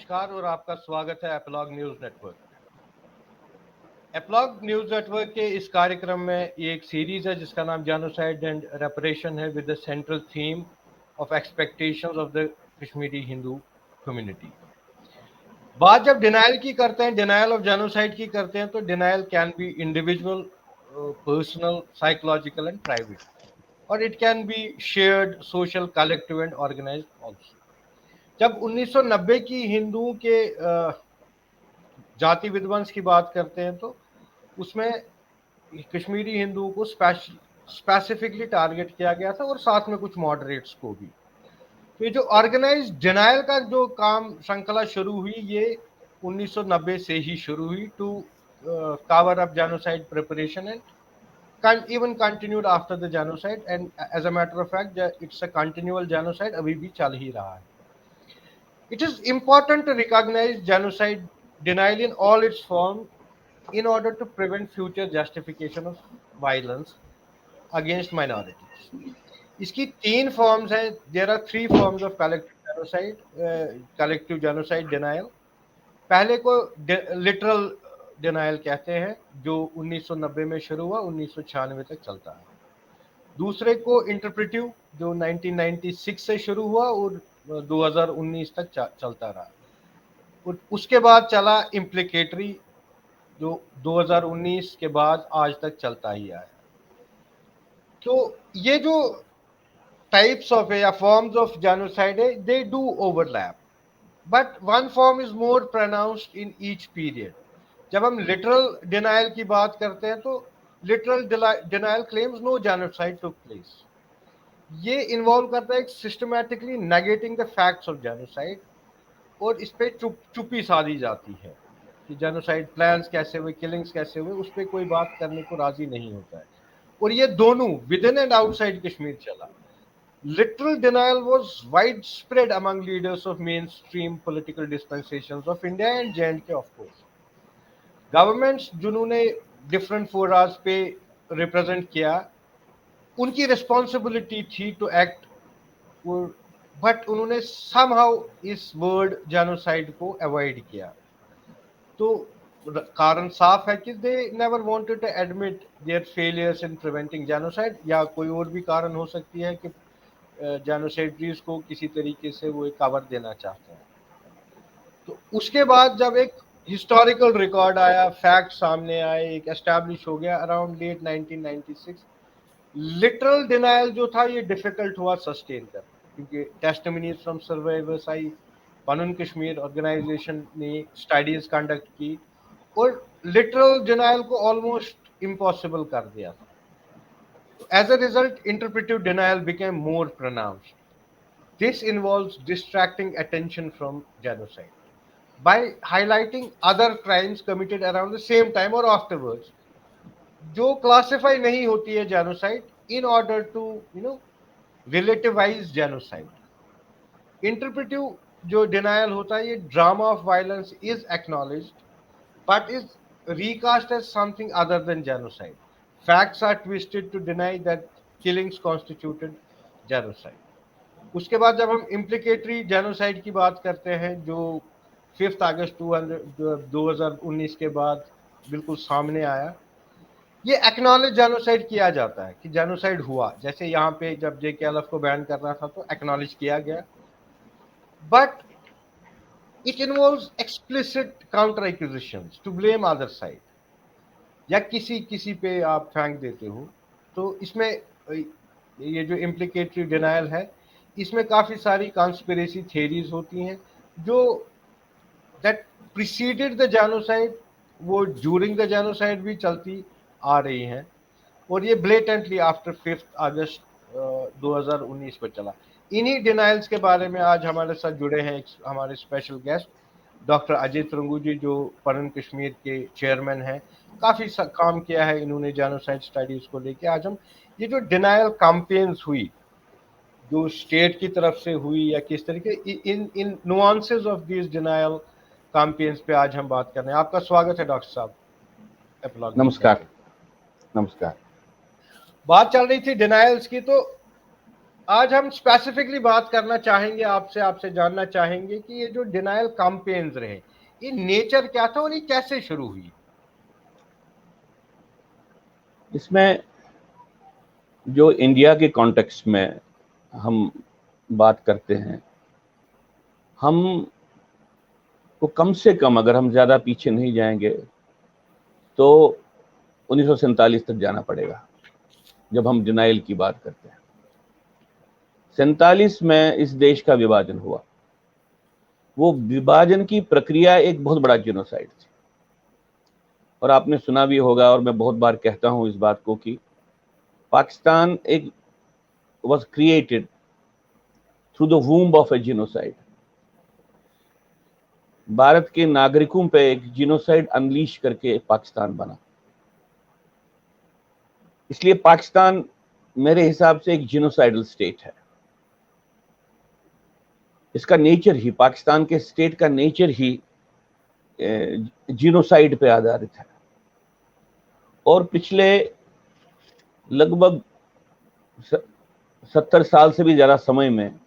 नमस्कार और आपका स्वागत है एपिलॉग न्यूज नेटवर्क में। एपिलॉग न्यूज नेटवर्क के इस कार्यक्रम में ये एक सीरीज है जिसका नाम जेनोसाइड एंड रेपरेशन है, with the central theme of expectations of the Kashmiri Hindu community. बात जब डिनायल की करते हैं, डिनायल ऑफ जेनोसाइड की करते हैं, तो denial can be individual, personal, psychological and private, और it can be shared, social, collective and organised also. जब 1990 की हिंदुओं के जाति विध्वंस की बात करते हैं तो उसमें कश्मीरी हिंदुओं को स्पेसिफिकली टारगेट किया गया था, और साथ में कुछ मॉडरेट्स को भी। तो ये जो ऑर्गेनाइज डिनायल का जो काम श्रृंखला शुरू हुई, ये 1990 से ही शुरू हुई, to cover up genocide preparation and even continued after the genocide, and as a matter of fact it's a continual genocide, अभी भी चल ही रहा है। It is important to recognize genocide denial in all its forms in order to prevent future justification of violence against minorities. इसकी तीन forms हैं। There are three forms of collective genocide denial. पहले को लिटरल डिनायल कहते हैं, जो 1990 में शुरू हुआ, 1996 तक चलता है। दूसरे को इंटरप्रेटिव, जो 1996 से शुरू हुआ और 2019 तक चलता रहा। और उसके बाद चला इम्प्लिकेटरी, जो 2019 के बाद आज तक चलता ही आया। तो ये जो टाइप्स ऑफ या फॉर्म्स ऑफ जेनोसाइड है, they do overlap, but one form is more pronounced in each period. जब हम लिटरल डिनायल की बात करते हैं तो literal denial claims no genocide took place. ये इन्वॉल्व करता है systematically negating the facts of genocide, और इस पे चुप्पी साधी जाती है कि जेनोसाइड प्लान्स कैसे हुए, किलिंग्स कैसे हुए, उस पर कोई बात करने को राजी नहीं होता है। और ये दोनों with in and outside Kashmir चला। Literal denial was widespread among leaders of mainstream political dispensations of India and J&K, of course. Governments जिन्होंने different forums पे represent किया, उनकी responsibility थी to act, बट उन्होंने somehow इस word genocide को avoid किया। तो कारण साफ है कि they never wanted to admit their failures in preventing genocide, या कोई और भी कारण हो सकती है कि जेनोसाइडरीज को किसी तरीके से वो एक कवर देना चाहते हैं। तो उसके बाद जब एक हिस्टोरिकल रिकॉर्ड आया, फैक्ट सामने आए, एक एस्टैब्लिश हो गया अराउंड लेट 1996, लिटरल डिनायल जो था ये डिफिकल्ट हुआ सस्टेन करना, क्योंकि टेस्टिमनीज फ्रॉम सर्वाइवर्स आई, पनुन कश्मीर ऑर्गेनाइजेशन ने स्टडीज कंडक्ट की और लिटरल डिनायल को ऑलमोस्ट इम्पॉसिबल कर दिया था। As a result, interpretive denial became more pronounced. This involves distracting attention from genocide by highlighting other crimes committed around the same time or afterwards, जो classify नहीं होती है genocide, in order to relativize genocide. Interpretive जो denial होता है, ये drama of violence is acknowledged, but is recast as something other than genocide. Facts are twisted to deny that killings constituted genocide. उसके बाद जब हम इम्प्लिकेटरी जेनोसाइड की बात करते हैं, जो 5 अगस्त 2019 के बाद बिल्कुल सामने आया, ये एक्नॉलेज जेनोसाइड किया जाता है कि जेनोसाइड हुआ। जैसे यहाँ पे जब JKLF को बैन करना था तो एक्नॉलेज किया गया, but it involves explicit counter accusations to blame other side, या किसी पे आप फेंक देते हो। तो इसमें ये जो इम्प्लिकेटरी डिनायल है, इसमें काफी सारी कॉन्स्पिरेसी थियरीज होती हैं जो दैट प्रीसीडेड द जेनोसाइड, वो ड्यूरिंग द जेनोसाइड भी चलती आ रही हैं, और ये ब्लेटेंटली आफ्टर 5 अगस्त 2019 पर चला। इन्हीं डिनाइल्स के बारे में आज हमारे साथ जुड़े हैं हमारे स्पेशल गेस्ट डॉक्टर अजय तुरंगू जी, जो पनुन कश्मीर के चेयरमैन हैं। काफ़ी काम किया है इन्होंने जेनोसाइड स्टडीज़ को लेके। आज हम ये जो डिनायल कैंपेन्स हुई, जो स्टेट की तरफ से हुई, या किस तरीके in nuances of this denial campaigns पे आज हम बात कर रहे हैं। आपका स्वागत है डॉक्टर साहब। नमस्कार। नमस्कार। बात चल रही थी डिनायल्स की, तो आज हम स्पेसिफिकली बात करना चाहेंगे आपसे जानना चाहेंगे कि ये जो डिनायल कैंपेन्स रहे, ये नेचर क्या था और ये कैसे शुरू हुई? इसमें जो इंडिया के कॉन्टेक्स्ट में हम बात करते हैं, हम को कम से कम, अगर हम ज़्यादा पीछे नहीं जाएंगे तो 1947 तक जाना पड़ेगा जब हम डिनाइल की बात करते हैं। 47 में इस देश का विभाजन हुआ। वो विभाजन की प्रक्रिया एक बहुत बड़ा जिनोसाइड थी, और आपने सुना भी होगा, और मैं बहुत बार कहता हूं इस बात को, कि पाकिस्तान एक was created through the womb of a genocide. Bharat के नागरिकों पे एक जिनोसाइड अनलीश करके पाकिस्तान बना। इसलिए पाकिस्तान मेरे हिसाब से एक जिनोसाइडल स्टेट है। इसका नेचर ही, पाकिस्तान के स्टेट का नेचर ही जिनोसाइड पे आधारित है। और पिछले लगभग 70 साल से भी ज्यादा समय में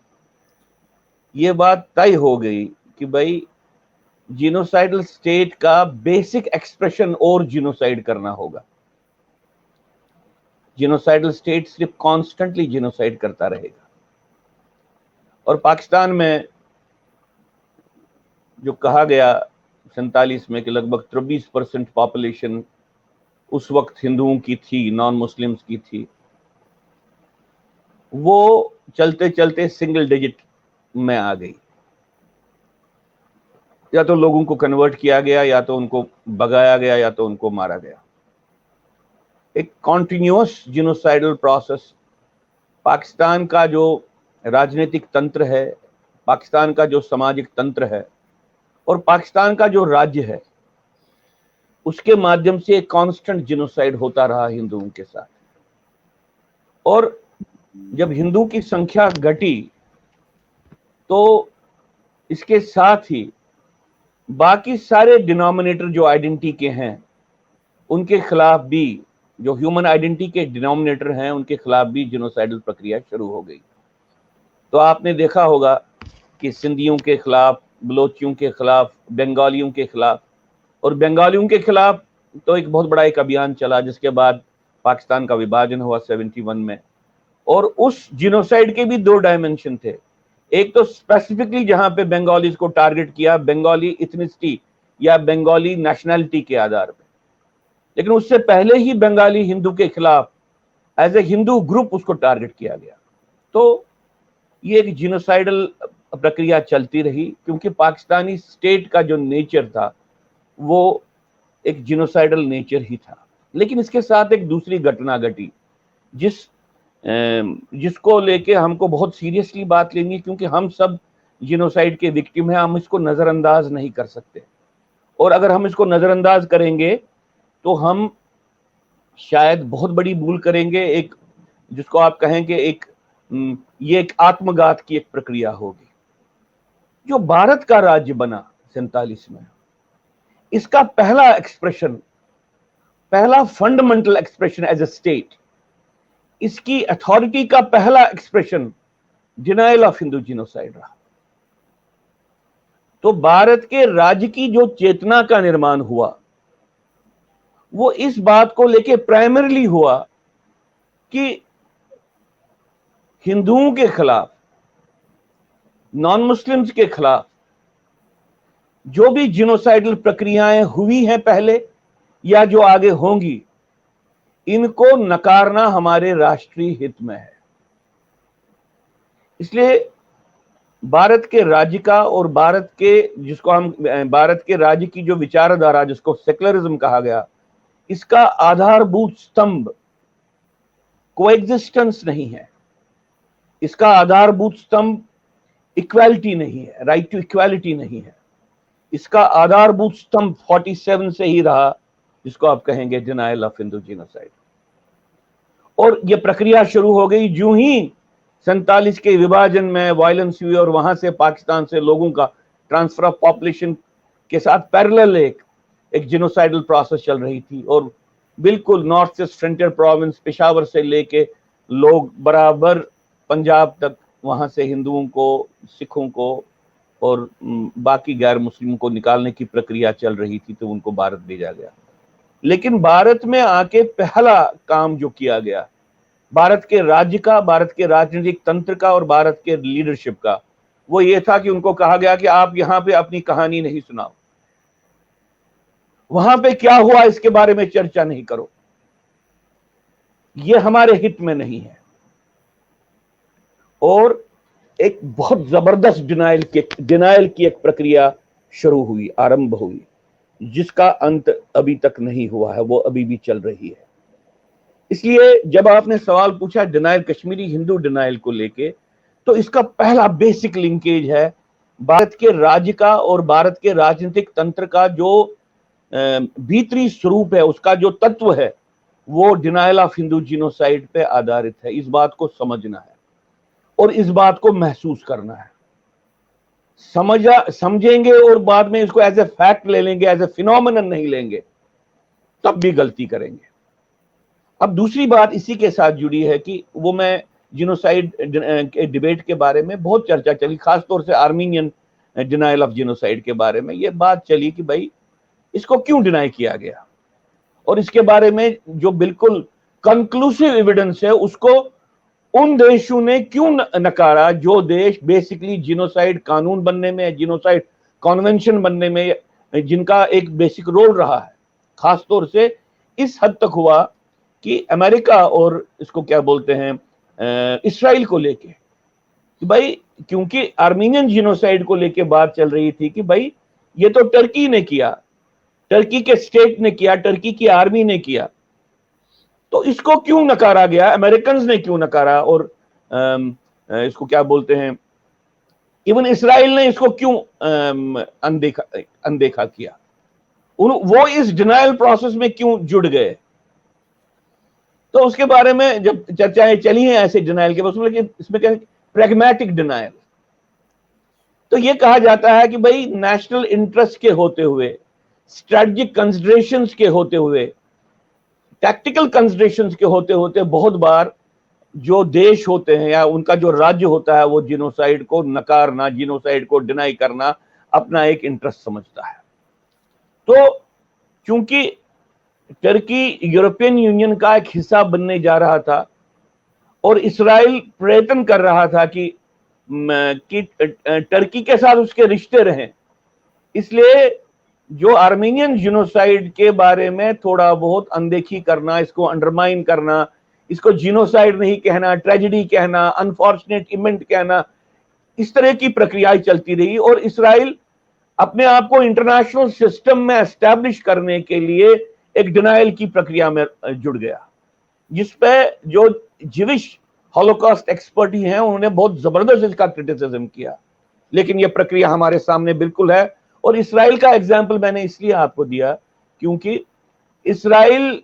ये बात तय हो गई कि भाई जिनोसाइडल स्टेट का बेसिक एक्सप्रेशन और जिनोसाइड करना होगा। जिनोसाइडल स्टेट सिर्फ कॉन्स्टेंटली जिनोसाइड करता रहेगा। और पाकिस्तान में जो कहा गया 47 में कि लगभग 23% पॉपुलेशन उस वक्त हिंदुओं की थी, नॉन मुस्लिम्स की थी, वो चलते चलते सिंगल डिजिट में आ गई। या तो लोगों को कन्वर्ट किया गया, या तो उनको भगाया गया, या तो उनको मारा गया। एक कॉन्टिन्यूअस जिनोसाइडल प्रोसेस पाकिस्तान का जो राजनीतिक तंत्र है, पाकिस्तान का जो सामाजिक तंत्र है, और पाकिस्तान का जो राज्य है, उसके माध्यम से एक कांस्टेंट जिनोसाइड होता रहा हिंदुओं के साथ। और जब हिंदू की संख्या घटी तो इसके साथ ही बाकी सारे डिनोमिनेटर जो आइडेंटिटी के हैं उनके खिलाफ भी, जो ह्यूमन आइडेंटिटी के डिनोमिनेटर हैं, उनके खिलाफ भी जिनोसाइडल प्रक्रिया शुरू हो गई। तो आपने देखा होगा कि सिंधियों के खिलाफ, बलोचियों के खिलाफ, बंगालियों के खिलाफ, और बंगालियों के खिलाफ तो एक बहुत बड़ा एक अभियान चला, जिसके बाद पाकिस्तान का विभाजन हुआ 71 में। और उस जिनोसाइड के भी दो डायमेंशन थे। एक तो स्पेसिफिकली जहां पे बंगालीज को टारगेट किया, बंगाली इथनिसिटी या बंगाली नेशनैलिटी के आधार पे, लेकिन उससे पहले ही बंगाली हिंदू के खिलाफ एज ए हिंदू ग्रुप उसको टारगेट किया गया। तो ये एक जिनोसाइडल प्रक्रिया चलती रही, क्योंकि पाकिस्तानी स्टेट का जो नेचर था वो एक जिनोसाइडल नेचर ही था। लेकिन इसके साथ एक दूसरी घटना घटी जिसको लेके हमको बहुत सीरियसली बात लेनी, क्योंकि हम सब जिनोसाइड के विक्टिम हैं। हम इसको नजरअंदाज नहीं कर सकते, और अगर हम इसको नजरअंदाज करेंगे तो हम शायद बहुत बड़ी भूल करेंगे। एक जिसको आप कहेंगे ये एक आत्मघात की एक प्रक्रिया होगी। जो भारत का राज्य बना 47 में, इसका पहला एक्सप्रेशन, पहला fundamental expression as a state, इसकी अथॉरिटी का पहला expression denial of Hindu genocide रहा। तो भारत के राज्य की जो चेतना का निर्माण हुआ वो इस बात को लेके प्राइमरीली हुआ कि हिंदुओं के खिलाफ, नॉन मुस्लिम्स के खिलाफ जो भी जिनोसाइडल प्रक्रियाएं हुई हैं पहले या जो आगे होंगी, इनको नकारना हमारे राष्ट्रीय हित में है। इसलिए भारत के राज्य का, और भारत के राज्य की जो विचारधारा, जिसको सेक्युलरिज्म कहा गया, इसका आधारभूत स्तंभ कोएग्जिस्टेंस नहीं है। इसका आधारभूत स्तंभ इक्वालिटी नहीं है, राइट टू इक्वालिटी नहीं है। इसका आधारभूत स्तंभ 47 से ही रहा, जिसको आप कहेंगे डिनायल ऑफ हिंदू जिनोसाइड। और यह प्रक्रिया शुरू हो गई जो ही 47 के विभाजन में वायलेंस हुई, और वहां से पाकिस्तान से लोगों का ट्रांसफर ऑफ पॉपुलेशन के साथ पैरेलल एक जिनोसाइडल प्रोसेस चल रही थी। और बिल्कुल north east frontier province, Peshawar से लेके लोग बराबर पंजाब तक, वहां से हिंदुओं को, सिखों को और बाकी गैर मुस्लिमों को निकालने की प्रक्रिया चल रही थी, तो उनको भारत भेजा गया। लेकिन भारत में आके पहला काम जो किया गया भारत के राज्य का, भारत के राजनीतिक तंत्र का और भारत के लीडरशिप का, वो ये था कि उनको कहा गया कि आप यहां पे अपनी कहानी नहीं सुनाओ, वहां पे क्या हुआ इसके बारे में चर्चा नहीं करो, ये हमारे हित में नहीं है। और एक बहुत जबरदस्त डिनायल की एक प्रक्रिया शुरू हुई, आरंभ हुई, जिसका अंत अभी तक नहीं हुआ है, वो अभी भी चल रही है। इसलिए जब आपने सवाल पूछा डिनायल, कश्मीरी हिंदू डिनायल को लेके, तो इसका पहला बेसिक लिंकेज है भारत के राज्य का और भारत के राजनीतिक तंत्र का जो भीतरी स्वरूप है, उसका जो तत्व है, वो डिनायल ऑफ हिंदू जीनोसाइड पे आधारित है। इस बात को समझना है और इस बात को महसूस करना है। समझेंगे और बाद में इसको एज ए फैक्ट ले लेंगे, एज ए फिनोमिनन नहीं लेंगे, तब भी गलती करेंगे। अब दूसरी बात इसी के साथ जुड़ी है कि वो मैं जीनोसाइड के डिबेट के बारे में बहुत चर्चा चली, खासतौर से आर्मीनियन डिनायल ऑफ जीनोसाइड के बारे में ये बात चली कि भाई इसको क्यों डिनाई किया गया, और इसके बारे में जो बिल्कुल कंक्लूसिव एविडेंस है उसको उन देशों ने क्यों नकारा जो देश बेसिकली जीनोसाइड कानून बनने में, जीनोसाइड कॉन्वेंशन बनने में जिनका एक बेसिक रोल रहा है। खासतौर से इस हद तक हुआ कि अमेरिका और इसको क्या बोलते हैं इस्राइल को लेके कि भाई, क्योंकि आर्मीनियन जीनोसाइड को लेके बात चल रही थी कि भाई ये तो टर्की ने किया, टर्की के स्टेट ने किया, टर्की की आर्मी ने किया, तो इसको क्यों नकारा गया, अमेरिकन ने क्यों नकारा, और इसको क्या बोलते हैं इवन इसराइल ने इसको क्यों अनदेखा किया, वो इस डिनायल प्रोसेस में क्यों जुड़ गए। तो उसके बारे में जब चर्चाएं चली हैं ऐसे डिनायल के, उसमें इसमें क्या प्रैग्मेटिक डिनायल, तो ये कहा जाता है कि भाई नेशनल इंटरेस्ट के होते हुए, स्ट्रेटेजिक कंसिडरेशंस के होते हुए, टैक्टिकल कंसिडरेशंस के होते होते बहुत बार जो देश होते हैं या उनका जो राज्य होता है वो जीनोसाइड को नकारना, जीनोसाइड को डिनाई करना अपना एक इंटरेस्ट समझता है। तो क्योंकि टर्की यूरोपियन यूनियन का एक हिस्सा बनने जा रहा था और इसराइल प्रयत्न कर रहा था कि टर्की के साथ उसके रिश्ते रहें, इसलिए जो आर्मीनियन जीनोसाइड के बारे में थोड़ा बहुत अनदेखी करना, इसको अंडरमाइन करना, इसको जीनोसाइड नहीं कहना, ट्रेजेडी कहना, अनफॉर्चुनेट इवेंट कहना, इस तरह की प्रक्रियाएं चलती रही। और इसराइल अपने आप को इंटरनेशनल सिस्टम में एस्टैब्लिश करने के लिए एक डिनायल की प्रक्रिया में जुड़ गया, जिसपे जो जिविश हॉलोकॉस्ट एक्सपर्ट ही हैं उन्होंने बहुत जबरदस्त इसका क्रिटिसिज्म किया। लेकिन यह प्रक्रिया हमारे सामने बिल्कुल है, और इसराइल का एग्जाम्पल मैंने इसलिए आपको दिया क्योंकि इसराइल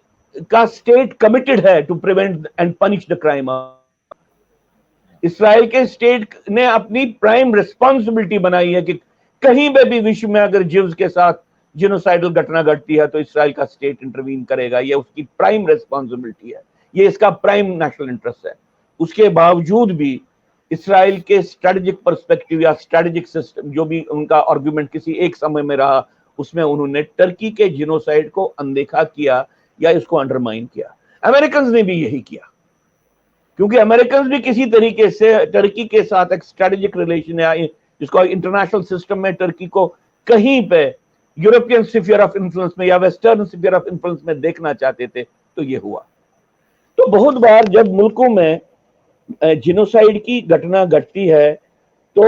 का स्टेट कमिटेड है to prevent and punish the crime. Israel के स्टेट ने अपनी प्राइम रिस्पॉन्सिबिलिटी बनाई है कि कहीं पे भी विश्व में अगर जिव्स के साथ जीनोसाइडल घटना घटती है तो इसराइल का स्टेट इंटरवीन करेगा, ये उसकी प्राइम रिस्पॉन्सिबिलिटी है, ये इसका प्राइम नेशनल इंटरेस्ट है। उसके बावजूद भी इसराइल के स्ट्रेटेजिक पर्सपेक्टिव या स्ट्रेटेजिक सिस्टम, जो भी उनका आर्गुमेंट किसी एक समय में रहा, उसमें उन्होंने टर्की के जीनोसाइड को अनदेखा किया या इसको अंडरमाइन किया। अमेरिकन ने भी यही किया, क्योंकि अमेरिकन भी किसी तरीके से टर्की के साथ एक स्ट्रेटेजिक रिलेशन या जिसको इंटरनेशनल सिस्टम में टर्की को कहीं पे यूरोपियन स्फीयर ऑफ इन्फ्लुएंस में या वेस्टर्न स्फीयर ऑफ इन्फ्लुएंस में देखना चाहते थे, तो ये हुआ। तो बहुत बार जब मुल्कों में जीनोसाइड की घटना घटती है तो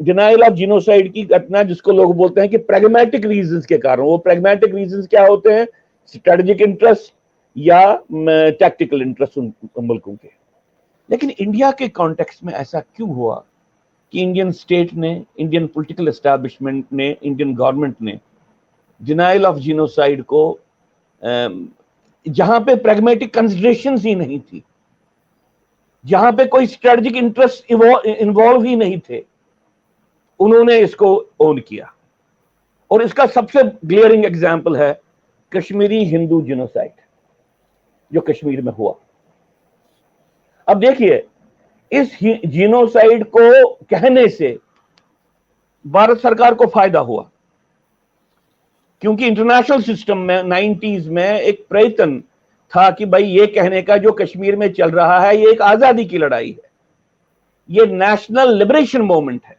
डिनायल ऑफ जीनोसाइड की घटना, जिसको लोग बोलते हैं कि प्रैग्मेटिक रीजंस के कारण, वो प्रैग्मेटिक रीजंस क्या होते हैं, स्ट्रेटेजिक इंटरेस्ट या टैक्टिकल इंटरेस्ट उन मुल्कों के। लेकिन इंडिया के कॉन्टेक्स्ट में ऐसा क्यों हुआ कि इंडियन स्टेट ने, इंडियन पॉलिटिकल एस्टैब्लिशमेंट ने, इंडियन गवर्नमेंट ने डिनायल ऑफ जीनोसाइड को, जहां पे प्रैग्मेटिक कंसिडरेशंस ही नहीं थी, जहां पे कोई स्ट्रेटेजिक इंटरेस्ट इन्वॉल्व ही नहीं थे, उन्होंने इसको ओन किया। और इसका सबसे ग्लेयरिंग एग्जाम्पल है कश्मीरी हिंदू जीनोसाइड जो कश्मीर में हुआ। अब देखिए, इस जीनोसाइड को कहने से भारत सरकार को फायदा हुआ, क्योंकि इंटरनेशनल सिस्टम में 90s में एक प्रयत्न था कि भाई ये कहने का जो कश्मीर में चल रहा है ये एक आजादी की लड़ाई है, ये नेशनल लिबरेशन मूवमेंट है,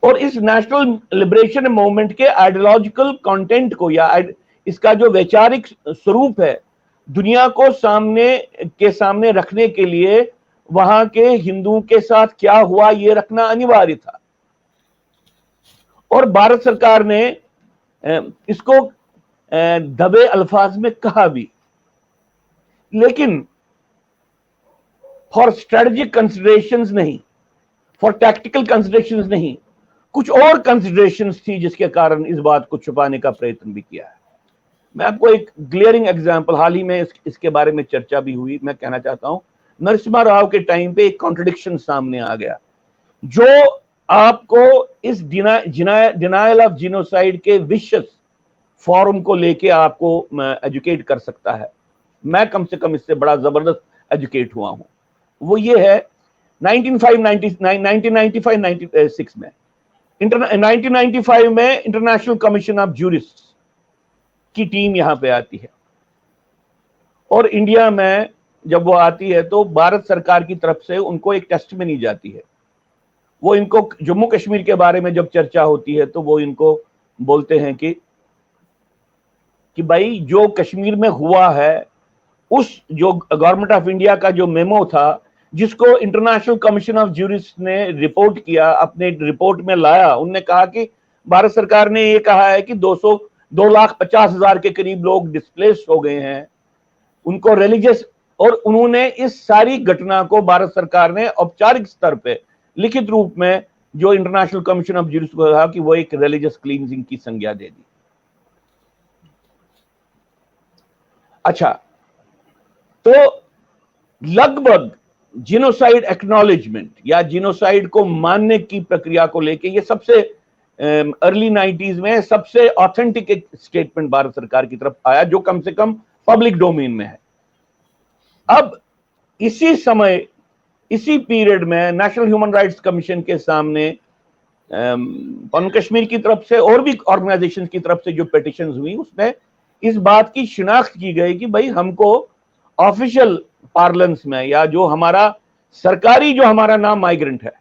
और इस नेशनल लिबरेशन मूवमेंट के आइडियोलॉजिकल कंटेंट को या इसका जो वैचारिक स्वरूप है दुनिया को सामने रखने के लिए वहां के हिंदुओं के साथ क्या हुआ ये रखना अनिवार्य था। और भारत सरकार ने इसको दबे अल्फाज में कहा भी, लेकिन फॉर स्ट्रेटेजिक कंसिडरेशंस नहीं, फॉर टैक्टिकल कंसिडरेशंस नहीं, कुछ और कंसिडरेशंस थी जिसके कारण इस बात को छुपाने का प्रयत्न भी किया है। मैं आपको एक ग्लेयरिंग एग्जांपल, हाल ही में इसके बारे में चर्चा भी हुई, मैं कहना चाहता हूं। नरसिम्हा राव के टाइम पे एक कॉन्ट्रडिक्शन सामने आ गया जो आपको इस डिनायल ऑफ जीनोसाइड के विशेष फॉरम को लेके आपको एजुकेट कर सकता है। मैं कम से कम इससे बड़ा जबरदस्त एजुकेट हुआ हूं। वो ये है 1995-96 में 1995 में इंटरनेशनल कमीशन ऑफ जूरिस्ट की टीम यहां पे आती है, और इंडिया में जब वो आती है तो भारत सरकार की तरफ से उनको एक टेस्टमनी जाती है। वो इनको जम्मू कश्मीर के बारे में जब चर्चा होती है तो वो इनको बोलते हैं कि भाई जो कश्मीर में हुआ है, उस जो गवर्नमेंट ऑफ इंडिया का जो मेमो था जिसको इंटरनेशनल कमीशन ऑफ जूरिस्ट ने रिपोर्ट किया, अपने रिपोर्ट में लाया, उनने कहा कि भारत सरकार ने ये कहा है कि 2,50,000 के करीब लोग डिस्प्लेस हो गए हैं, उनको रिलीजियस, और उन्होंने इस सारी घटना को भारत सरकार ने औपचारिक स्तर पे लिखित रूप में जो इंटरनेशनल कमीशन ऑफ जूरिस्ट को कहा कि वो एक रिलीजियस क्लींजिंग की संज्ञा दे दी। अच्छा, तो लगभग जीनोसाइड एक्नॉलेजमेंट या जीनोसाइड को मानने की प्रक्रिया को लेके ये सबसे अर्ली 90s में सबसे ऑथेंटिक एक स्टेटमेंट भारत सरकार की तरफ आया जो कम से कम पब्लिक डोमेन में है। अब इसी समय, इसी पीरियड में नेशनल ह्यूमन राइट्स कमीशन के सामने जम्मू कश्मीर की तरफ से और भी ऑर्गेनाइजेशन की तरफ से जो पिटिशंस हुई उसमें इस बात की शिनाख्त की गई कि भाई हमको ऑफिशियल पार्लेंस में या जो हमारा सरकारी जो हमारा नाम माइग्रेंट है,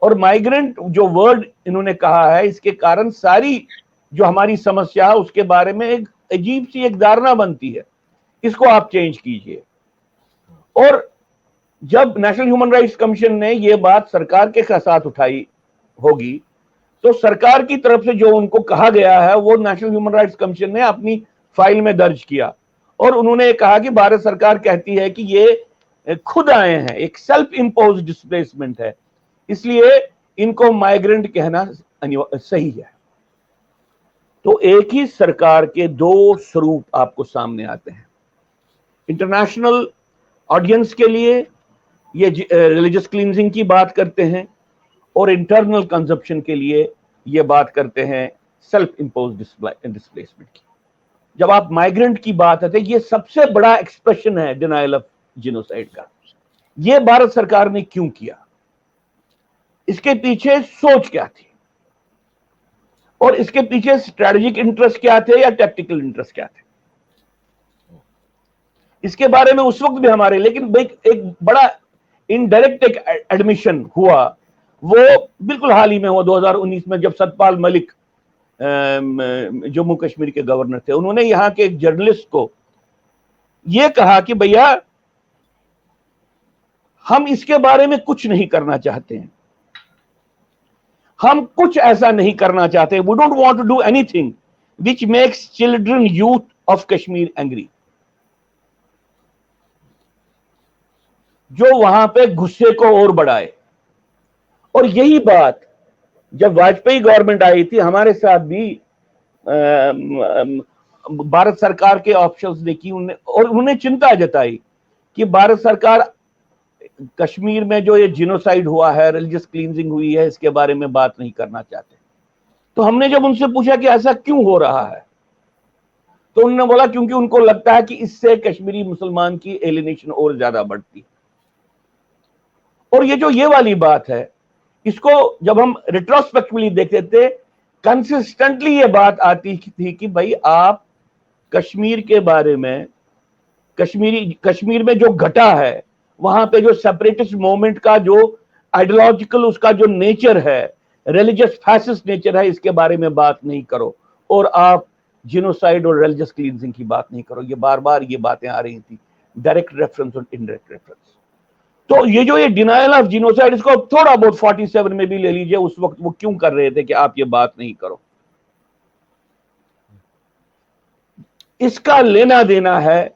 और माइग्रेंट जो वर्ड इन्होंने कहा है इसके कारण सारी जो हमारी समस्या है उसके बारे में एक अजीब सी एक धारणा बनती है, इसको आप चेंज कीजिए। और जब नेशनल ह्यूमन राइट्स कमीशन ने ये बात सरकार के साथ उठाई होगी तो सरकार की तरफ से जो उनको कहा गया है वो नेशनल ह्यूमन राइट्स कमीशन ने अपनी फाइल में दर्ज किया, और उन्होंने कहा कि भारत सरकार कहती है कि ये खुद आए हैं, एक सेल्फ इंपोज डिस्प्लेसमेंट है, इसलिए इनको माइग्रेंट कहना सही है। तो एक ही सरकार के दो स्वरूप आपको सामने आते हैं। इंटरनेशनल ऑडियंस के लिए ये रिलीजियस क्लींजिंग की बात करते हैं, और इंटरनल कंजप्शन के लिए ये बात करते हैं सेल्फ इंपोज डिस्प्लेसमेंट की। जब आप माइग्रेंट की बात आते, ये सबसे बड़ा एक्सप्रेशन है डिनायल ऑफ जीनोसाइड का। ये भारत सरकार ने क्यों किया, इसके पीछे सोच क्या थी, और इसके पीछे स्ट्रेटेजिक इंटरेस्ट क्या थे या टैक्टिकल इंटरेस्ट क्या थे, इसके बारे में उस वक्त भी हमारे, लेकिन एक बड़ा इनडायरेक्ट एक एडमिशन हुआ, वो बिल्कुल हाल ही में हुआ 2019 में, जब सतपाल मलिक जम्मू कश्मीर के गवर्नर थे। उन्होंने यहां के एक जर्नलिस्ट को यह कहा कि भैया हम इसके बारे में कुछ नहीं करना चाहते हैं, हम कुछ ऐसा नहीं करना चाहते, we don't want to do anything which makes children youth of Kashmir angry, जो वहां पे गुस्से को और बढ़ाए। और यही बात जब वाजपेयी गवर्नमेंट आई थी, हमारे साथ भी भारत सरकार के ऑफिशियल्स ने की, और उन्होंने चिंता जताई कि भारत सरकार कश्मीर में जो ये जिनोसाइड हुआ है, रिलीजियस क्लींजिंग हुई है, इसके बारे में बात नहीं करना चाहते। तो हमने जब उनसे पूछा कि ऐसा क्यों हो रहा है, तो उन्होंने बोला क्योंकि उनको लगता है कि इससे कश्मीरी मुसलमान की एलिनेशन और ज्यादा बढ़ती। और ये वाली बात है, इसको जब हम रिट्रोस्पेक्टिवली देखते थे, कंसिस्टेंटली ये बात आती थी कि भाई आप कश्मीर के बारे में, कश्मीर में जो घटा है, वहां पे जो सेपरेटिस्ट मूवमेंट का जो आइडियोलॉजिकल उसका जो नेचर है, रिलीजियस फैसिस्ट नेचर है, इसके बारे में बात नहीं करो, और आप जिनोसाइड और रिलीजियस क्लींजिंग की बात नहीं करो। ये बार बार ये बातें आ रही थी, डायरेक्ट रेफरेंस और इनडायरेक्ट रेफरेंस। तो ये डिनायल ऑफ जिनोसाइड, इसको थोड़ा बहुत 47 में भी ले लीजिए, उस वक्त वो क्यों कर रहे थे कि आप ये बात नहीं करो। इसका लेना देना है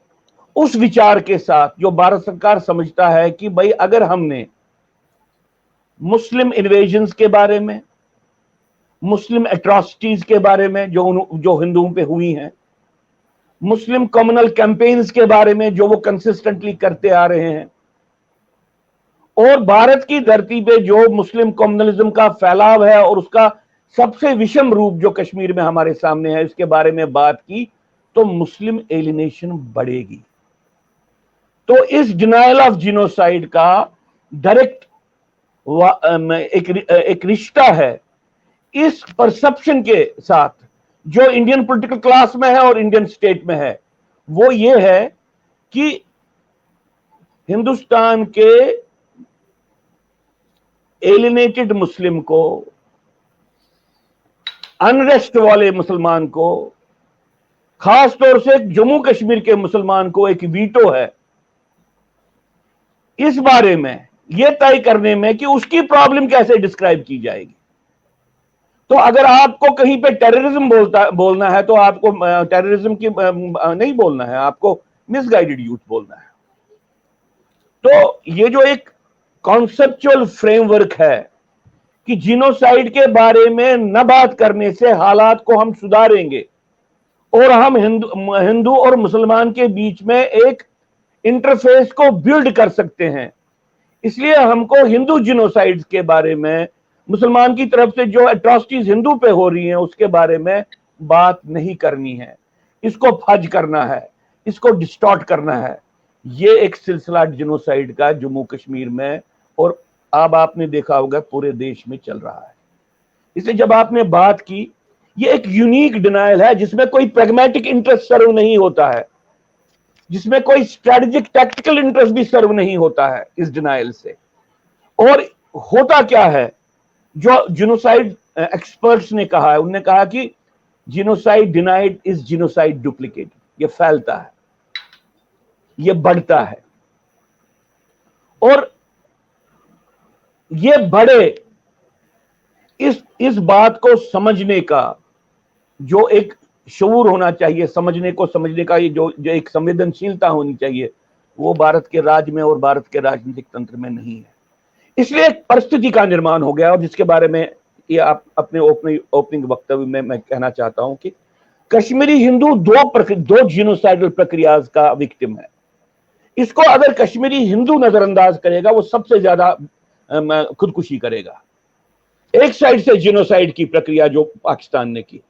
उस विचार के साथ जो भारत सरकार समझता है कि भाई अगर हमने मुस्लिम इन्वेजन्स के बारे में, मुस्लिम एट्रॉसिटीज के बारे में जो हिंदुओं पे हुई हैं, मुस्लिम कम्युनल कैंपेन्स के बारे में जो वो कंसिस्टेंटली करते आ रहे हैं, और भारत की धरती पे जो मुस्लिम कम्युनलिज्म का फैलाव है और उसका सबसे विषम रूप जो कश्मीर में हमारे सामने है, इसके बारे में बात की, तो मुस्लिम एलिनेशन बढ़ेगी। तो इस डिनायल ऑफ जिनोसाइड का डायरेक्ट एक रिश्ता है इस परसेप्शन के साथ जो इंडियन पॉलिटिकल क्लास में है और इंडियन स्टेट में है। वो ये है कि हिंदुस्तान के एलिनेटेड मुस्लिम को, अनरेस्ट वाले मुसलमान को, खास तौर से जम्मू कश्मीर के मुसलमान को एक वीटो है इस बारे में, यह तय करने में कि उसकी प्रॉब्लम कैसे डिस्क्राइब की जाएगी। तो अगर आपको कहीं पे टेररिज्म बोलना है तो आपको टेररिज्म की नहीं बोलना है, आपको मिसगाइडेड यूथ बोलना है। तो ये जो एक कॉन्सेप्चुअल फ्रेमवर्क है कि जिनोसाइड के बारे में न बात करने से हालात को हम सुधारेंगे और हम हिंदू और मुसलमान के बीच में एक इंटरफेस को बिल्ड कर सकते हैं, इसलिए हमको हिंदू जिनोसाइड के बारे में, मुसलमान की तरफ से जो एट्रॉसिटीज हिंदू पे हो रही हैं उसके बारे में बात नहीं करनी है, इसको फज करना है, इसको डिस्टॉर्ट करना है। ये एक सिलसिला जिनोसाइड का जम्मू कश्मीर में और अब आपने देखा होगा पूरे देश में चल रहा है। इसलिए जब आपने बात की, ये एक यूनिक डिनायल है जिसमें कोई प्रैग्मेटिक इंटरेस्ट सर्व नहीं होता है, जिसमें कोई स्ट्रेटेजिक टैक्टिकल इंटरेस्ट भी सर्व नहीं होता है इस डिनायल से। और होता क्या है, जो जिनोसाइड एक्सपर्ट्स ने कहा है, उन्होंने कहा कि genocide denied is genocide duplicate, ये फैलता है, ये बढ़ता है, और ये बढ़े, इस बात को समझने का जो एक शऊर होना चाहिए, समझने का ये जो एक संवेदनशीलता होनी चाहिए, वो भारत के राज्य में और भारत के राजनीतिक तंत्र में नहीं है। इसलिए एक परिस्थिति का निर्माण हो गया, और जिसके बारे में ये आप अपने ओपनिंग वक्तव्य में मैं कहना चाहता हूं कि कश्मीरी हिंदू दो जिनोसाइडल प्रक्रिया का विक्टिम है। इसको अगर कश्मीरी हिंदू नजरअंदाज करेगा, वो सबसे ज्यादा खुदकुशी करेगा। एक साइड से जिनोसाइड की प्रक्रिया जो पाकिस्तान ने की,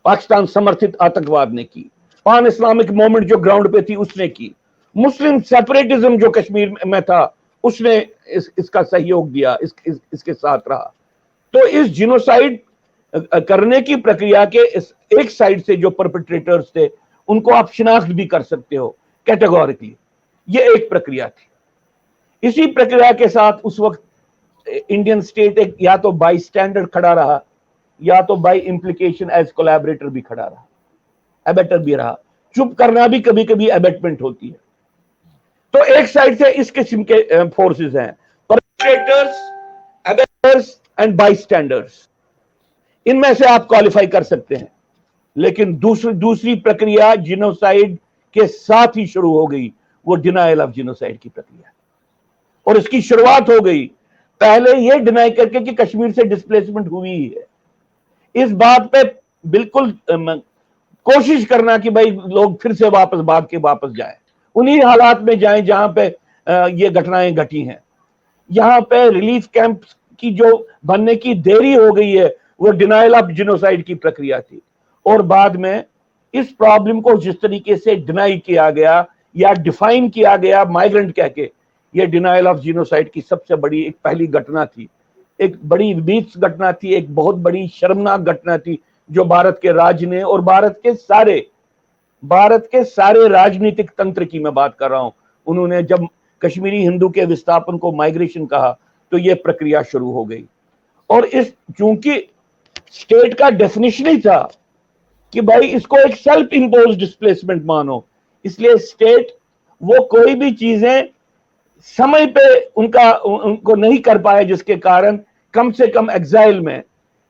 पाकिस्तान समर्थित आतंकवाद ने की, पान इस्लामिक मूवमेंट जो ग्राउंड पे थी उसने की, मुस्लिम सेपरेटिज्म जो कश्मीर में था उसने इसका सहयोग दिया, इसके साथ रहा। तो इस जिनोसाइड करने की प्रक्रिया के एक साइड से जो परपेट्रेटर्स थे उनको आप शिनाख्त भी कर सकते हो कैटेगोरिकली, ये एक प्रक्रिया थी। इसी प्रक्रिया के साथ उस वक्त इंडियन स्टेट एक या तो बाई स्टैंडर्ड खड़ा रहा या तो बाई इंप्लीकेशन एज कोलैबोरेटर भी खड़ा रहा, एबेटर भी रहा। चुप करना भी कभी कभी एबेटमेंट होती है। तो एक साइड से इस किस्म के फोर्सेस हैं, परपेट्रेटर्स, एबेटर्स एंड बाई स्टैंडर्ड्स, इनमें से आप क्वालिफाई कर सकते हैं। लेकिन दूसरी प्रक्रिया जिनोसाइड के साथ ही शुरू हो गई, वो डिनायल ऑफ जिनोसाइड की प्रक्रिया, और इसकी शुरुआत हो गई पहले ये डिनाई करके कि कश्मीर से डिस्प्लेसमेंट हुई है। इस बात पे बिल्कुल कोशिश करना कि भाई लोग फिर से भाग के वापस जाए, उन्हीं हालात में जाएं जहां पे ये घटनाएं घटी हैं। यहां पे रिलीफ कैंप की जो बनने की देरी हो गई है, वो डिनायल ऑफ जिनोसाइड की प्रक्रिया थी। और बाद में इस प्रॉब्लम को जिस तरीके से डिनाई किया गया या डिफाइन किया गया माइग्रेंट कह के, ये डिनायल ऑफ जीनोसाइड की सबसे बड़ी एक पहली घटना थी, एक बड़ी वीर घटना थी, एक बहुत बड़ी शर्मनाक घटना थी जो भारत के राज्य ने और भारत के सारे राजनीतिक तंत्र की मैं बात कर रहा हूं, उन्होंने जब कश्मीरी हिंदू के विस्थापन को माइग्रेशन कहा तो यह प्रक्रिया शुरू हो गई। और इस चूंकि स्टेट का डेफिनेशन ही था कि भाई इसको एक सेल्फ इंपोज डिस्प्लेसमेंट मानो, इसलिए स्टेट वो कोई भी चीजें समय पे उनको नहीं कर पाए जिसके कारण कम से कम एग्जाइल में,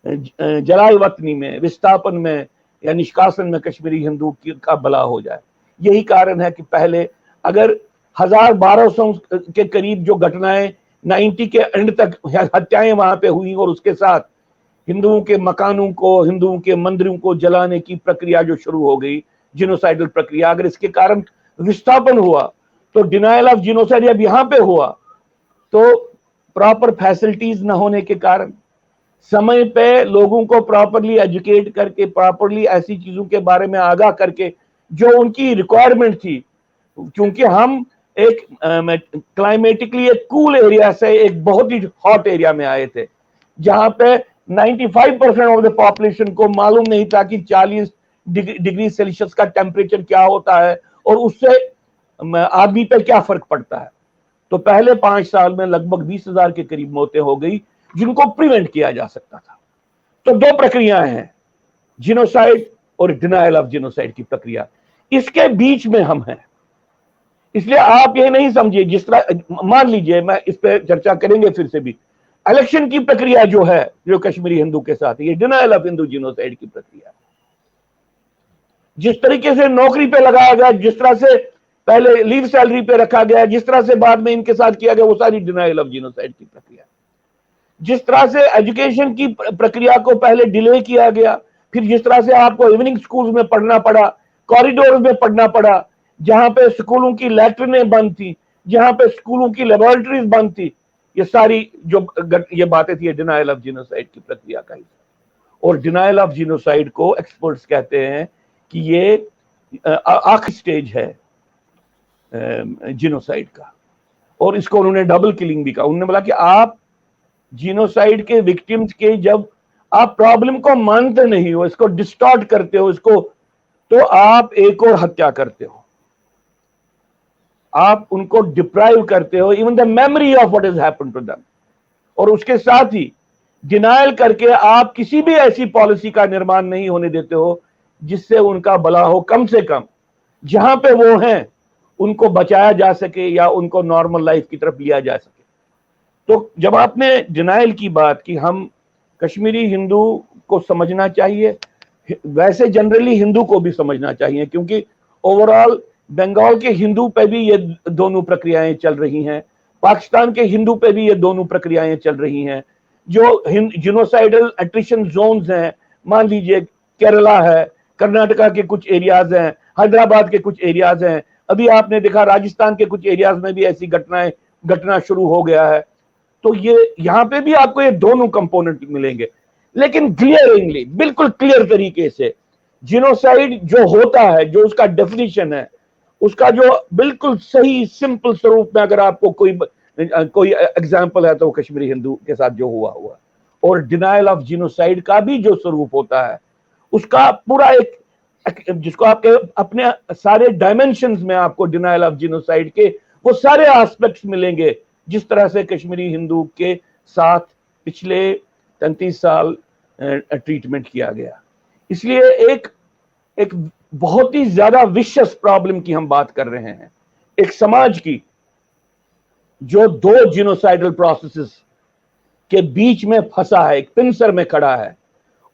जलाल वतनी में, विस्थापन में या निष्कासन में कश्मीरी हिंदू का भला हो जाए। यही कारण है कि पहले अगर 1000-1200 के करीब जो घटनाएं 90 के एंड तक हत्याएं वहां पे हुई और उसके साथ हिंदुओं के मकानों को, हिंदुओं के मंदिरों को जलाने की प्रक्रिया जो शुरू हो गई, जिनोसाइडल प्रक्रिया, अगर इसके कारण विस्थापन हुआ तो डिनायल ऑफ जिनोसाइड जब यहां पे हुआ तो प्रॉपर फैसिलिटीज न होने के कारण, समय पे लोगों को प्रॉपरली एजुकेट करके, प्रॉपरली ऐसी चीजों के बारे में आगाह करके जो उनकी रिक्वायरमेंट थी, क्योंकि हम एक क्लाइमेटिकली एक कूल एरिया से एक बहुत ही हॉट एरिया में आए थे जहां पे 95% ऑफ द पॉपुलेशन को मालूम नहीं था कि 40 डिग्री सेल्सियस का टेम्परेचर क्या होता है और उससे आदमी पे क्या फर्क पड़ता है। तो पहले 5 साल में लगभग 20,000 के करीब मौतें हो गई जिनको प्रिवेंट किया जा सकता था। तो 2 प्रक्रियाएं हैं, जिनोसाइड और डिनायल ऑफ जिनोसाइड की प्रक्रिया, इसके बीच में हम हैं। इसलिए आप ये नहीं समझिए, जिस तरह मान लीजिए, मैं इस पे चर्चा करेंगे फिर से भी, इलेक्शन की प्रक्रिया जो है जो कश्मीरी हिंदू के साथ, ये डिनायल ऑफ हिंदू जिनोसाइड की प्रक्रिया। जिस तरीके से नौकरी पे लगाया गया, जिस तरह से पहले लीव सैलरी पे रखा गया, जिस तरह से बाद में इनके साथ किया गया, वो सारी डिनायल ऑफ जिनोसाइड की प्रक्रिया। जिस तरह से एजुकेशन की प्रक्रिया को पहले डिले किया गया, फिर जिस तरह से आपको इवनिंग स्कूल में पढ़ना पड़ा, कॉरिडोर में पढ़ना पड़ा, जहां पे स्कूलों की लैट्रिनें बंद थी, जहां पे स्कूलों की लेबोरेटरीज बंद थी, ये सारी जो ये बातें थी, डिनायल ऑफ जिनोसाइड की प्रक्रिया का हिस्सा। और डिनायल ऑफ जिनोसाइड को एक्सपर्ट्स कहते हैं कि ये आखिरी स्टेज है जिनोसाइड का, और इसको उन्होंने डबल किलिंग भी कहा। उन्होंने बोला कि आप जिनोसाइड के विक्टिम्स के जब आप प्रॉब्लम को मानते नहीं हो, इसको डिस्टॉर्ट करते हो, इसको, तो आप एक और हत्या करते हो, आप उनको डिप्राइव करते हो even the memory of what has happened to them, और उसके साथ ही डिनायल करके आप किसी भी ऐसी पॉलिसी का निर्माण नहीं होने देते हो जिससे उनका भला हो, कम से कम जहां पे वो हैं उनको बचाया जा सके या उनको नॉर्मल लाइफ की तरफ लिया जा सके। तो जब आपने डिनायल की बात की, हम कश्मीरी हिंदू को समझना चाहिए, वैसे जनरली हिंदू को भी समझना चाहिए, क्योंकि ओवरऑल बंगाल के हिंदू पे भी ये दोनों प्रक्रियाएं चल रही हैं, पाकिस्तान के हिंदू पे भी ये दोनों प्रक्रियाएं चल रही हैं। जो जिनोसाइडल एट्रिशन जोन्स हैं, मान लीजिए केरला है, कर्नाटका के कुछ एरियाज हैं, हैदराबाद के कुछ एरियाज हैं, अभी आपने देखा राजस्थान के कुछ एरियाज में भी ऐसी घटना शुरू हो गया है। तो ये यहां पे भी आपको ये दोनों कंपोनेंट मिलेंगे, लेकिन क्लियरिंगली, बिल्कुल क्लियर तरीके से जिनोसाइड जो होता है, जो उसका डेफिनेशन है, उसका जो बिल्कुल सही सिंपल स्वरूप में अगर आपको कोई एग्जांपल है तो कश्मीरी हिंदू के साथ जो हुआ, और डिनायल ऑफ जिनोसाइड का भी जो स्वरूप होता है, उसका पूरा एक, जिसको आपके अपने सारे डायमेंशंस में आपको डिनायल ऑफ जिनोसाइड के वो सारे एस्पेक्ट्स मिलेंगे, जिस तरह से कश्मीरी हिंदू के साथ पिछले 33 साल ट्रीटमेंट किया गया। इसलिए एक बहुत ही ज्यादा विशेष प्रॉब्लम की हम बात कर रहे हैं, एक समाज की जो 2 जिनोसाइडल प्रोसेसेस के बीच में फंसा है, एक पिंसर में खड़ा है,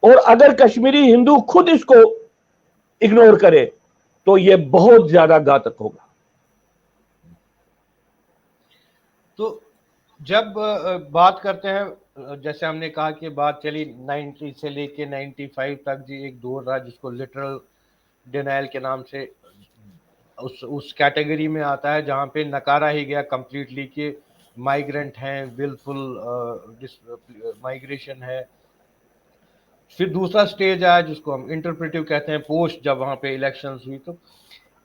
और अगर कश्मीरी हिंदू खुद इसको इग्नोर करे तो यह बहुत ज्यादा घातक होगा। तो जब बात करते हैं, जैसे हमने कहा कि बात चली 90 से लेके 95 तक, जी एक दौर रहा जिसको लिटरल डिनायल के नाम से उस कैटेगरी में आता है, जहां पे नकारा ही गया कंप्लीटली कि माइग्रेंट हैं, विलफुल माइग्रेशन है। फिर दूसरा स्टेज आया जिसको हम इंटरप्रेटिव कहते हैं, पोस्ट, जब वहां पे इलेक्शंस हुई। तो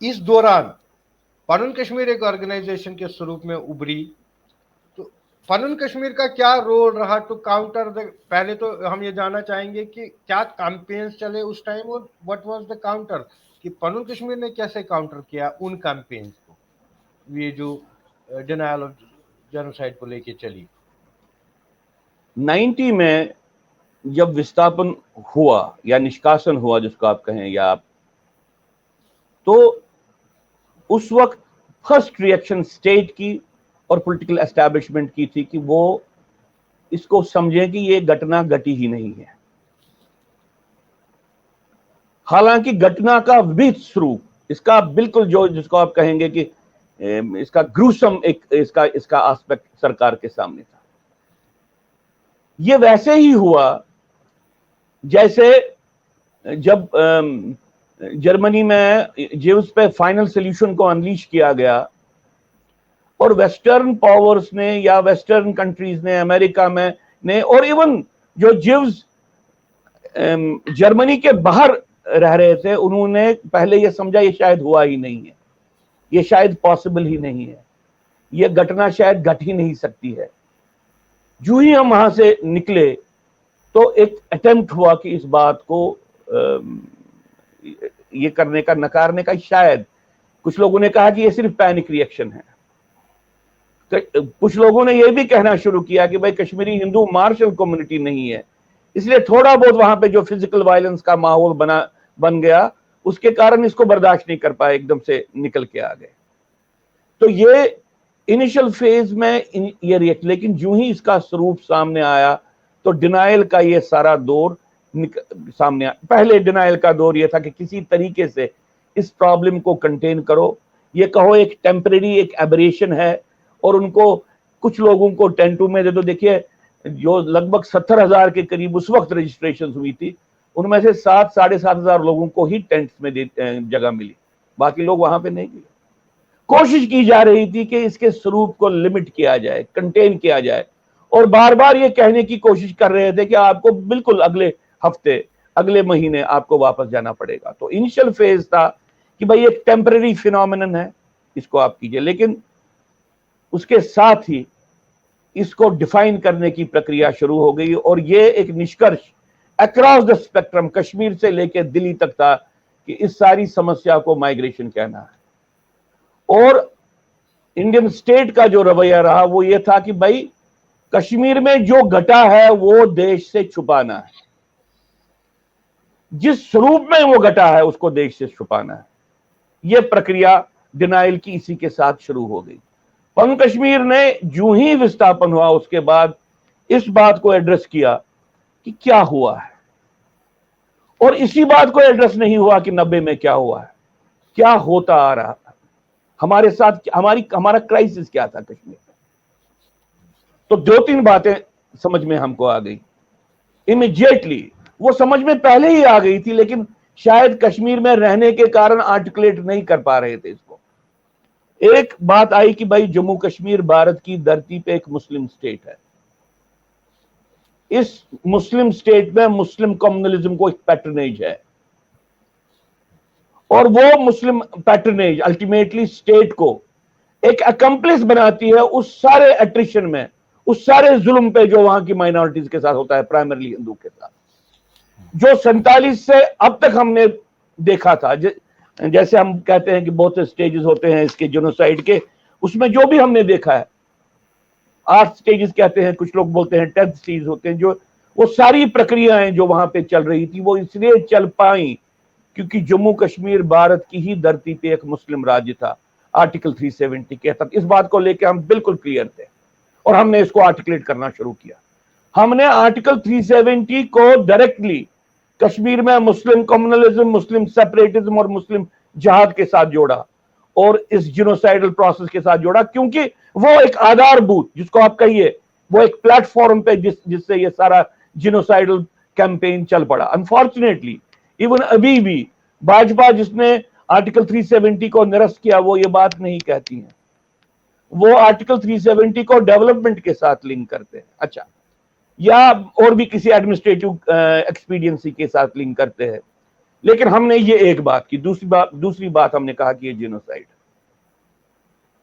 इस दौरान फन कश्मीर एक ऑर्गेनाइजेशन के स्वरूप में उभरी, तो फन कश्मीर का क्या रोल रहा टू काउंटर द, पहले तो हम ये जानना चाहेंगे कि क्या कैंपेन्स चले उस टाइम और व्हाट वाज द काउंटर, कि फन कश्मीर ने कैसे काउंटर किया उन कैंपेन्स को, ये जो डिनायल ऑफ जेनोसाइड को लेके चली। 90 में जब विस्थापन हुआ या निष्कासन हुआ जिसको आप कहें, या आप, तो उस वक्त फर्स्ट रिएक्शन स्टेट की और पॉलिटिकल एस्टैब्लिशमेंट की थी कि वो इसको समझें कि ये घटना घटी ही नहीं है। हालांकि घटना का विविध स्वरूप, इसका बिल्कुल जो जिसको आप कहेंगे कि इसका ग्रूसम एक इसका एस्पेक्ट सरकार के सामने था। ये वैसे ही हुआ जैसे जब जर्मनी में ज्यूस पे फाइनल सॉल्यूशन को अनलीश किया गया और वेस्टर्न पावर्स ने या वेस्टर्न कंट्रीज ने, अमेरिका में ने, और इवन जो ज्यूस जर्मनी के बाहर रह रहे थे, उन्होंने पहले ये समझा ये शायद हुआ ही नहीं है, ये शायद पॉसिबल ही नहीं है, ये घटना शायद घट ही नहीं सकती है। जो ही हम वहां से निकले तो एक अटेम्प्ट हुआ कि इस बात को ये करने का, नकारने का। शायद कुछ लोगों ने कहा कि ये सिर्फ पैनिक रिएक्शन है, कुछ लोगों ने यह भी कहना शुरू किया कि भाई कश्मीरी हिंदू मार्शल कम्युनिटी नहीं है, इसलिए थोड़ा बहुत वहां पे जो फिजिकल वायलेंस का माहौल बन गया, उसके कारण इसको बर्दाश्त नहीं कर पाए, एकदम से निकल के आ गए। तो ये इनिशियल फेज में ये रिएक्ट, लेकिन जो ही इसका स्वरूप सामने आया तो डिनायल का ये सारा दौर सामने आया। पहले डिनायल का दौर ये था कि किसी तरीके से इस प्रॉब्लम को कंटेन करो, ये कहो एक टेम्परेरी एक एबरेशन है, और उनको कुछ लोगों को टेंटू में दे दो। देखिए जो लगभग 70,000 के करीब उस वक्त रजिस्ट्रेशन हुई थी, उनमें से 7,000-7,500 लोगों को ही टेंट्स में जगह मिली, बाकी लोग वहां पे नहीं गए। कोशिश की जा रही थी कि इसके स्वरूप को लिमिट किया जाए, कंटेन किया जाए, और बार बार ये कहने की कोशिश कर रहे थे कि आपको बिल्कुल अगले हफ्ते, अगले महीने आपको वापस जाना पड़ेगा। तो इनिशियल फेज था कि भाई एक टेम्परेरी फिनोमिनन है, इसको आप कीजिए, लेकिन उसके साथ ही इसको डिफाइन करने की प्रक्रिया शुरू हो गई, और ये एक निष्कर्ष अक्रॉस द स्पेक्ट्रम, कश्मीर से लेकर दिल्ली तक था कि इस सारी समस्या को माइग्रेशन कहना है। और इंडियन स्टेट का जो रवैया रहा वो ये था कि भाई कश्मीर में जो घटा है वो देश से छुपाना है, जिस स्वरूप में वो घटा है उसको देश से छुपाना है। ये प्रक्रिया डिनाइल की इसी के साथ शुरू हो गई। पन कश्मीर ने जो ही विस्थापन हुआ उसके बाद इस बात को एड्रेस किया कि क्या हुआ है, और इसी बात को एड्रेस नहीं हुआ कि 90 में क्या हुआ है, क्या होता आ रहा था हमारे साथ, हमारा क्राइसिस क्या था कश्मीर में। तो 2-3 बातें समझ में हमको आ गई इमीडिएटली। वो समझ में पहले ही आ गई थी, लेकिन शायद कश्मीर में रहने के कारण आर्टिकुलेट नहीं कर पा रहे थे इसको। एक बात आई कि भाई जम्मू कश्मीर भारत की धरती पे एक मुस्लिम स्टेट है, इस मुस्लिम स्टेट में मुस्लिम कम्युनलिज्म को एक पैटर्नेज है, और वो मुस्लिम पैटर्नेज अल्टीमेटली स्टेट को एक अकम्प्लिस बनाती है उस सारे एट्रिशन में, उस सारे जुल्म पे जो वहां की माइनॉरिटीज के साथ होता है, प्राइमरली हिंदू के साथ, जो 47 से अब तक हमने देखा था। जैसे हम कहते हैं कि बहुत से स्टेजेस होते हैं इसके जेनोसाइड के, उसमें जो भी हमने देखा है 8 स्टेजेस कहते हैं, कुछ लोग बोलते हैं 10 स्टेज होते हैं, जो वो सारी प्रक्रियाएं जो वहां पे चल रही थी वो इसलिए चल पाई क्योंकि जम्मू कश्मीर भारत की ही धरती पे एक मुस्लिम राज्य था, आर्टिकल 370 के तहत। इस बात को लेकर हम बिल्कुल क्लियर थे और हमने इसको आर्टिकुलेट करना शुरू किया। हमने आर्टिकल 370 को डायरेक्टली कश्मीर में मुस्लिम कम्युनलिज्म, मुस्लिम सेपरेटिज्म और मुस्लिम जहाद के साथ जोड़ा और इस जिनोसाइडल प्रोसेस के साथ जोड़ा, क्योंकि वो एक आधारभूत, जिसको आप कहिए वो एक प्लेटफॉर्म पे जिससे ये सारा जिनोसाइडल कैंपेन चल पड़ा। अनफॉर्चुनेटली इवन अभी भी भाजपा जिसने आर्टिकल 370 को निरस्त किया वो ये बात नहीं कहती है, वो आर्टिकल 370 को डेवलपमेंट के साथ लिंक करते हैं, अच्छा, या और भी किसी एडमिनिस्ट्रेटिव एक्सपीडियंसी के साथ लिंक करते हैं। लेकिन हमने ये एक बात की, दूसरी बात हमने कहा कि ये जिनोसाइड।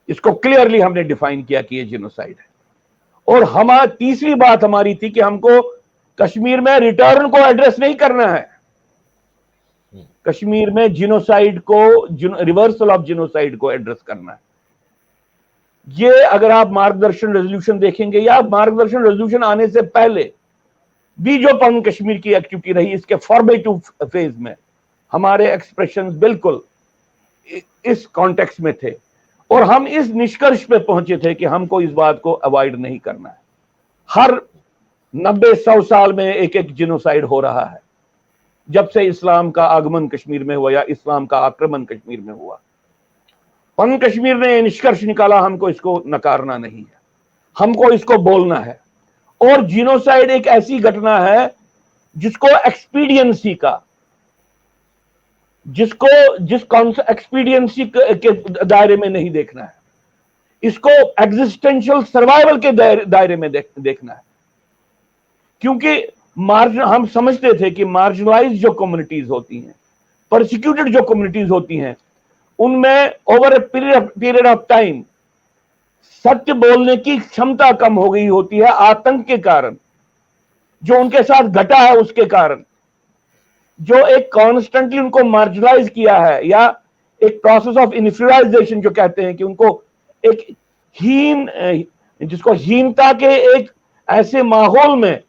इसको क्लियरली हमने डिफाइन किया कि ये जिनोसाइड है। और हमारी तीसरी बात हमारी थी कि हमको कश्मीर में रिटर्न को एड्रेस नहीं करना है, कश्मीर में जिनोसाइड को, रिवर्सल ऑफ जिनोसाइड को एड्रेस करना है। ये अगर आप मार्गदर्शन रेजोल्यूशन देखेंगे या मार्गदर्शन रेजोल्यूशन आने से पहले भी जो पन कश्मीर की एक्टिविटी रही, इसके फॉर्मेटिव फेज में हमारे एक्सप्रेशन बिल्कुल इस कॉन्टेक्स्ट में थे और हम इस निष्कर्ष पे पहुंचे थे कि हमको इस बात को अवॉइड नहीं करना है। हर 90-100 साल में एक एक जिनोसाइड हो रहा है जब से इस्लाम का आगमन कश्मीर में हुआ या इस्लाम का आक्रमण कश्मीर में हुआ। पन कश्मीर ने यह निष्कर्ष निकाला, हमको इसको नकारना नहीं है, हमको इसको बोलना है। और जिनोसाइड एक ऐसी घटना है जिसको एक्सपीडियंसी का, जिस एक्सपीडियंसी के दायरे में नहीं देखना है, इसको एग्जिस्टेंशियल सर्वाइवल के दायरे में देखना है। क्योंकि हम समझते थे कि मार्जिनलाइज जो कम्युनिटीज होती हैं, परसिक्यूटेड जो कम्युनिटीज होती हैं, उनमें over a period of time सत्य बोलने की क्षमता कम हो गई होती है आतंक के कारण, जो उनके साथ घटा है उसके कारण, जो एक कॉन्स्टेंटली उनको मार्जिनलाइज किया है, या एक प्रोसेस ऑफ इन्फीरियराइजेशन जो कहते हैं कि उनको एक जिसको हीनता के एक ऐसे माहौल में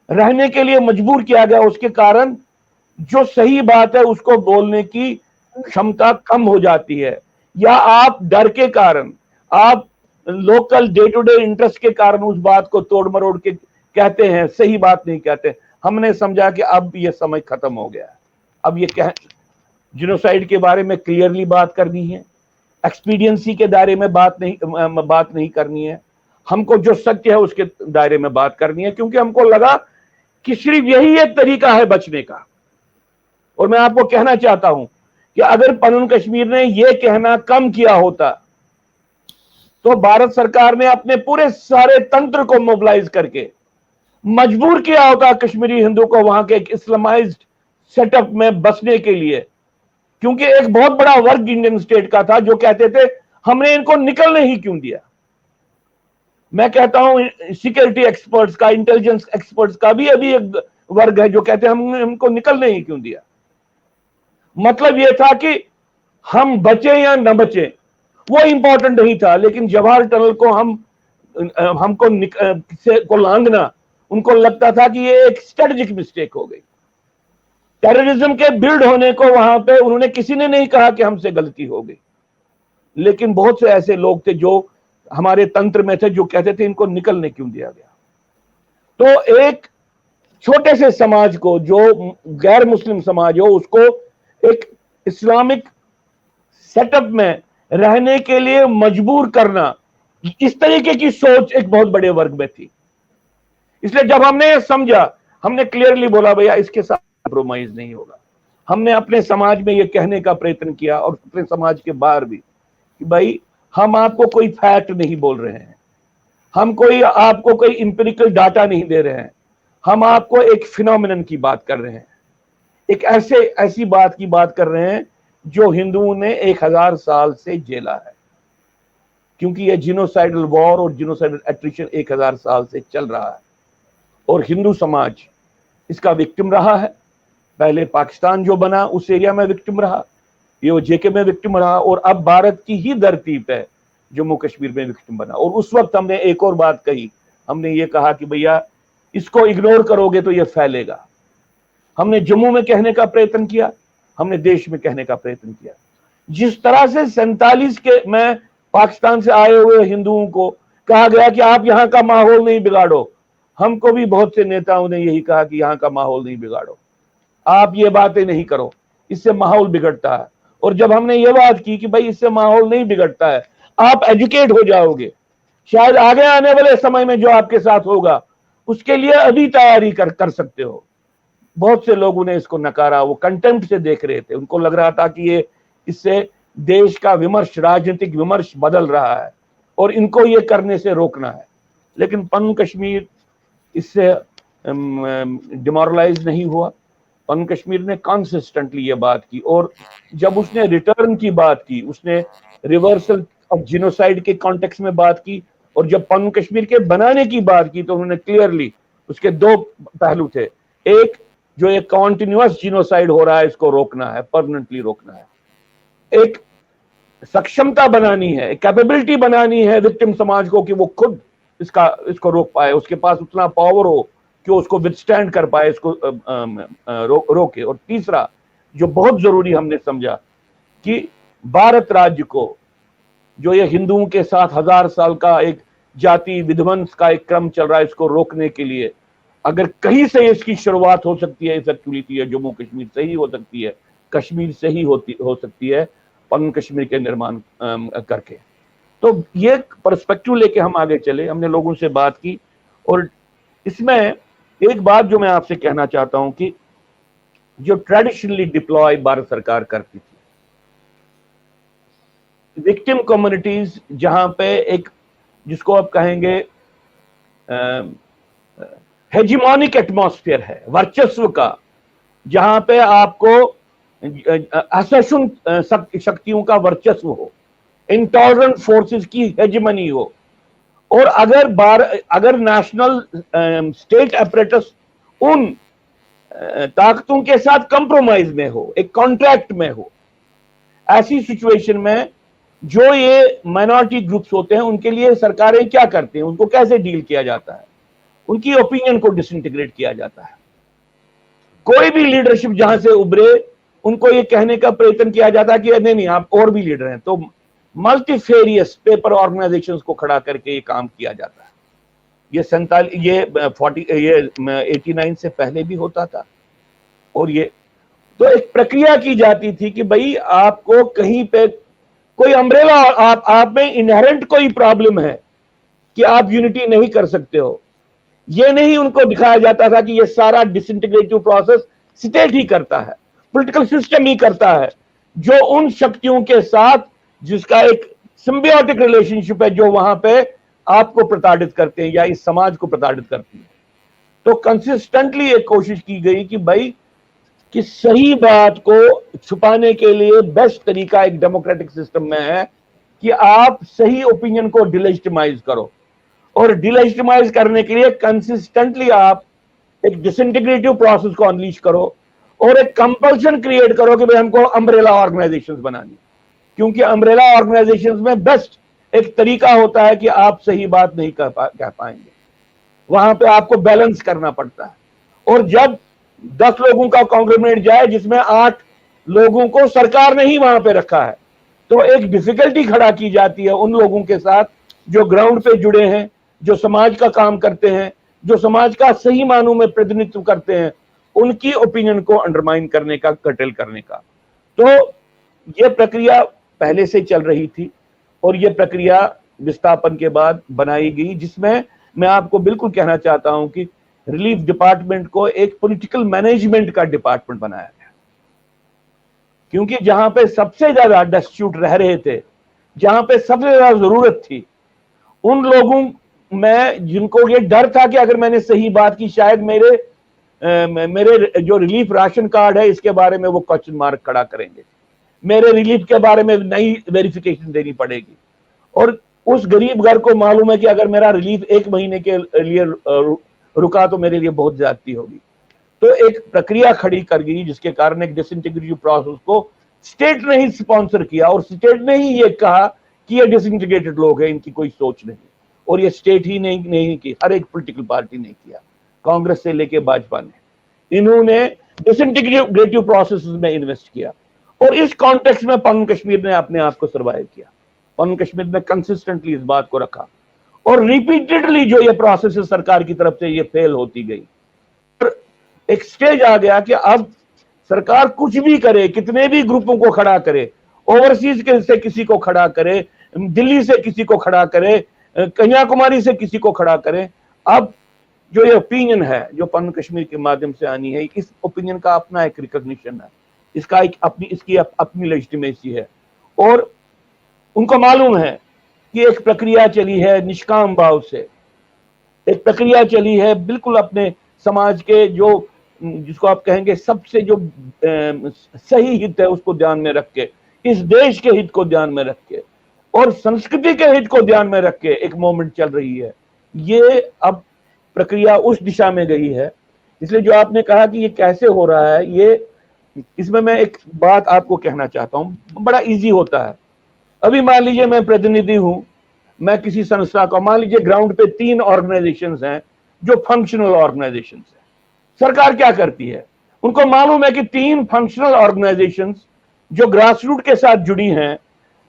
रहने के लिए मजबूर किया गया, उसके कारण जो सही बात है उसको बोलने की क्षमता कम हो जाती है, या आप डर के कारण, आप local day to day interest के कारण उस बात को तोड़ मरोड़ के कहते हैं, सही बात नहीं कहते। हमने समझा कि अब ये समय खत्म हो गया है, अब ये जिनोसाइड के बारे में क्लियरली बात करनी है, एक्सपीडियंसी के दायरे में बात नहीं करनी है, हमको जो सत्य है उसके दायरे में बात करनी है, क्योंकि हमको लगा कि सिर्फ यही एक तरीका है बचने का। और मैं आपको कहना चाहता हूं कि अगर पनून कश्मीर ने यह कहना कम किया होता तो भारत सरकार ने अपने पूरे सारे तंत्र को मोबिलाइज करके मजबूर किया होता कश्मीरी हिंदू को वहां के एक इस्लामाइज्ड सेटअप में बसने के लिए। क्योंकि एक बहुत बड़ा वर्ग इंडियन स्टेट का था जो कहते थे हमने इनको निकलने ही क्यों दिया। मैं कहता हूं सिक्योरिटी एक्सपर्ट्स का, इंटेलिजेंस एक्सपर्ट्स का भी अभी एक वर्ग है जो कहते हैं हमने इनको निकलने ही क्यों दिया। मतलब यह था कि हम बचे या न बचे वो इंपॉर्टेंट नहीं था, लेकिन जवाहर टनल को हमको लांघना उनको लगता था कि ये एक स्ट्रेटेजिक मिस्टेक हो गई। टेररिज्म के बिल्ड होने को वहां पे उन्होंने, किसी ने नहीं कहा कि हमसे गलती हो गई, लेकिन बहुत से ऐसे लोग थे जो हमारे तंत्र में थे जो कहते थे इनको निकलने क्यों दिया गया। तो एक छोटे से समाज को, जो गैर मुस्लिम समाज हो, उसको एक इस्लामिक सेटअप में रहने के लिए मजबूर करना, इस तरीके की सोच एक बहुत बड़े वर्ग में थी। इसलिए जब हमने ये समझा, हमने क्लियरली बोला भैया इसके साथ कॉम्प्रोमाइज नहीं होगा। हमने अपने समाज में ये कहने का प्रयत्न किया और अपने समाज के बाहर भी कि भाई हम आपको कोई फैक्ट नहीं बोल रहे हैं, हम आपको कोई इंपेरिकल डाटा नहीं दे रहे हैं, हम आपको एक फिनोमिनन की बात कर रहे हैं, एक ऐसी बात की बात कर रहे हैं जो हिंदुओं ने 1000 साल से झेला है। क्योंकि ये जिनोसाइडल वॉर और जिनोसाइडल एट्रिशन 1000 साल से चल रहा है और हिंदू समाज इसका विक्टिम रहा है। पहले पाकिस्तान जो बना उस एरिया में विक्टिम रहा, ये जेके में विक्टिम रहा, और अब भारत की ही धरती पे जम्मू कश्मीर में विक्टिम बना। और उस वक्त हमने एक और बात कही, हमने ये कहा कि भैया इसको इग्नोर करोगे तो ये फैलेगा। हमने जम्मू में कहने का प्रयत्न किया, हमने देश में कहने का प्रयत्न किया। जिस तरह से 47 के में पाकिस्तान से आए हुए हिंदुओं को कहा गया कि आप यहाँ का माहौल नहीं बिगाड़ो, हमको भी बहुत से नेताओं ने यही कहा कि यहाँ का माहौल नहीं बिगाड़ो, आप ये बातें नहीं करो, इससे माहौल बिगड़ता है। और जब हमने ये बात की कि भाई इससे माहौल नहीं बिगड़ता है, आप एजुकेट हो जाओगे, शायद आगे आने वाले समय में जो आपके साथ होगा उसके लिए अभी तैयारी कर सकते हो। बहुत से लोगों ने इसको नकारा, वो कंटेम्प्ट से देख रहे थे, उनको लग रहा था कि ये इससे देश का विमर्श, राजनीतिक विमर्श बदल रहा है और इनको ये करने से रोकना है। लेकिन पन कश्मीर इससे डिमोरलाइज नहीं हुआ। पन कश्मीर ने कंसिस्टेंटली ये बात की, और जब उसने रिटर्न की बात की, उसने रिवर्सल ऑफ जिनोसाइड के कॉन्टेक्स्ट में बात की, और जब पन कश्मीर के बनाने की बात की तो उन्होंने क्लियरली उसके दो पहलू थे। एक, जो ये कॉन्टिन्यूअस जिनोसाइड हो रहा है इसको रोकना है, परमानेंटली रोकना है। एक सक्षमता बनानी है, कैपेबिलिटी बनानी है विक्टिम समाज को कि वो खुद इसको रोक पाए, उसके पास उतना पावर हो कि उसको विथस्टैंड कर पाए, इसको रोके। और तीसरा जो बहुत जरूरी हमने समझा कि भारत राज्य को, जो ये हिंदुओं के साथ 1000 साल का एक जाति विध्वंस का एक क्रम चल रहा है, इसको रोकने के लिए अगर कहीं से इसकी शुरुआत हो सकती है, इस एक्टिविटी है, जम्मू कश्मीर से ही हो सकती है, कश्मीर से ही हो सकती है, पन कश्मीर के निर्माण करके। तो ये पर्सपेक्टिव लेके हम आगे चले, हमने लोगों से बात की। और इसमें एक बात जो मैं आपसे कहना चाहता हूं कि जो ट्रेडिशनली डिप्लॉय भारत सरकार करती थी, विक्टिम कम्युनिटीज जहां पे एक, जिसको आप कहेंगे हेजिमोनिक एटमॉस्फेयर है, वर्चस्व का, जहां पे आपको असहिष्णु शक्तियों का वर्चस्व हो, इंटॉलरेंट फोर्सेस की हेजिमनी हो, और अगर नेशनल स्टेट अपरेटस उन ताकतों के साथ कंप्रोमाइज में हो, एक कॉन्ट्रैक्ट में हो, ऐसी सिचुएशन में जो ये माइनॉरिटी ग्रुप्स होते हैं उनके लिए सरकारें क्या करती हैं, उनको कैसे डील किया जाता है? उनकी ओपिनियन को डिसइंटीग्रेट किया जाता है। कोई भी लीडरशिप जहां से उभरे, उनको ये कहने का प्रयत्न किया जाता है कि नहीं आप और भी लीडर हैं, तो मल्टीफेरियस पेपर ऑर्गेनाइजेशंस को खड़ा करके ये काम किया जाता है। ये 89 से पहले भी होता था। और ये तो एक प्रक्रिया की जाती थी कि भाई आपको कहीं पे कोई अम्ब्रेला, आप में इनहेरेंट कोई प्रॉब्लम है कि आप यूनिटी नहीं कर सकते हो, ये नहीं उनको दिखाया जाता था कि ये सारा डिसइंटीग्रेटिव प्रोसेस स्टेट ही करता है, पॉलिटिकल सिस्टम ही करता है, जो उन शक्तियों के साथ जिसका एक सिम्बियोटिक रिलेशनशिप है, जो वहां पे आपको प्रताड़ित करते हैं या इस समाज को प्रताड़ित करती है। तो कंसिस्टेंटली एक कोशिश की गई कि भाई कि सही बात को छुपाने के लिए बेस्ट तरीका एक डेमोक्रेटिक सिस्टम में है कि आप सही ओपिनियन को डिलेजिटिमाइज करो, और डिलेजिटिमाइज करने के लिए कंसिस्टेंटली आप एक डिसइंटीग्रेटिव प्रोसेस को अनलीश करो, और एक कंपल्शन क्रिएट करो कि भाई हमको अम्ब्रेला ऑर्गेनाइजेशंस बनानी, क्योंकि अम्ब्रेला ऑर्गेनाइजेशंस में बेस्ट एक तरीका होता है कि आप सही बात नहीं कह पाएंगे, वहां पे आपको बैलेंस करना पड़ता है। और जब 10 लोगों का कांग्लोमरेट जाए जिसमें 8 लोगों को सरकार ने ही वहां पे रखा है, तो एक डिफिकल्टी खड़ा की जाती है उन लोगों के साथ जो ग्राउंड पे जुड़े हैं, जो समाज का काम करते हैं, जो समाज का सही मानों में प्रतिनिधित्व करते हैं, उनकी ओपिनियन को अंडरमाइन करने का, कटेल करने का। तो यह प्रक्रिया पहले से चल रही थी, और यह प्रक्रिया विस्थापन के बाद बनाई गई, जिसमें मैं आपको बिल्कुल कहना चाहता हूं कि रिलीफ डिपार्टमेंट को एक पॉलिटिकल मैनेजमेंट का डिपार्टमेंट बनाया गया, क्योंकि जहां पे सबसे ज्यादा डिस्ट्यूट रह रहे थे, जहां पे सबसे ज्यादा जरूरत थी, उन लोगों में जिनको ये डर था कि अगर मैंने सही बात की शायद मेरे जो रिलीफ राशन कार्ड है इसके बारे में वो क्वेश्चन मार्क खड़ा करेंगे, मेरे रिलीफ के बारे में नई वेरिफिकेशन देनी पड़ेगी, और उस गरीब घर को मालूम है कि अगर मेरा रिलीफ 1 महीने के लिए रुका तो मेरे लिए बहुत ज्यादती होगी। तो एक प्रक्रिया खड़ी कर गई जिसके कारण एक डिसइंटीग्रेटिव प्रोसेस को स्टेट ने ही स्पॉन्सर किया, और स्टेट ने ही ये कहा कि ये डिसइंटीग्रेटेड लोग हैं, इनकी कोई सोच नहीं। और ये स्टेट ही नहीं की, हर एक पॉलिटिकल पार्टी ने किया, कांग्रेस से लेके भाजपा ने, इन्होंने डिसइंटीग्रेटिव प्रोसेस में इन्वेस्ट किया। और इस कॉन्टेक्स्ट में पन कश्मीर ने अपने आप को सर्वाइव किया। पन कश्मीर ने कंसिस्टेंटली इस बात को रखा, और रिपीटेडली जो ये प्रोसेस सरकार की तरफ से ये फेल होती गई, और एक स्टेज आ गया कि अब सरकार कुछ भी करे, कितने भी ग्रुपों को खड़ा करे, ओवरसीज से किसी को खड़ा करे, दिल्ली से किसी को खड़ा करे, कन्याकुमारी से किसी को खड़ा करे, अब जो ये ओपिनियन है जो पन कश्मीर के माध्यम से आनी है, इस ओपिनियन का अपना एक रिकॉग्निशन है, इसका एक इसकी अपनी लेजिटिमेसी है। और उनको मालूम है कि एक प्रक्रिया चली है निष्काम भाव से, एक प्रक्रिया चली है बिल्कुल अपने समाज के जो, जिसको आप कहेंगे सबसे जो सही हित है उसको ध्यान में रख के, इस देश के हित को ध्यान में रख के, और संस्कृति के हित को ध्यान में रख के एक मूवमेंट चल रही है। ये अब प्रक्रिया उस दिशा में गई है। इसलिए जो आपने कहा कि ये कैसे हो रहा है, ये इसमें मैं एक बात आपको कहना चाहता हूं, बड़ा इजी होता है। अभी मान लीजिए मैं प्रतिनिधि हूं, मैं किसी संस्था का, मान लीजिए ग्राउंड पे 3 ऑर्गेनाइजेशंस हैं जो फंक्शनल ऑर्गेनाइजेशंस हैं। सरकार क्या करती है, उनको मालूम है कि 3 फंक्शनल ऑर्गेनाइजेशंस जो ग्रासरूट के साथ जुड़ी हैं,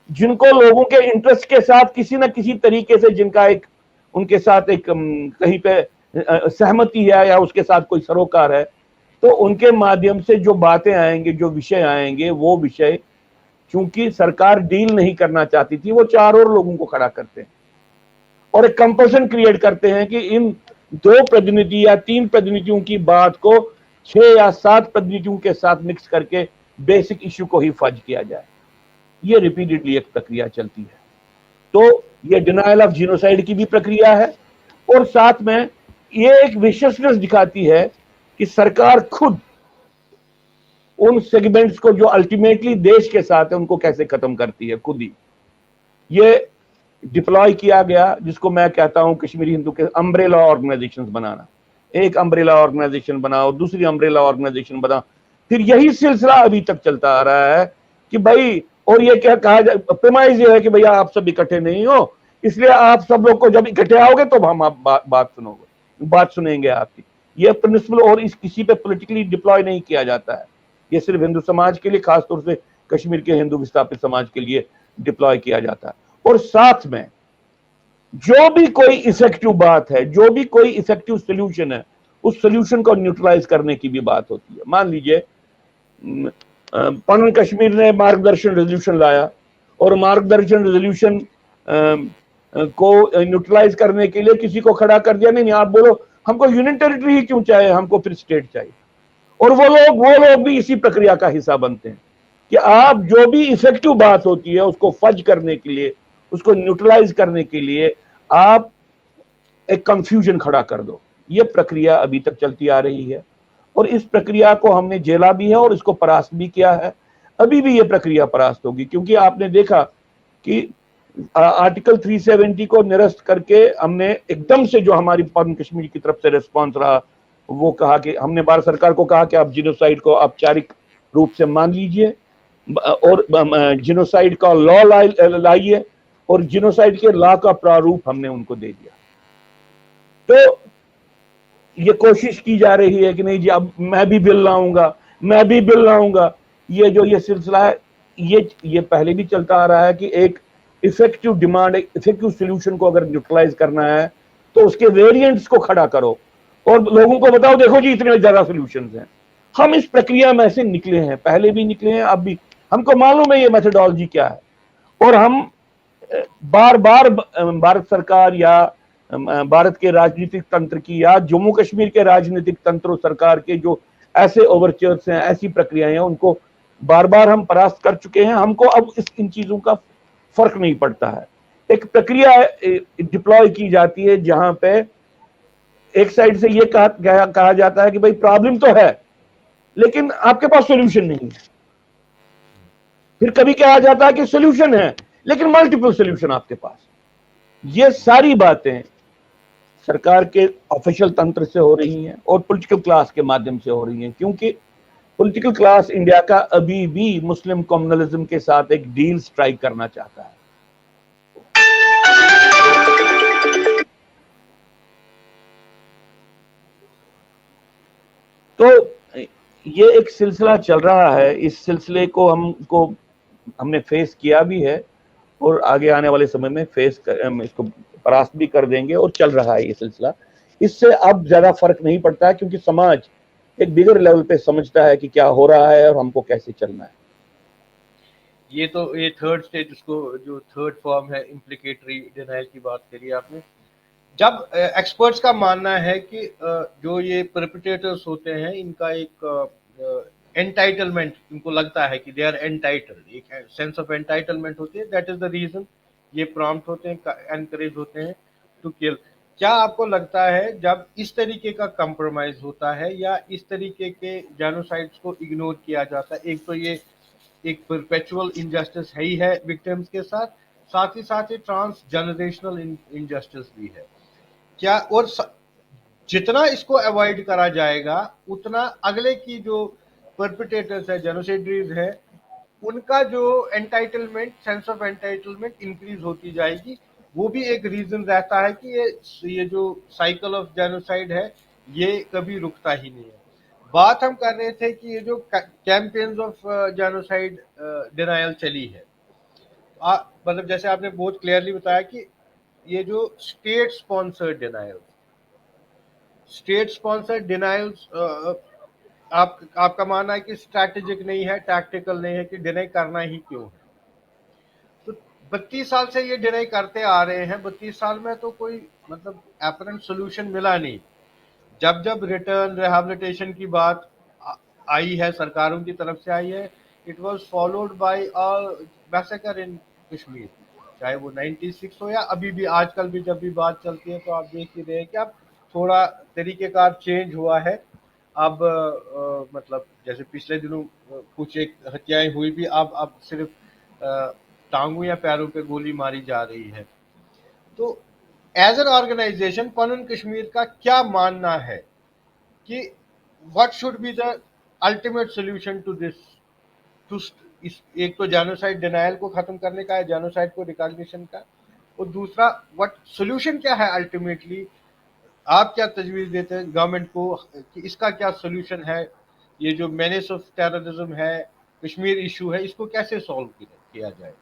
जिनको लोगों के इंटरेस्ट के साथ किसी ना किसी तरीके से, जिनका एक उनके साथ एक कहीं पे सहमति है या उसके साथ कोई सरोकार है, तो उनके माध्यम से जो बातें आएंगे, जो विषय आएंगे, वो विषय चूंकि सरकार डील नहीं करना चाहती थी, वो 4 और लोगों को खड़ा करते हैं और एक कंपल्सन क्रिएट करते हैं कि इन 2 प्रतिनिधि या 3 प्रतिनिधियों की बात को 6 या 7 प्रतिनिधियों के साथ मिक्स करके बेसिक इश्यू को ही फज किया जाए। ये रिपीटेडली एक प्रक्रिया चलती है। तो ये डिनायल ऑफ जीनोसाइड की भी प्रक्रिया है और साथ में ये एक विशेषनेस दिखाती है कि सरकार खुद उन सेगमेंट्स को जो अल्टीमेटली देश के साथ है उनको कैसे खत्म करती है खुद ही। ये डिप्लॉय किया गया, जिसको मैं कहता हूं कश्मीरी हिंदू के अम्ब्रेला ऑर्गेनाइजेशंस बनाना। एक अम्ब्रेला ऑर्गेनाइजेशन बनाओ, दूसरी अम्ब्रेला ऑर्गेनाइजेशन बनाओ, फिर यही सिलसिला अभी तक चलता आ रहा है कि भाई, और ये क्या कहा जाए, प्रेमाइज ये है कि भैया आप सब इकट्ठे नहीं हो, इसलिए आप सब लोग को जब इकट्ठे आओगे तो हम आप बात सुनेंगे आपकी। ये प्रिंसिपल और इस किसी पे पॉलिटिकली डिप्लॉय नहीं किया जाता है। ये सिर्फ हिंदू समाज के लिए, खासतौर से कश्मीर के हिंदू विस्थापित समाज के लिए डिप्लॉय किया जाता है। और साथ में जो भी कोई इफेक्टिव बात है, जो भी कोई इफेक्टिव सोल्यूशन है, उस सोल्यूशन को न्यूट्रलाइज करने की भी बात होती है। मान लीजिए पनन कश्मीर ने मार्गदर्शन रेजोल्यूशन लाया और मार्गदर्शन रेजोल्यूशन को न्यूट्रलाइज करने के लिए किसी को खड़ा कर दिया, नहीं आप बोलो हमको यूनियन टेरिटरी ही क्यों चाहिए, हमको फिर स्टेट चाहिए। और वो लोग भी इसी प्रक्रिया का हिस्सा बनते हैं कि आप जो भी इफेक्टिव बात होती है उसको फज करने के लिए, उसको न्यूट्रलाइज करने के लिए आप एक कंफ्यूजन खड़ा कर दो। ये प्रक्रिया अभी तक चलती आ रही है और इस प्रक्रिया को हमने झेला भी है और इसको परास्त भी किया है। अभी भी ये प्रक्रिया परास्त होगी, क्योंकि आपने देखा कि आर्टिकल 370 को निरस्त करके हमने एकदम से, जो हमारी पश्चिम कश्मीर की तरफ से रिस्पॉन्स रहा, वो कहा कि हमने भारत सरकार को कहा कि आप जिनोसाइड को औपचारिक रूप से मान लीजिए और जिनोसाइड का लॉ लाइए, और जिनोसाइड के लॉ का प्रारूप हमने उनको दे दिया। तो ये कोशिश की जा रही है कि नहीं जी अब मैं भी बिल लाऊंगा, ये जो ये सिलसिला है, ये पहले भी चलता आ रहा है कि एक इफेक्टिव डिमांड, एक इफेक्टिव सोल्यूशन को अगर न्यूट्रलाइज करना है तो उसके वेरिएंट्स को खड़ा करो और लोगों को बताओ देखो जी इतने ज्यादा सोल्यूशंस हैं। हम इस प्रक्रिया में से निकले हैं, पहले भी निकले हैं, अब भी हमको मालूम है ये मेथोडोलॉजी क्या है। और हम बार बार भारत सरकार या भारत के राजनीतिक तंत्र की या जम्मू कश्मीर के राजनीतिक तंत्र और सरकार के जो ऐसे ओवरचर्स हैं, ऐसी प्रक्रियाएं हैं, उनको बार बार हम परास्त कर चुके हैं। हमको अब इन चीजों का फर्क नहीं पड़ता है। एक प्रक्रिया डिप्लॉय की जाती है जहां पे एक साइड से ये कहा जाता है कि भाई प्रॉब्लम तो है लेकिन आपके पास सॉल्यूशन नहीं है। फिर कभी कहा जाता है कि सॉल्यूशन है लेकिन मल्टीपल सॉल्यूशन आपके पास। ये सारी बातें सरकार के ऑफिशियल तंत्र से हो रही हैं और पॉलिटिकल क्लास के माध्यम से हो रही हैं, क्योंकि पॉलिटिकल क्लास इंडिया का अभी भी मुस्लिम कम्युनलिज्म के साथ एक डील स्ट्राइक करना चाहता है। तो ये एक सिलसिला चल रहा है, इस सिलसिले को हमने फेस किया भी है और आगे आने वाले समय में इसको परास्त भी कर देंगे और चल रहा है ये सिलसिला। इससे अब ज्यादा फर्क नहीं पड़ता है क्योंकि समाज एक बिगर लेवल पे समझता है कि क्या हो रहा है और हमको कैसे चलना है। ये थर्ड स्टेज, उसको जो थर्ड फॉर्म है इम्प्लीकेटरी डिनायल की बात करी आपने। जब एक्सपर्ट्स का मानना है कि जो ये परपिटेटर्स होते हैं इनका एक एंटाइटलमेंट, इनको लगता है कि दे आर एंटाइटल्ड, एक सेंस ऑफ एंटाइटलमेंट होती है, दैट इज द रीजन ये प्रॉम्प्ट होते हैं, एनकरेज होते हैं टू किल। क्या आपको लगता है जब इस तरीके का कंप्रोमाइज होता है या इस तरीके के जेनोसाइड्स को इग्नोर किया जाता है, एक तो ये एक परपेचुअल इनजस्टिस है ही है विक्टिम्स के साथ, साथ ही साथ ये ट्रांस जनरेशनल इनजस्टिस भी है क्या। और जितना इसको अवॉइड करा जाएगा उतना अगले की जो परपिटेटर्स है, जेनोसाइडरीज है, उनका जो entitlement, sense of entitlement increase होती जाएगी। वो भी एक रीजन रहता है कि ये जो साइकिल ऑफ जेनोसाइड है ये कभी रुकता ही नहीं है। बात हम कर रहे थे कि ये जो कैंपेन्स ऑफ जेनोसाइड डिनायल चली है, मतलब जैसे आपने बहुत क्लियरली बताया कि ये जो स्टेट स्पॉन्सर्ड डिनायल्स आपका मानना है कि स्ट्रैटेजिक नहीं है, टैक्टिकल नहीं है, कि डिनाई करना ही क्यों है। तो 32 साल से ये डिनाई करते आ रहे हैं, 32 साल में तो कोई मतलब एपरेंट सोल्यूशन मिला नहीं। जब जब रिटर्न रिहैबिलिटेशन की बात आई है, सरकारों की तरफ से आई है, it was followed by massacre in Kashmir, चाहे वो 96 हो या अभी भी आजकल भी जब भी बात चलती है तो आप देख ही रहे हैं कि अब थोड़ा तरीकेकार चेंज हुआ है। अब मतलब जैसे पिछले दिनों कुछ एक हत्याएं हुई भी, अब सिर्फ टांगों या पैरों पे गोली मारी जा रही है। तो as an organisation Panun Kashmir का क्या मानना है कि what should be the ultimate solution to this, टू एक तो जेनोसाइड डिनायल को खत्म करने का है, जेनोसाइड को रिकॉग्निशन का, और दूसरा व्हाट सोल्यूशन क्या है अल्टीमेटली। आप क्या तजवीज़ देते हैं गवर्नमेंट को कि इसका क्या सोल्यूशन है, ये जो मेनेस ऑफ टेररिज्म है, कश्मीर इशू है, इसको कैसे सॉल्व किया जाए।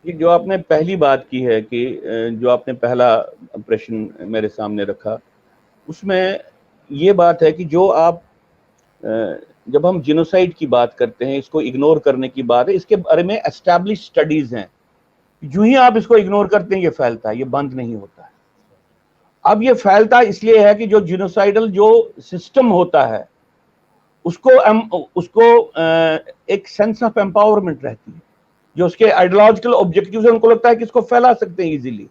जो आपने पहली बात की है कि जो आपने पहला प्रश्न मेरे सामने रखा, उसमें ये बात है कि जो आप जब हम जिनोसाइड की बात करते हैं, इसको इग्नोर करने की बात है, इसके बारे में एस्टैब्लिश स्टडीज हैं। जो ही आप इसको इग्नोर करते हैं ये फैलता है, ये बंद नहीं होता है। अब ये फैलता इसलिए है कि जो जिनोसाइडल जो सिस्टम होता है उसको एक सेंस ऑफ एम्पावरमेंट रहती है, जो उसके आइडियोलॉजिकल ऑब्जेक्टिव्स है उनको लगता है कि इसको फैला सकते हैं इजीली।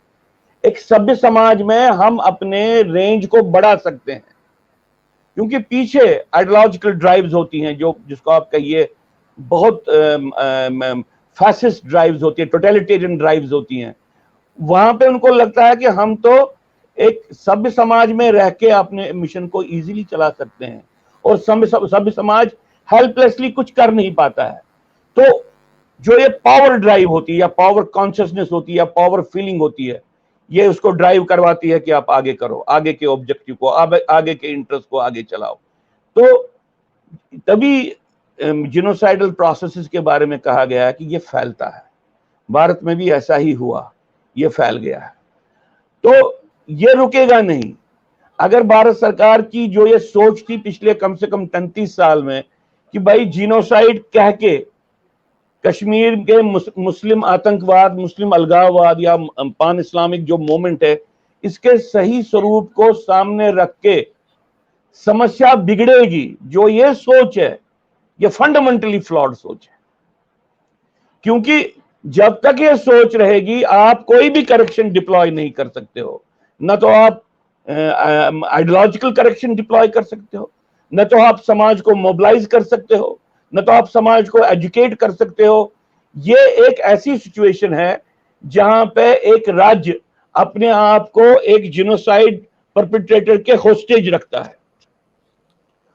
एक सभ्य समाज में हम अपने रेंज को बढ़ा सकते हैं क्योंकि पीछे आइडियोलॉजिकल ड्राइव्स होती हैं, जो जिसको आप कहिए बहुत फैसिस्ट ड्राइव्स होती है, टोटलिटेरियन ड्राइव्स होती हैं। वहां पे उनको लगता है कि हम तो एक सभ्य समाज में रह के अपने मिशन को इजीली चला सकते हैं और सभ्य समाज हेल्पलेसली कुछ कर नहीं पाता है। तो जो ये पावर ड्राइव होती है या पावर कॉन्शियसनेस होती है या पावर फीलिंग होती है, ये उसको ड्राइव करवाती है कि आप आगे करो, आगे के ऑब्जेक्टिव को, आगे के इंटरेस्ट को आगे चलाओ। तो तभी जिनोसाइडल प्रोसेसेस के बारे में कहा गया है कि ये फैलता है। भारत में भी ऐसा ही हुआ, ये फैल गया है। तो ये रुकेगा नहीं। अगर भारत सरकार की जो ये सोच थी पिछले कम से कम 33 साल में कि भाई जिनोसाइड कह के कश्मीर के मुस्लिम आतंकवाद, मुस्लिम अलगाववाद या पान इस्लामिक जो मूवमेंट है, इसके सही स्वरूप को सामने रख के समस्या बिगड़ेगी, जो ये सोच है ये फंडामेंटली फ्लॉड सोच है। क्योंकि जब तक ये सोच रहेगी आप कोई भी करेक्शन डिप्लॉय नहीं कर सकते हो। न तो आप आइडियोलॉजिकल करेक्शन डिप्लॉय कर सकते हो, न तो आप समाज को मोबिलाइज कर सकते हो, न तो आप समाज को एजुकेट कर सकते हो। ये एक ऐसी सिचुएशन है जहां पे एक राज्य अपने आप को एक जिनोसाइड परपिट्रेटर के होस्टेज रखता है,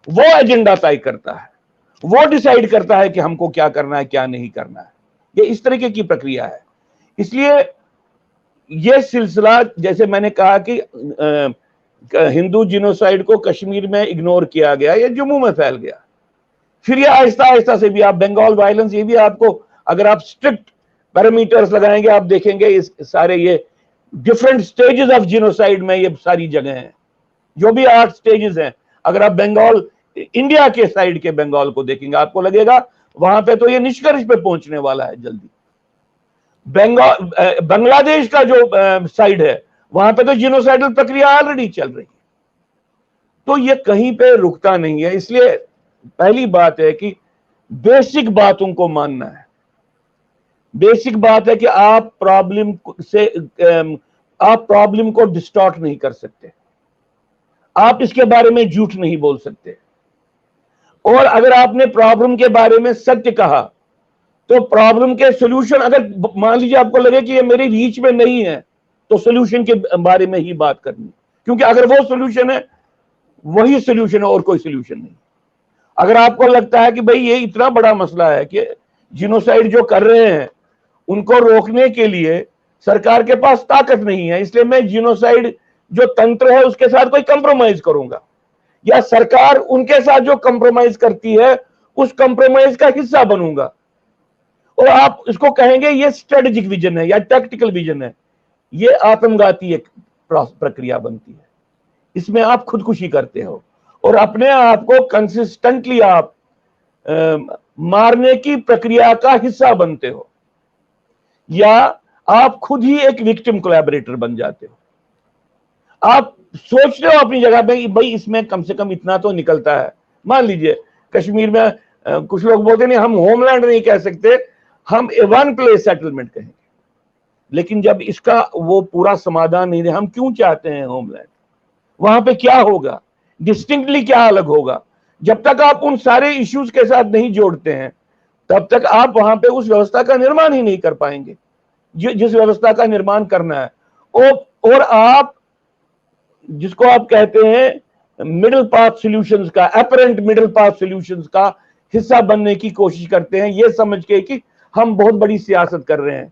वो एजेंडा तय करता है, वो डिसाइड करता है कि हमको क्या करना है क्या नहीं करना है। ये इस तरीके की प्रक्रिया है। इसलिए ये सिलसिला, जैसे मैंने कहा कि हिंदू जिनोसाइड को कश्मीर में इग्नोर किया गया, ये जम्मू में फैल गया, फिर ये आहिस्ता आहिस्ता से भी आप बंगाल वायलेंस, ये भी आपको अगर आप स्ट्रिक्ट पैरामीटर्स लगाएंगे आप देखेंगे इस सारे ये डिफरेंट स्टेजेस ऑफ जिनोसाइड में ये सारी जगह हैं, जो भी 8 स्टेजेस हैं। अगर आप बंगाल, इंडिया के साइड के बंगाल को देखेंगे आपको लगेगा वहां पे तो ये निष्कर्ष पे पहुंचने वाला है जल्दी। बांग्लादेश का जो साइड है वहां पे तो जिनोसाइडल प्रक्रिया ऑलरेडी चल रही है। तो ये कहीं पे रुकता नहीं है। इसलिए पहली बात है कि बेसिक बातों को मानना है। बेसिक बात है कि आप प्रॉब्लम को डिस्टॉर्ट नहीं कर सकते, आप इसके बारे में झूठ नहीं बोल सकते। और अगर आपने प्रॉब्लम के बारे में सत्य कहा तो प्रॉब्लम के सोल्यूशन, अगर मान लीजिए आपको लगे कि ये मेरी रीच में नहीं है, तो सोल्यूशन के बारे में ही बात करनी, क्योंकि अगर वो सोल्यूशन है, वही सोल्यूशन है और कोई सोल्यूशन नहीं। अगर आपको लगता है कि भाई ये इतना बड़ा मसला है कि जिनोसाइड जो कर रहे हैं उनको रोकने के लिए सरकार के पास ताकत नहीं है, इसलिए मैं जिनोसाइड जो तंत्र है उसके साथ कोई कंप्रोमाइज करूंगा, या सरकार उनके साथ जो कंप्रोमाइज करती है उस कंप्रोमाइज का हिस्सा बनूंगा, और आप इसको कहेंगे ये स्ट्रेटेजिक विजन है या टैक्टिकल विजन है। ये आत्मघाती एक प्रक्रिया बनती है, इसमें आप खुदकुशी करते हो और अपने आप को कंसिस्टेंटली आप मारने की प्रक्रिया का हिस्सा बनते हो, या आप खुद ही एक विक्टिम कोलैबोरेटर बन जाते हो। आप सोचते हो अपनी जगह पे भाई इसमें कम से कम इतना तो निकलता है। मान लीजिए कश्मीर में कुछ लोग बोलते नहीं, हम होमलैंड नहीं कह सकते, हम वन प्लेस सेटलमेंट कहेंगे, लेकिन जब इसका वो पूरा समाधान नहीं है, हम क्यों चाहते हैं होमलैंड, वहां पे क्या होगा, डिस्टिंक्टली क्या अलग होगा, जब तक आप उन सारे इश्यूज के साथ नहीं जोड़ते हैं तब तक आप वहां पे उस व्यवस्था का निर्माण ही नहीं कर पाएंगे जिस व्यवस्था का निर्माण करना है। और आप जिसको आप कहते हैं मिडिल पाथ सॉल्यूशंस का, अपरेंट मिडिल पाथ सॉल्यूशंस का हिस्सा बनने की कोशिश करते हैं, ये समझ के कि हम बहुत बड़ी सियासत कर रहे हैं,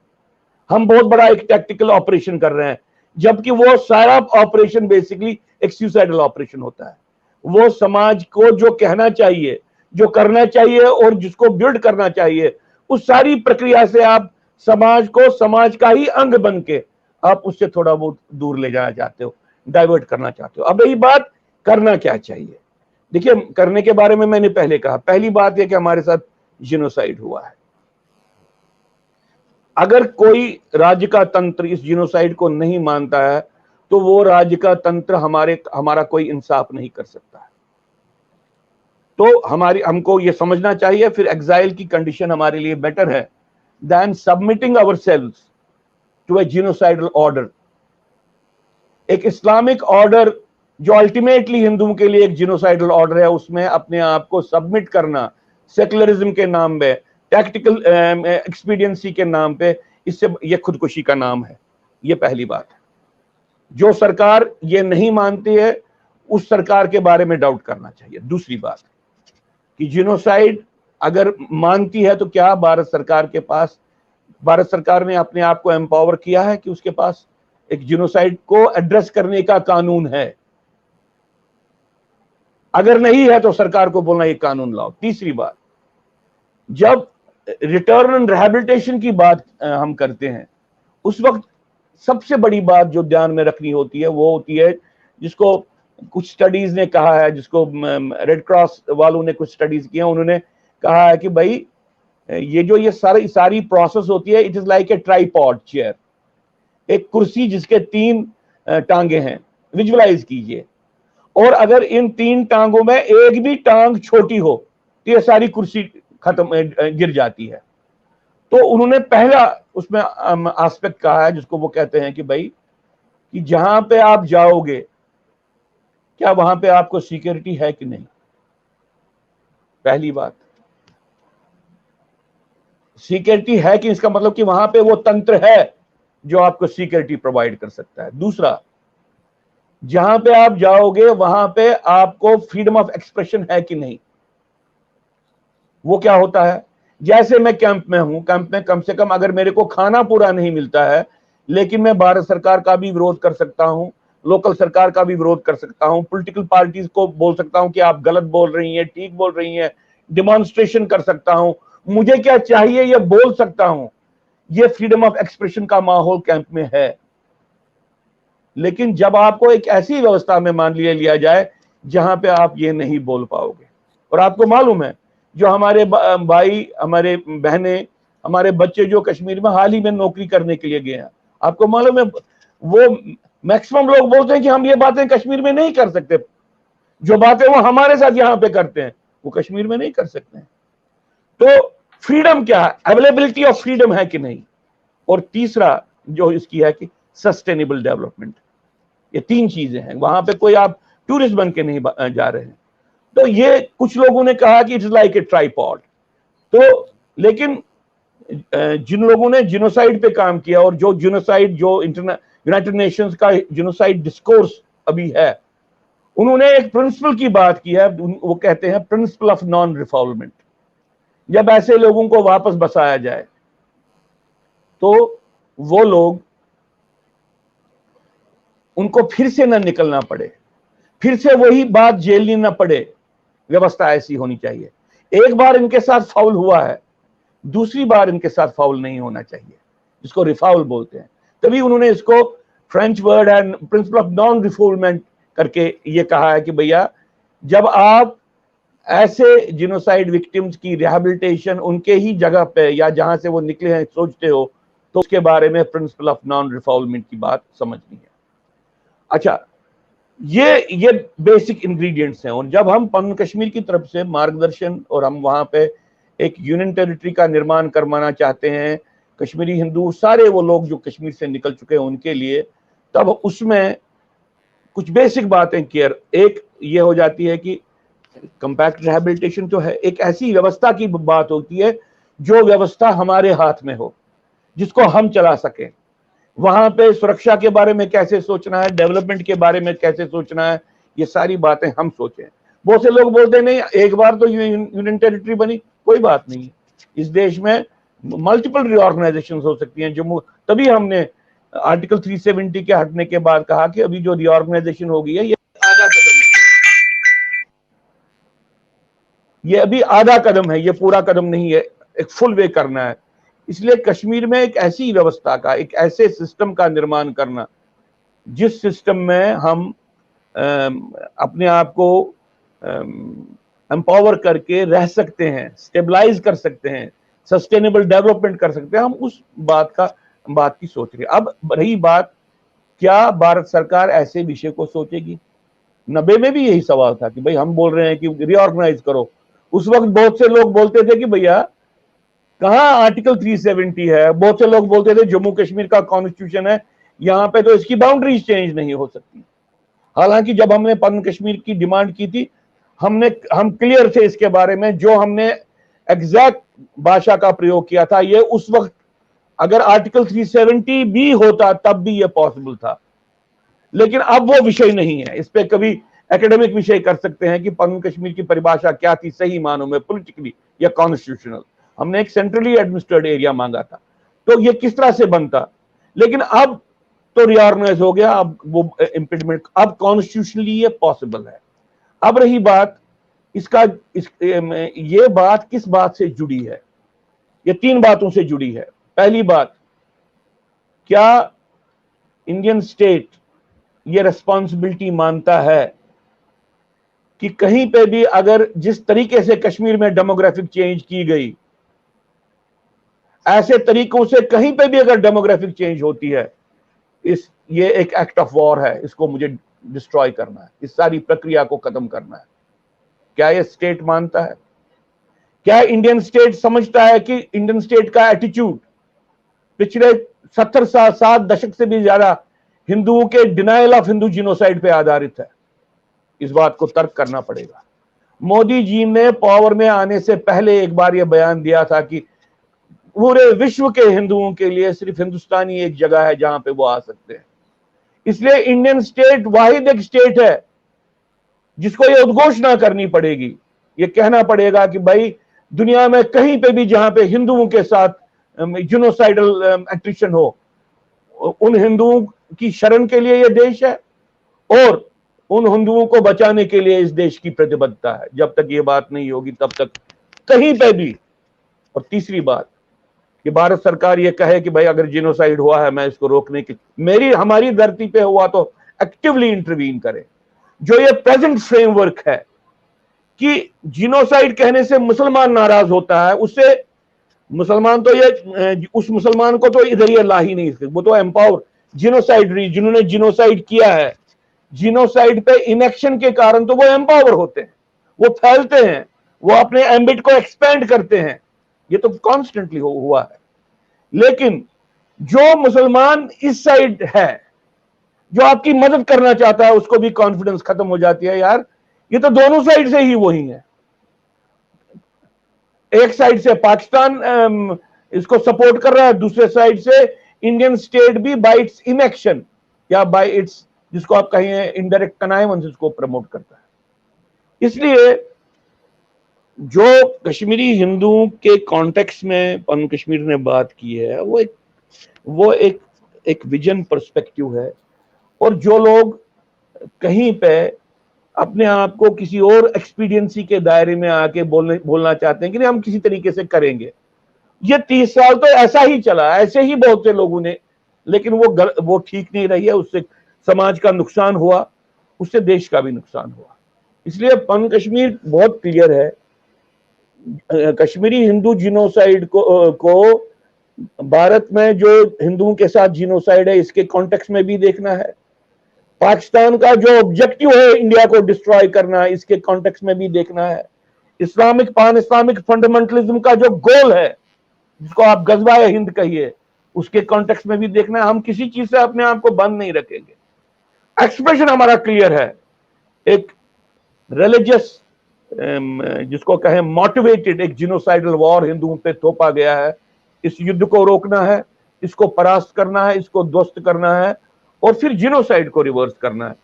हम बहुत बड़ा एक टैक्टिकल ऑपरेशन कर रहे हैं, जबकि वो सारा ऑपरेशन बेसिकली एक सुसाइडल ऑपरेशन होता है। वो समाज को जो कहना चाहिए, जो करना चाहिए और जिसको बिल्ड करना चाहिए, उस सारी प्रक्रिया से आप समाज को समाज का ही अंग बन के आप उससे थोड़ा बहुत दूर ले जाना चाहते हो, डाइवर्ट करना चाहते हो। अब यही बात, करना क्या चाहिए? देखिए, करने के बारे में मैंने पहले कहा, पहली बात यह कि हमारे साथ जिनोसाइड हुआ है। अगर कोई राज्य का तंत्र इस जिनोसाइड को नहीं मानता है तो वो राज्य का तंत्र हमारा कोई इंसाफ नहीं कर सकता है। तो हमको ये समझना चाहिए, फिर एग्जाइल की कंडीशन हमारे लिए बेटर है than submitting ourselves to a genocidal order. एक इस्लामिक ऑर्डर जो अल्टीमेटली हिंदुओं के लिए एक जिनोसाइडल ऑर्डर है, उसमें अपने आप को सबमिट करना सेकुलरिज्म के नाम पे, टैक्टिकल एक्सपीडियंसी के नाम पे, इससे ये खुदकुशी का नाम है। ये पहली बात है। जो सरकार ये नहीं मानती है उस सरकार के बारे में डाउट करना चाहिए। दूसरी बात कि जिनोसाइड अगर मानती है तो क्या भारत सरकार ने अपने आप को एम्पावर किया है कि उसके पास एक जिनोसाइड को एड्रेस करने का कानून है? अगर नहीं है तो सरकार को बोलना ये कानून लाओ। तीसरी बात, जब रिटर्न एंड रिहैबिलिटेशन की बात हम करते हैं उस वक्त सबसे बड़ी बात जो ध्यान में रखनी होती है वो होती है, जिसको कुछ स्टडीज ने कहा है, जिसको रेड क्रॉस वालों ने कुछ स्टडीज किया, उन्होंने कहा है कि भाई ये सारी प्रोसेस होती है, it is like a tripod chair, एक कुर्सी जिसके 3 टांगे हैं, विजुअलाइज कीजिए, और अगर इन 3 टांगों में एक भी टांग छोटी हो तो ये सारी कुर्सी खत्म गिर जाती है। तो उन्होंने पहला उसमें एस्पेक्ट कहा है जिसको वो कहते हैं कि भाई कि जहां पे आप जाओगे क्या वहां पे आपको सिक्योरिटी है कि नहीं। पहली बात, सिक्योरिटी है कि इसका मतलब कि वहां पे वो तंत्र है जो आपको सिक्योरिटी प्रोवाइड कर सकता है। दूसरा, जहां पे आप जाओगे वहां पे आपको फ्रीडम ऑफ एक्सप्रेशन है कि नहीं। वो क्या होता है, जैसे मैं कैंप में हूं, कैंप में कम से कम अगर मेरे को खाना पूरा नहीं मिलता है, लेकिन मैं भारत सरकार का भी विरोध कर सकता हूं, लोकल सरकार का भी विरोध कर सकता हूं, पॉलिटिकल पार्टीज को बोल सकता हूं कि आप गलत बोल रही हैं, ठीक बोल रही हैं, डिमॉन्स्ट्रेशन कर सकता हूं, मुझे क्या चाहिए ये बोल सकता हूं। ये फ्रीडम ऑफ एक्सप्रेशन का माहौल कैंप में है। लेकिन जब आपको एक ऐसी व्यवस्था में मान लिया जाए जहां पे आप ये नहीं बोल पाओगे, और आपको मालूम है जो हमारे भाई, हमारे बहनें, हमारे बच्चे जो कश्मीर में हाल ही में नौकरी करने के लिए गए हैं, आपको मालूम है वो मैक्सिमम लोग बोलते हैं कि हम ये बातें कश्मीर में नहीं कर सकते, जो बातें वो हमारे साथ यहां पे करते हैं वो कश्मीर में नहीं कर सकते हैं। तो फ्रीडम क्या है, अवेलेबिलिटी ऑफ फ्रीडम है कि नहीं। और तीसरा जो इसकी है कि सस्टेनेबल डेवलपमेंट। ये 3 चीजें हैं। वहां पे कोई आप टूरिस्ट बन के नहीं जा रहे हैं। तो ये कुछ लोगों ने कहा कि इट्स लाइक ए ट्राइपॉड। तो लेकिन जिन लोगों ने जिनोसाइड पे काम किया और जो जिनोसाइड, जो यूनाइटेड नेशंस का जिनोसाइड डिस्कोर्स अभी है, उन्होंने एक प्रिंसिपल की बात की है, वो कहते हैं प्रिंसिपल ऑफ नॉन रिफॉल्वमेंट। जब ऐसे लोगों को वापस बसाया जाए तो वो लोग, उनको फिर से न निकलना पड़े, फिर से वही बात झेलनी ना पड़े, व्यवस्था ऐसी होनी चाहिए। एक बार इनके साथ फाउल हुआ है, दूसरी बार इनके साथ फाउल नहीं होना चाहिए, जिसको रिफाउल बोलते हैं। तभी उन्होंने इसको फ्रेंच वर्ड है प्रिंसिपल ऑफ नॉन रिफॉल्वमेंट करके ये कहा है कि भैया जब आप ऐसे जिनोसाइड विक्टिम्स की रिहैबिलिटेशन उनके ही जगह पे या जहां से वो निकले हैं सोचते हो, तो उसके बारे में प्रिंसिपल ऑफ नॉन रिफॉल्वमेंट की बात समझनी है। अच्छा, ये बेसिक इंग्रेडिएंट्स हैं। और जब हम पन कश्मीर की तरफ से मार्गदर्शन और हम वहां पे एक यूनियन टेरिटरी का निर्माण करवाना चाहते हैं, कश्मीरी हिंदू सारे वो लोग जो कश्मीर से निकल चुके हैं उनके लिए, तब उसमें कुछ बेसिक बातें केयर एक ये हो जाती है कि कंपैक्ट रिहैबिलिटेशन तो है, एक ऐसी व्यवस्था की बात होती है जो व्यवस्था हमारे हाथ में हो, जिसको हम चला सकें। वहां पे सुरक्षा के बारे में कैसे सोचना है, डेवलपमेंट के बारे में कैसे सोचना है, ये सारी बातें हम सोचें। बहुत से लोग बोलते नहीं एक बार तो यूनियन टेरिटरी बनी, कोई बात नहीं, इस देश में मल्टीपल रिऑर्गेनाइजेशन हो सकती हैं। जम्मू, तभी हमने आर्टिकल 370 के हटने के बाद कहा कि अभी जो रिऑर्गेनाइजेशन होगी है, ये आधा कदम है, ये अभी आधा कदम है, ये पूरा कदम नहीं है, एक फुल वे करना है। इसलिए कश्मीर में एक ऐसी व्यवस्था का, एक ऐसे सिस्टम का निर्माण करना जिस सिस्टम में हम अपने आप को एम्पावर करके रह सकते हैं, स्टेबलाइज कर सकते हैं, सस्टेनेबल डेवलपमेंट कर सकते हैं, हम उस बात की सोच रहे हैं। अब रही बात, क्या भारत सरकार ऐसे विषय को सोचेगी? 90 में भी यही सवाल था कि भाई हम बोल रहे हैं कि रिऑर्गेनाइज करो। उस वक्त बहुत से लोग बोलते थे कि भैया कहां आर्टिकल 370 है, बहुत से लोग बोलते थे जम्मू कश्मीर का कॉन्स्टिट्यूशन है, यहां पे तो इसकी बाउंड्रीज चेंज नहीं हो सकती। हालांकि जब हमने पन कश्मीर की डिमांड की थी, हम क्लियर थे इसके बारे में, जो हमने एग्जैक्ट भाषा का प्रयोग किया था, ये उस वक्त अगर आर्टिकल 370 भी होता तब भी ये पॉसिबल था। लेकिन अब वो विषय नहीं है, इस पे कभी एकेडमिक विषय कर सकते हैं कि पन कश्मीर की परिभाषा क्या थी सही मानों में, पॉलिटिकली या कॉन्स्टिट्यूशनल। हमने एक सेंट्रली एडमिनिस्ट्रेटेड एरिया मांगा था, तो ये किस तरह से बनता। लेकिन अब तो रिऑर्गेनाइज हो गया, अब वो इम्प्लीमेंट, अब कॉन्स्टिट्यूशनली ये पॉसिबल है। अब रही बात ये बात किस बात से जुड़ी है? ये 3 बातों से जुड़ी है। पहली बात, क्या इंडियन स्टेट ये रेस्पॉन्सिबिलिटी मानता है कि कहीं पे भी अगर जिस तरीके से कश्मीर में डेमोग्राफिक चेंज की गई, ऐसे तरीकों से कहीं पे भी अगर डेमोग्राफिक चेंज होती है, ये एक एक्ट ऑफ वॉर है, इसको मुझे डिस्ट्रॉय करना है, इस सारी प्रक्रिया को खत्म करना है। क्या ये स्टेट मानता है? क्या इंडियन स्टेट समझता है कि इंडियन स्टेट का एटीट्यूड पिछले 7 दशक से भी ज्यादा हिंदुओं के डिनायल ऑफ हिंदू जिनोसाइड पे आधारित है? इस बात को तर्क करना पड़ेगा। मोदी जी ने पावर में आने से पहले एक बार यह बयान दिया था कि पूरे विश्व के हिंदुओं के लिए सिर्फ हिंदुस्तानी एक जगह है जहां पे वो आ सकते हैं। इसलिए इंडियन स्टेट वाहिद एक स्टेट है जिसको ये उद्घोषणा करनी पड़ेगी, ये कहना पड़ेगा कि भाई दुनिया में कहीं पे भी जहां पे हिंदुओं के साथ जिनोसाइडल एट्रिशन हो, उन हिंदुओं की शरण के लिए ये देश है और उन हिंदुओं को बचाने के लिए इस देश की प्रतिबद्धता है। जब तक ये बात नहीं होगी तब तक कहीं पे भी। और तीसरी बात कि भारत सरकार ये कहे कि भाई अगर जिनोसाइड हुआ है मैं इसको रोकने की, हमारी धरती पे हुआ तो एक्टिवली इंटरवीन करे। जो ये प्रेजेंट फ्रेमवर्क है कि जिनोसाइड कहने से मुसलमान नाराज होता है, उससे मुसलमान तो ये उस मुसलमान को तो इधर ये ला ही नहीं सकते, वो तो एम्पावर जिनोसाइड, जिन्होंने जिनोसाइड किया है, जिनोसाइड पे इनएक्शन के कारण तो वो एम्पावर होते हैं, वो फैलते हैं, वो अपने एम्बिट को एक्सपेंड करते हैं, ये तो कॉन्स्टेंटली हुआ है। लेकिन जो मुसलमान इस साइड है, जो आपकी मदद करना चाहता है, उसको भी कॉन्फिडेंस खत्म हो जाती है, यार ये तो दोनों साइड से ही वही है। एक साइड से पाकिस्तान इसको सपोर्ट कर रहा है, दूसरे साइड से इंडियन स्टेट भी बाय इट्स इनएक्शन या बाय इट्स, जिसको आप कहें इनडायरेक्ट कनाइवेंस, इसको प्रमोट करता है। इसलिए जो कश्मीरी हिंदुओं के कॉन्टेक्स्ट में पन कश्मीर ने बात की है, वो एक विजन पर्सपेक्टिव है। और जो लोग कहीं पे अपने आप को किसी और एक्सपीडियंसी के दायरे में आके बोलना चाहते हैं कि नहीं हम किसी तरीके से करेंगे, ये 30 साल तो ऐसा ही चला, ऐसे ही बहुत से लोगों ने, लेकिन वो ठीक नहीं रही है। उससे समाज का नुकसान हुआ, उससे देश का भी नुकसान हुआ। इसलिए पन कश्मीर बहुत क्लियर है, कश्मीरी हिंदू जिनोसाइड को भारत में जो हिंदुओं के साथ जिनोसाइड है, इसके कॉन्टेक्स्ट में भी देखना है। पाकिस्तान का जो ऑब्जेक्टिव है इंडिया को डिस्ट्रॉय करना, इसके कॉन्टेक्स्ट में भी देखना है। पान इस्लामिक फंडामेंटलिज्म का जो गोल है, जिसको आप गजवा हिंद कहिए, उसके कॉन्टेक्स्ट में भी देखना है। हम किसी चीज से अपने आप को बंद नहीं रखेंगे। एक्सप्रेशन हमारा क्लियर है, एक रिलीजियस जिसको कहें मोटिवेटेड एक जिनोसाइडल वॉर हिंदुओं पे थोपा गया है। इस युद्ध को रोकना है, इसको परास्त करना है, इसको ध्वस्त करना है और फिर जिनोसाइड को रिवर्स करना है।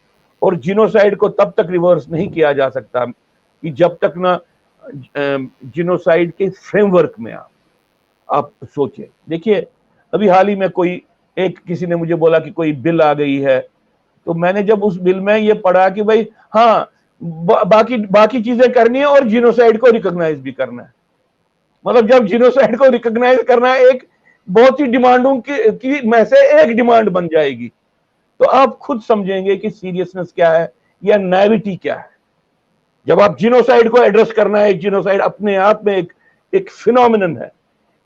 और जिनोसाइड को तब तक रिवर्स नहीं किया जा सकता कि जब तक ना जिनोसाइड के फ्रेमवर्क में आप सोचें। देखिए, अभी हाल ही में किसी ने मुझे बोला कि कोई बिल आ गई है, तो मैंने जब उस बिल में ये पढ़ा कि भाई हाँ, बाकी चीजें करनी है और जिनोसाइड को रिकॉग्नाइज भी करना है। मतलब जब जिनोसाइड को रिकॉग्नाइज करना है, एक बहुत ही डिमांडों की में से एक डिमांड बन जाएगी, तो आप खुद समझेंगे कि सीरियसनेस क्या है या नैविटी क्या है। जब आप जिनोसाइड को एड्रेस करना है, जिनोसाइड अपने आप में एक फिनोमिनन है।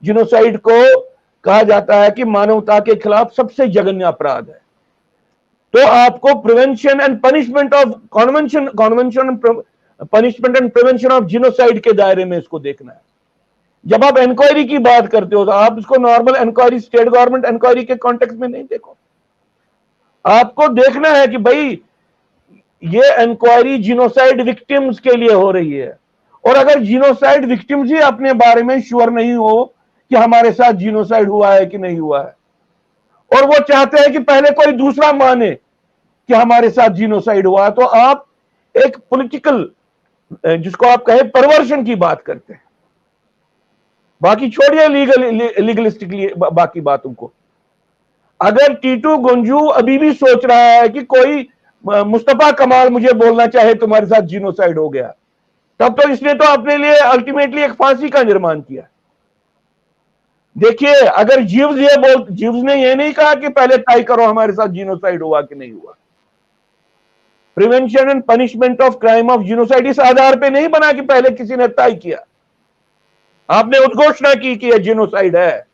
जिनोसाइड को कहा जाता है कि मानवता के खिलाफ सबसे जघन्य अपराध है। तो आपको prevention and punishment of convention punishment and prevention of genocide के दायरे में इसको देखना है। जब आप इंक्वायरी की बात करते हो तो आप इसको normal inquiry, state government inquiry के कॉन्टेक्स्ट में नहीं देखो। आपको देखना है कि भाई ये इंक्वायरी जिनोसाइड विक्टिम्स के लिए हो रही है, और अगर जिनोसाइड विक्टिम्स ही अपने बारे में श्योर नहीं हो कि हमारे साथ जिनोसाइड हुआ है कि नहीं हुआ है, और वो चाहते हैं कि पहले कोई दूसरा माने कि हमारे साथ जिनोसाइड हुआ, तो आप एक पॉलिटिकल, जिसको आप कहें परवर्शन की बात करते हैं। बाकी छोड़िए लीगलिस्टिकली बाकी बातों को। अगर टीटू गंजू अभी भी सोच रहा है कि कोई मुस्तफा कमाल मुझे बोलना चाहे तुम्हारे साथ जिनोसाइड हो गया, तब तो इसने तो अपने लिए अल्टीमेटली एक फांसी का निर्माण किया। देखिए, अगर जीव्स ने ये नहीं कहा कि पहले तय करो हमारे साथ जिनोसाइड हुआ कि नहीं हुआ। Prevention and punishment of crime of genocide इस आधार पे नहीं बना कि पहले किसी ने तय किया। आपने उद्घोषणा की कि यह जिनोसाइड है,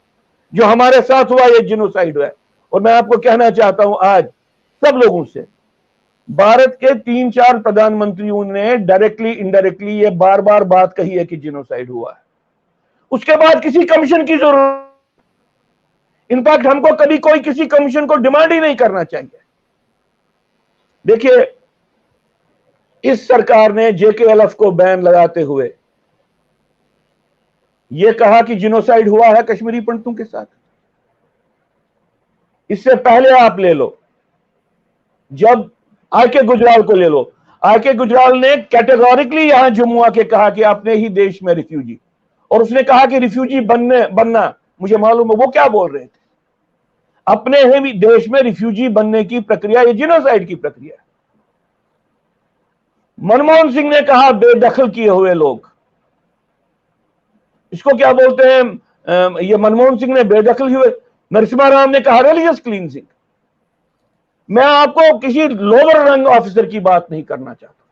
जो हमारे साथ हुआ यह जिनोसाइड है। और मैं आपको कहना चाहता हूं आज सब लोगों से, भारत के 3-4 प्रधानमंत्रियों ने डायरेक्टली इनडायरेक्टली ये बार बार बात कही है कि जिनोसाइड हुआ है। उसके बाद किसी कमीशन की जरूरत, इनफैक्ट हमको कभी कोई किसी कमीशन को डिमांड ही नहीं करना चाहिए। देखिए, इस सरकार ने JKLF को बैन लगाते हुए यह कहा कि जिनोसाइड हुआ है कश्मीरी पंडितों के साथ। इससे पहले आप ले लो, जब आके गुजराल को ले लो, आके गुजराल ने कैटेगोरिकली यहां जम्मू आके कहा कि अपने ही देश में रिफ्यूजी, और उसने कहा कि रिफ्यूजी बनना, मुझे मालूम है वो क्या बोल रहे थे, अपने ही देश में रिफ्यूजी बनने की प्रक्रिया ये जिनोसाइड की प्रक्रिया है। मनमोहन सिंह ने कहा बेदखल किए हुए लोग, इसको क्या बोलते हैं, ये मनमोहन सिंह ने बेदखल हुए। नरसिम्हा राव ने कहा रिलीजियस क्लींजिंग। मैं आपको किसी लोअर रैंक ऑफिसर की बात नहीं करना चाहता,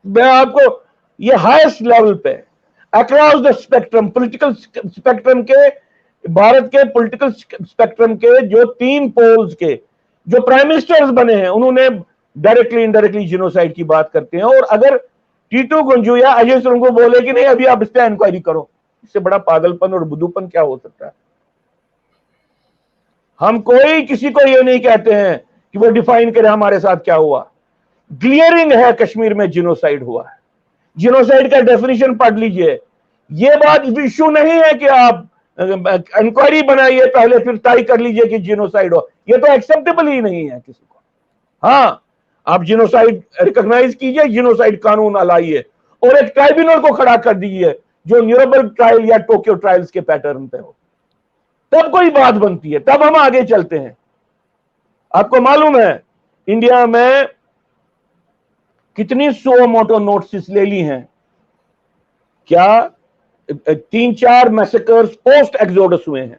मैं आपको ये हाईएस्ट लेवल पे across the spectrum, political spectrum के, भारत के पॉलिटिकल स्पेक्ट्रम के जो 3 पोल्स के जो प्राइम मिनिस्टर्स बने हैं, उन्होंने डायरेक्टली इनडायरेक्टली जिनोसाइड की बात करते हैं। और अगर टीटू गंजू या अजय सिंह को बोले कि नहीं अभी आप इस पर इंक्वायरी करो, इससे बड़ा पागलपन और बुद्धूपन क्या हो सकता है। हम कोई किसी को ये नहीं कहते हैं कि वो डिफाइन करे हमारे साथ क्या हुआ। ग्लियरिंग है कश्मीर में जिनोसाइड हुआ है। जिनोसाइड का डेफिनेशन पढ़ लीजिए। ये बात इशू नहीं है कि आप इंक्वायरी बनाइए पहले, फिर तय कर लीजिए कि जिनोसाइड हो। ये तो एक्सेप्टेबल ही नहीं है किसी को। हाँ, आप जिनोसाइड रिकॉग्नाइज कीजिए, जिनोसाइड कानून लाइए और एक ट्राइब्यूनल को खड़ा कर दीजिए जो न्यूरेमबर्ग ट्रायल या टोक्यो ट्रायल्स के पैटर्न पे हो, तब कोई बात बनती है, तब हम आगे चलते हैं। आपको मालूम है इंडिया में कितनी सुओ मोटो नोटिस ले ली हैं? क्या 3-4 मैसेकर्स पोस्ट एक्सोडस हुए हैं,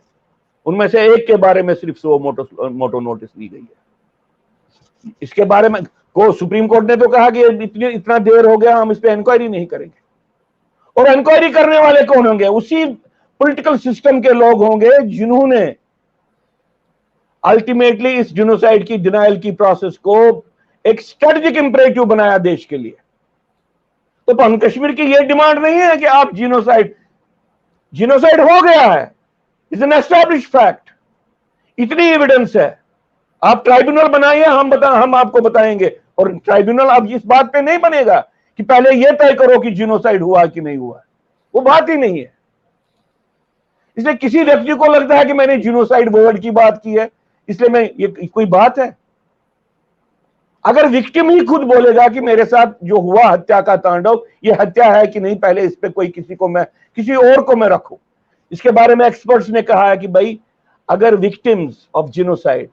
उनमें से एक के बारे में सिर्फ सुओ मोटो नोटिस ली गई है। इसके बारे में सुप्रीम कोर्ट ने तो कहा कि इतना देर हो गया, हम इस पे इंक्वायरी नहीं करेंगे। और इंक्वायरी करने वाले कौन होंगे? उसी पॉलिटिकल सिस्टम के लोग होंगे जिन्होंने अल्टीमेटली इस जिनोसाइड की डिनायल की प्रोसेस को एक स्ट्रेटेजिक इंपरेटिव बनाया देश के लिए। तो पन कश्मीर की यह डिमांड नहीं है कि आप जिनोसाइड हो गया है, इट्स एन एस्टैब्लिश्ड फैक्ट, इतनी एविडेंस है, आप ट्राइब्यूनल बनाइए, हम आपको बताएंगे। और ट्राइब्यूनल अब इस बात पे नहीं बनेगा कि पहले यह तय करो कि जिनोसाइड हुआ कि नहीं हुआ, वो बात ही नहीं है। इसलिए किसी व्यक्ति को लगता है कि मैंने जिनोसाइड वर्ड की बात की है, इसलिए मैं ये कोई बात है? अगर विक्टिम ही खुद बोलेगा कि मेरे साथ जो हुआ हत्या का तांडव, ये हत्या है कि नहीं, पहले इस पे कोई किसी और को मैं रखूं। इसके बारे में एक्सपर्ट्स ने कहा है कि भाई, अगर victims of genocide,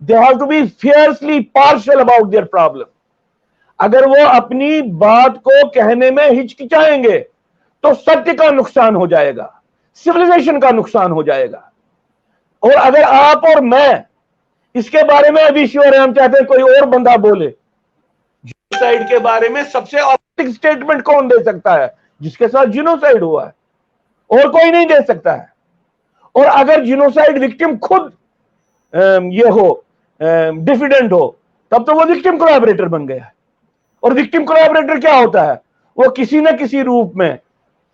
they have to be fiercely partial about their problem. अगर वो अपनी बात को कहने में हिचकिचाएंगे तो सत्य का नुकसान हो जाएगा, सिविलाइजेशन का नुकसान हो जाएगा। और अगर आप और मैं इसके बारे में अभी श्योर है, हम चाहते हैं कोई और बंदा बोले, जिनोसाइड के बारे में सबसे ऑथेंटिक स्टेटमेंट कौन दे सकता है? जिसके साथ जिनोसाइड हुआ है, और कोई नहीं दे सकता है। और अगर जिनोसाइड विक्टिम खुद ये हो, डिफिडेंट हो, तब तो वो विक्टिम कोलैबोरेटर बन गया है। और विक्टिम कोलैबोरेटर क्या होता है? वो किसी न किसी रूप में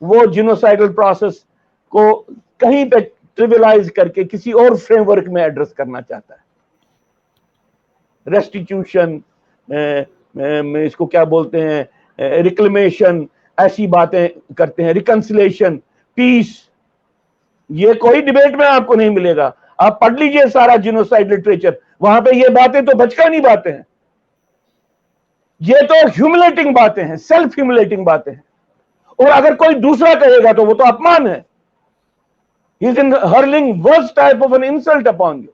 वो जिनोसाइडल प्रोसेस को कहीं पे ट्रिविलाइज करके किसी और फ्रेमवर्क में एड्रेस करना चाहता है। रेस्टिट्यूशन, इसको क्या बोलते हैं, रिक्लेमेशन, ऐसी बातें करते हैं, रिकंसिलेशन, पीस। ये कोई डिबेट में आपको नहीं मिलेगा। आप पढ़ लीजिए सारा जिनोसाइड लिटरेचर, वहां पे ये बातें तो बचकानी बातें हैं, ये तो ह्यूमिलेटिंग बातें हैं, सेल्फ ह्यूमिलेटिंग बातें हैं। और अगर कोई दूसरा कहेगा तो वो तो अपमान है। He is in hurling worst type of an insult upon you.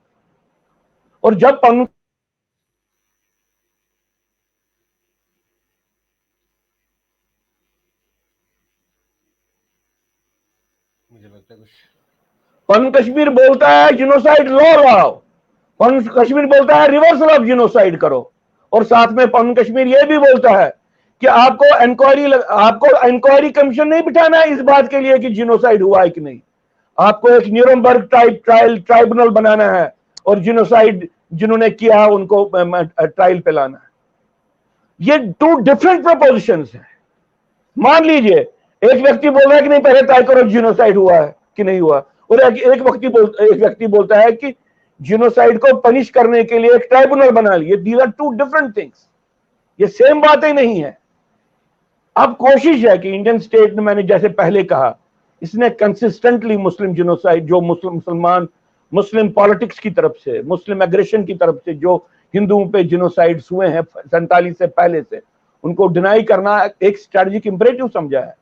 और जब मुझे लगता है कुछ पन कश्मीर बोलता है जिनोसाइड लॉ लाओ, पन कश्मीर बोलता है रिवर्सल ऑफ जिनोसाइड करो, और साथ में पन कश्मीर यह भी बोलता है कि आपको इंक्वायरी कमीशन नहीं बिठाना है इस बात के लिए कि जिनोसाइड हुआ है कि नहीं। आपको एक न्यूरेमबर्ग टाइप ट्राइब्यूनल बनाना है और जिनोसाइड जिन्होंने किया है उनको ट्रायल पे लाना है। ये 2 डिफरेंट प्रपोजिशंस हैं। मान लीजिए एक व्यक्ति बोल रहा है कि नहीं, पहले तय करो जिनोसाइड हुआ है कि नहीं हुआ, और एक व्यक्ति बोलता है कि जिनोसाइड को पनिश करने के लिए एक ट्राइब्यूनल बना लिए। दीज आर 2 डिफरेंट थिंग्स, ये सेम बातें नहीं है। अब कोशिश है कि इंडियन स्टेट ने, मैंने जैसे पहले कहा, इसने कंसिस्टेंटली मुस्लिम जिनोसाइड, जो मुस्लिम पॉलिटिक्स की तरफ से, मुस्लिम एग्रेशन की तरफ से जो हिंदुओं पे जिनोसाइड्स हुए हैं 47 से पहले से, उनको डिनाई करना एक स्ट्रेटेजिक इंपरेटिव समझा है।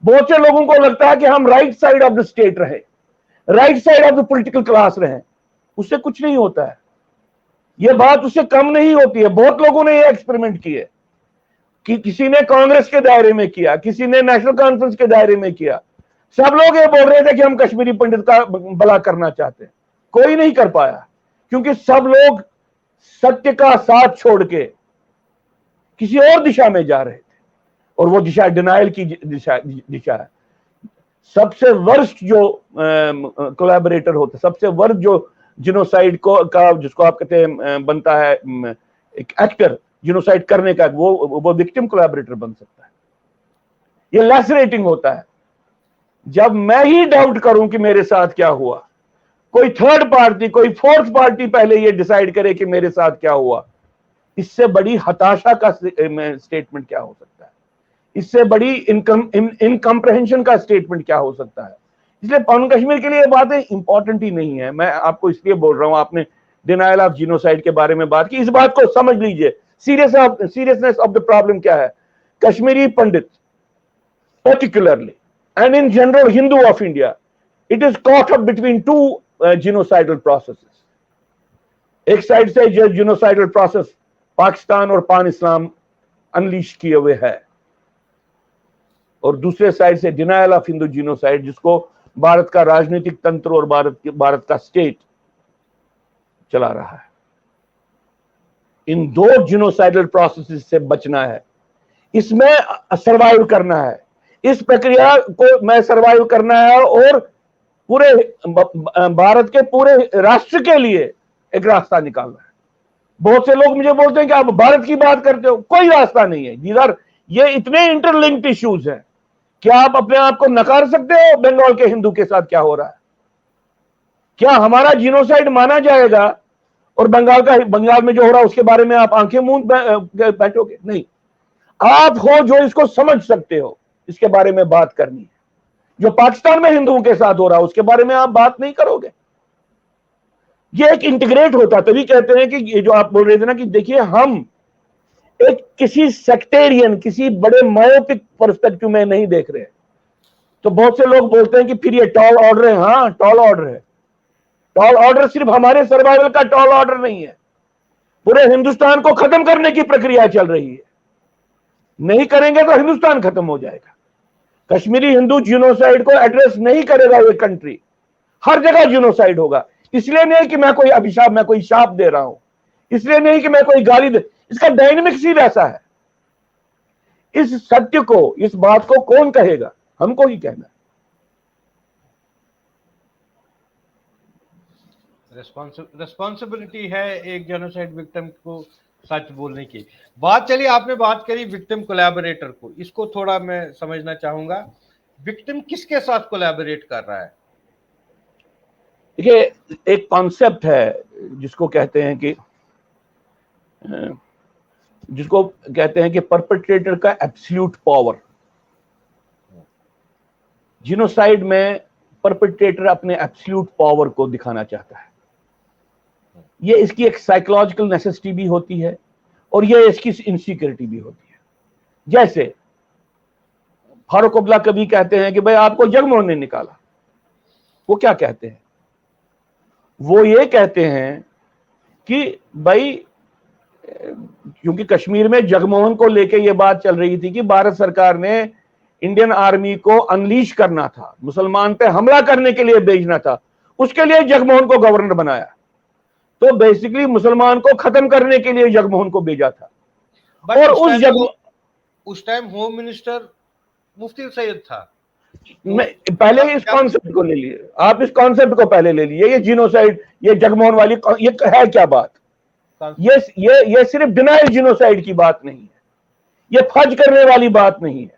बहुत से लोगों को लगता है कि हम right side of the state रहे, right side of the political class रहे, उससे कुछ नहीं होता है। यह बात उससे कम नहीं होती है। बहुत लोगों ने यह एक्सपेरिमेंट किए कि किसी ने कांग्रेस के दायरे में किया, किसी ने नेशनल कॉन्फ्रेंस के दायरे में किया। सब लोग ये बोल रहे थे कि हम कश्मीरी पंडित का भला करना चाहते हैं, कोई नहीं कर पाया, क्योंकि सब लोग सत्य का साथ छोड़ के किसी और दिशा में जा रहे थे, और वो दिशा डिनायल की दिशा है। सबसे वर्स्ट जो कोलैबोरेटर होता है, सबसे वर्स्ट जो जिनोसाइड का जिसको आप कहते हैं बनता है एक एक्टर जिनोसाइड करने का, वो विक्टिम कोलैबोरेटर बन सकता है। ये लैसरेटिंग होता है जब मैं ही डाउट करूं कि मेरे साथ क्या हुआ, कोई थर्ड पार्टी, कोई फोर्थ पार्टी पहले ये डिसाइड करे कि मेरे साथ क्या हुआ। इससे बड़ी हताशा का स्टेटमेंट क्या हो सकता है? इससे बड़ी इनकम्प्रहेंशन का स्टेटमेंट क्या हो सकता है? इसलिए पवन कश्मीर के लिए ये बातें इंपॉर्टेंट ही नहीं है। मैं आपको इसलिए बोल रहा हूं, आपने डिनायल ऑफ जीनोसाइड के बारे में बात की, इस बात को समझ लीजिए, सीरियसनेस ऑफ द प्रॉब्लम क्या है। कश्मीरी पंडित particularly and in general Hindu of India, it is caught up between two genocidal processes. एक साइड से जो जीनोसाइडल प्रोसेस पाकिस्तान और पान इस्लाम अनलीश किए हुए है, और दूसरे साइड से डिनायल ऑफ हिंदू जीनोसाइड, जिसको भारत का राजनीतिक तंत्र और भारत का स्टेट चला रहा है। इन दो जीनोसाइडल प्रोसेस से बचना है, इसमें सर्वाइव करना है, इस प्रक्रिया को मैं सर्वाइव करना है और पूरे भारत के पूरे राष्ट्र के लिए एक रास्ता निकालना है। बहुत से लोग मुझे बोलते हैं कि आप भारत की बात करते हो, कोई रास्ता नहीं है। दीदार, ये इतने इंटरलिंक्ड इश्यूज हैं, क्या आप अपने आप को नकार सकते हो बंगाल के हिंदू के साथ क्या हो रहा है? क्या हमारा जीनोसाइड माना जाएगा और बंगाल में जो हो रहा है उसके बारे में आप आंखें मूंद बैठोगे? नहीं, आप हो जो इसको समझ सकते हो, इसके बारे में बात करनी है। जो पाकिस्तान में हिंदुओं के साथ हो रहा है उसके बारे में आप बात नहीं करोगे। ये एक इंटीग्रेट होता, तभी कहते हैं कि ये जो आप बोल रहे थे ना कि देखिए हम एक किसी सेक्टेरियन, किसी बड़े मायोपिक पर्सपेक्टिव में नहीं देख रहे। तो बहुत से लोग बोलते हैं कि फिर ये टॉल ऑर्डर है। हाँ, टॉल ऑर्डर है। टॉल ऑर्डर सिर्फ हमारे सर्वाइवल का टॉल ऑर्डर नहीं है, पूरे हिंदुस्तान को खत्म करने की प्रक्रिया चल रही है। नहीं करेंगे तो हिंदुस्तान खत्म हो जाएगा। कश्मीरी हिंदू जीनोसाइड को एड्रेस नहीं करेगा ये कंट्री, हर जगह जीनोसाइड होगा। इसलिए नहीं कि मैं कोई अभिशाप, मैं कोई शाप दे रहा हूं, इसलिए नहीं कि मैं कोई गाली दे, इसका डायनेमिक्स ही वैसा है। इस सत्य को, इस बात को कौन कहेगा? हमको ही कहना है। रिस्पॉन्सिबिलिटी है एक जेनोसाइड विक्टिम को सच बोलने की। बात चलिए, आपने बात करी विक्टिम कोलैबोरेटर को, इसको थोड़ा मैं समझना चाहूंगा, विक्टिम किसके साथ कोलैबोरेट कर रहा है? देखिए, एक कॉन्सेप्ट है जिसको कहते हैं कि परपेट्रेटर का एब्सोल्यूट पावर। जीनोसाइड में परपेट्रेटर अपने एब्सोल्यूट पावर को दिखाना चाहता है। ये इसकी एक साइकोलॉजिकल नेसेसिटी भी होती है और ये इसकी इनसिक्योरिटी भी होती है। जैसे फारूक अब्दुल्ला कभी कहते हैं कि भाई आपको जगमोहन ने निकाला। वो क्या कहते हैं? वो ये कहते हैं कि भाई, क्योंकि कश्मीर में जगमोहन को लेके ये बात चल रही थी कि भारत सरकार ने इंडियन आर्मी को अनलीश करना था, मुसलमान पे हमला करने के लिए भेजना था, उसके लिए जगमोहन को गवर्नर बनाया। तो बेसिकली मुसलमान को खत्म करने के लिए जगमोहन को भेजा था। और उस टाइम होम मिनिस्टर मुफ्ती सैयद था। पहले इस कॉन्सेप्ट को ले लिए आप, इस कॉन्सेप्ट को पहले ले लिए। ये जीनोसाइड, ये जगमोहन वाली, ये है क्या बात? ये सिर्फ डिनाइल जीनोसाइड की बात नहीं है, ये फर्ज करने वाली बात नहीं है।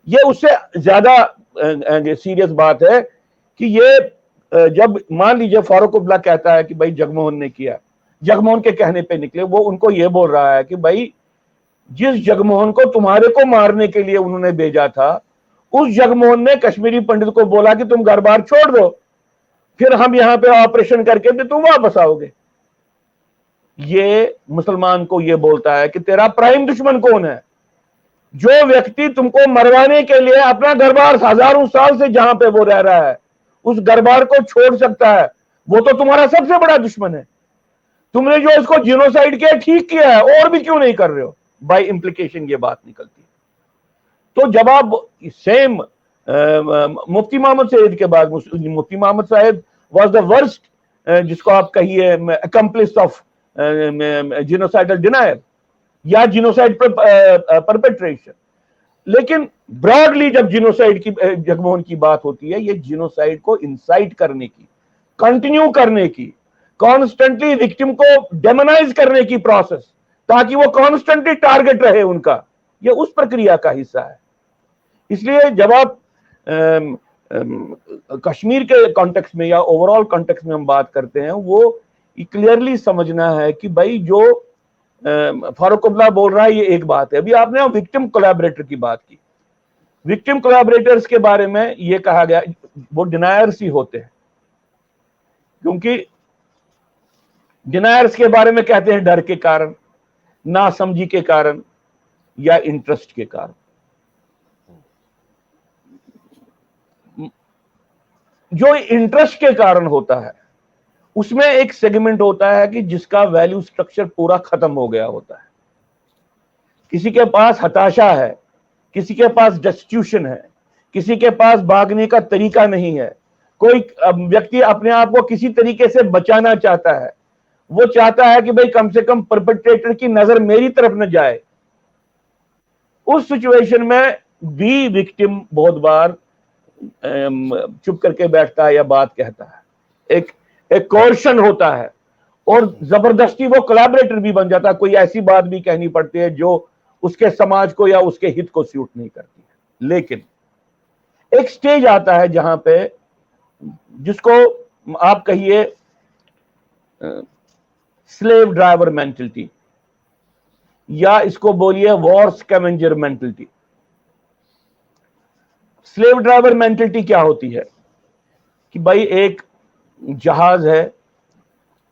ये उससे ज्यादा सीरियस बात है कि ये जब मान लीजिए फारूक अब्दुल्ला कहता है कि भाई जगमोहन ने किया, जगमोहन के कहने पे निकले, वो उनको ये बोल रहा है कि भाई जिस जगमोहन को तुम्हारे को मारने के लिए उन्होंने भेजा था, उस जगमोहन ने कश्मीरी पंडित को बोला कि तुम घर बार छोड़ दो, फिर हम यहां पे ऑपरेशन करके तो तुम वापस आओगे। ये मुसलमान को ये बोलता है कि तेरा प्राइम दुश्मन कौन है? जो व्यक्ति तुमको मरवाने के लिए अपना घर बार हजारों साल से जहां पे वो रह रहा है उस घर बार को छोड़ सकता है, वो तो तुम्हारा सबसे बड़ा दुश्मन है। तुमने जो इसको जीनोसाइड किया ठीक किया है, और भी क्यों नहीं कर रहे हो? बाय इंप्लीकेशन ये बात निकलती है। तो जब आप सेम मुफ्ती मोहम्मद सईद के बाद, Mufti Mohammad Sahib was the worst, जिसको आप कहिए अकम्प्लिस ऑफ जीनोसाइडल डिनायर या जीनोसाइड परपेट्रेशन। लेकिन ब्रॉडली जब जीनोसाइड की, जगमोहन की बात होती है, ये जीनोसाइड को इंसाइट करने की, कंटिन्यू करने की, कॉन्स्टेंटली विक्टिम को डेमोनाइज करने की प्रोसेस, ताकि वो कॉन्स्टेंटली टारगेट रहे उनका, ये उस प्रक्रिया का हिस्सा है। इसलिए जब आप कश्मीर के कॉन्टेक्स्ट में या ओवरऑल कॉन्टेक्स्ट में हम बात करते हैं, वो क्लियरली समझना है कि भाई जो फारूक अब्दुल्ला बोल रहा है ये एक बात है। अभी आपने विक्टिम कोलैबोरेटर की बात की, विक्टिम कोलैबोरेटर्स के बारे में ये कहा गया, वो डिनायर्स ही होते हैं, क्योंकि डिनायर्स के बारे में कहते हैं डर के कारण, नासमझी के कारण या इंटरेस्ट के कारण। जो इंटरेस्ट के कारण होता है उसमें एक सेगमेंट होता है कि जिसका वैल्यू स्ट्रक्चर पूरा खत्म हो गया होता है। किसी के पास हताशा है, किसी के पास डेस्टिट्यूशन है, किसी के पास भागने का तरीका नहीं है, कोई व्यक्ति अपने आप को किसी तरीके से बचाना चाहता है, वो चाहता है कि भाई कम से कम परपेट्रेटर की नजर मेरी तरफ न जाए। उस सिचुएशन में भी विक्टिम बहुत बार चुप करके बैठता है या बात कहता है, एक कोर्शन होता है और जबरदस्ती वो कोलैबोरेटर भी बन जाता है। कोई ऐसी बात भी कहनी पड़ती है जो उसके समाज को या उसके हित को सूट नहीं करती है। लेकिन एक स्टेज आता है जहां पे जिसको आप कहिए स्लेव ड्राइवर मेंटलिटी, या इसको बोलिए war scavenger mentality. Slave driver mentality क्या होती है कि भाई एक जहाज है,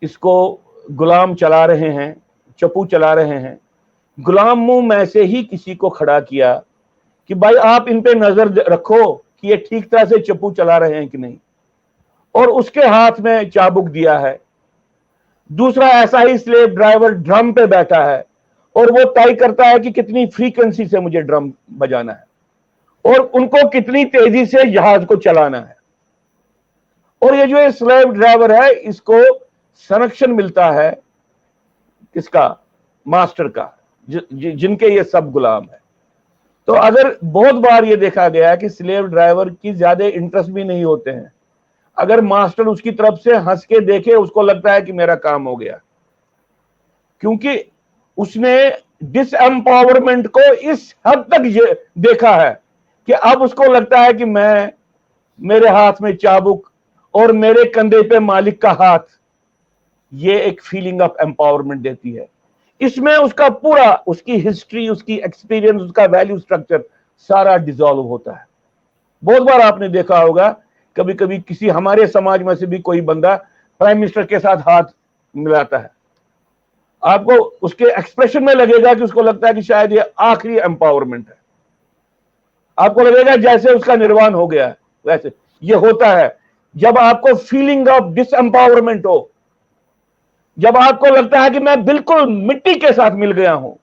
इसको गुलाम चला रहे हैं, चप्पू चला रहे हैं, गुलाम मुंह में से ही किसी को खड़ा किया कि भाई आप इन पे नजर रखो कि ये ठीक तरह से चप्पू चला रहे हैं कि नहीं, और उसके हाथ में चाबुक दिया है। दूसरा ऐसा ही स्लेव ड्राइवर ड्रम पे बैठा है और वो तय करता है कि कितनी फ्रीक्वेंसी से मुझे ड्रम बजाना है और उनको कितनी तेजी से जहाज को चलाना है। और ये जो स्लेव ड्राइवर है, इसको संरक्षण मिलता है किसका? मास्टर का, जिनके ये सब गुलाम है। तो अगर बहुत बार ये देखा गया है कि स्लेव ड्राइवर की ज्यादा इंटरेस्ट भी नहीं होते हैं, अगर मास्टर उसकी तरफ से हंस के देखे उसको लगता है कि मेरा काम हो गया, क्योंकि उसने डिसएम्पावरमेंट को इस हद तक देखा है कि अब उसको लगता है कि मेरे हाथ में चाबुक और मेरे कंधे पे मालिक का हाथ, ये एक फीलिंग ऑफ एम्पावरमेंट देती है। इसमें उसका पूरा, उसकी हिस्ट्री, उसकी एक्सपीरियंस, उसका वैल्यू स्ट्रक्चर सारा डिसॉल्व होता है। बहुत बार आपने देखा होगा, कभी कभी किसी हमारे समाज में से भी कोई बंदा प्राइम मिनिस्टर के साथ हाथ मिलाता है, आपको उसके एक्सप्रेशन में लगेगा कि उसको लगता है कि शायद ये आखिरी एम्पावरमेंट है। आपको लगेगा जैसे उसका निर्वाण हो गया है। वैसे ये होता है जब आपको फीलिंग ऑफ डिसएम्पावरमेंट हो, जब आपको लगता है कि मैं बिल्कुल मिट्टी के साथ मिल गया हूं,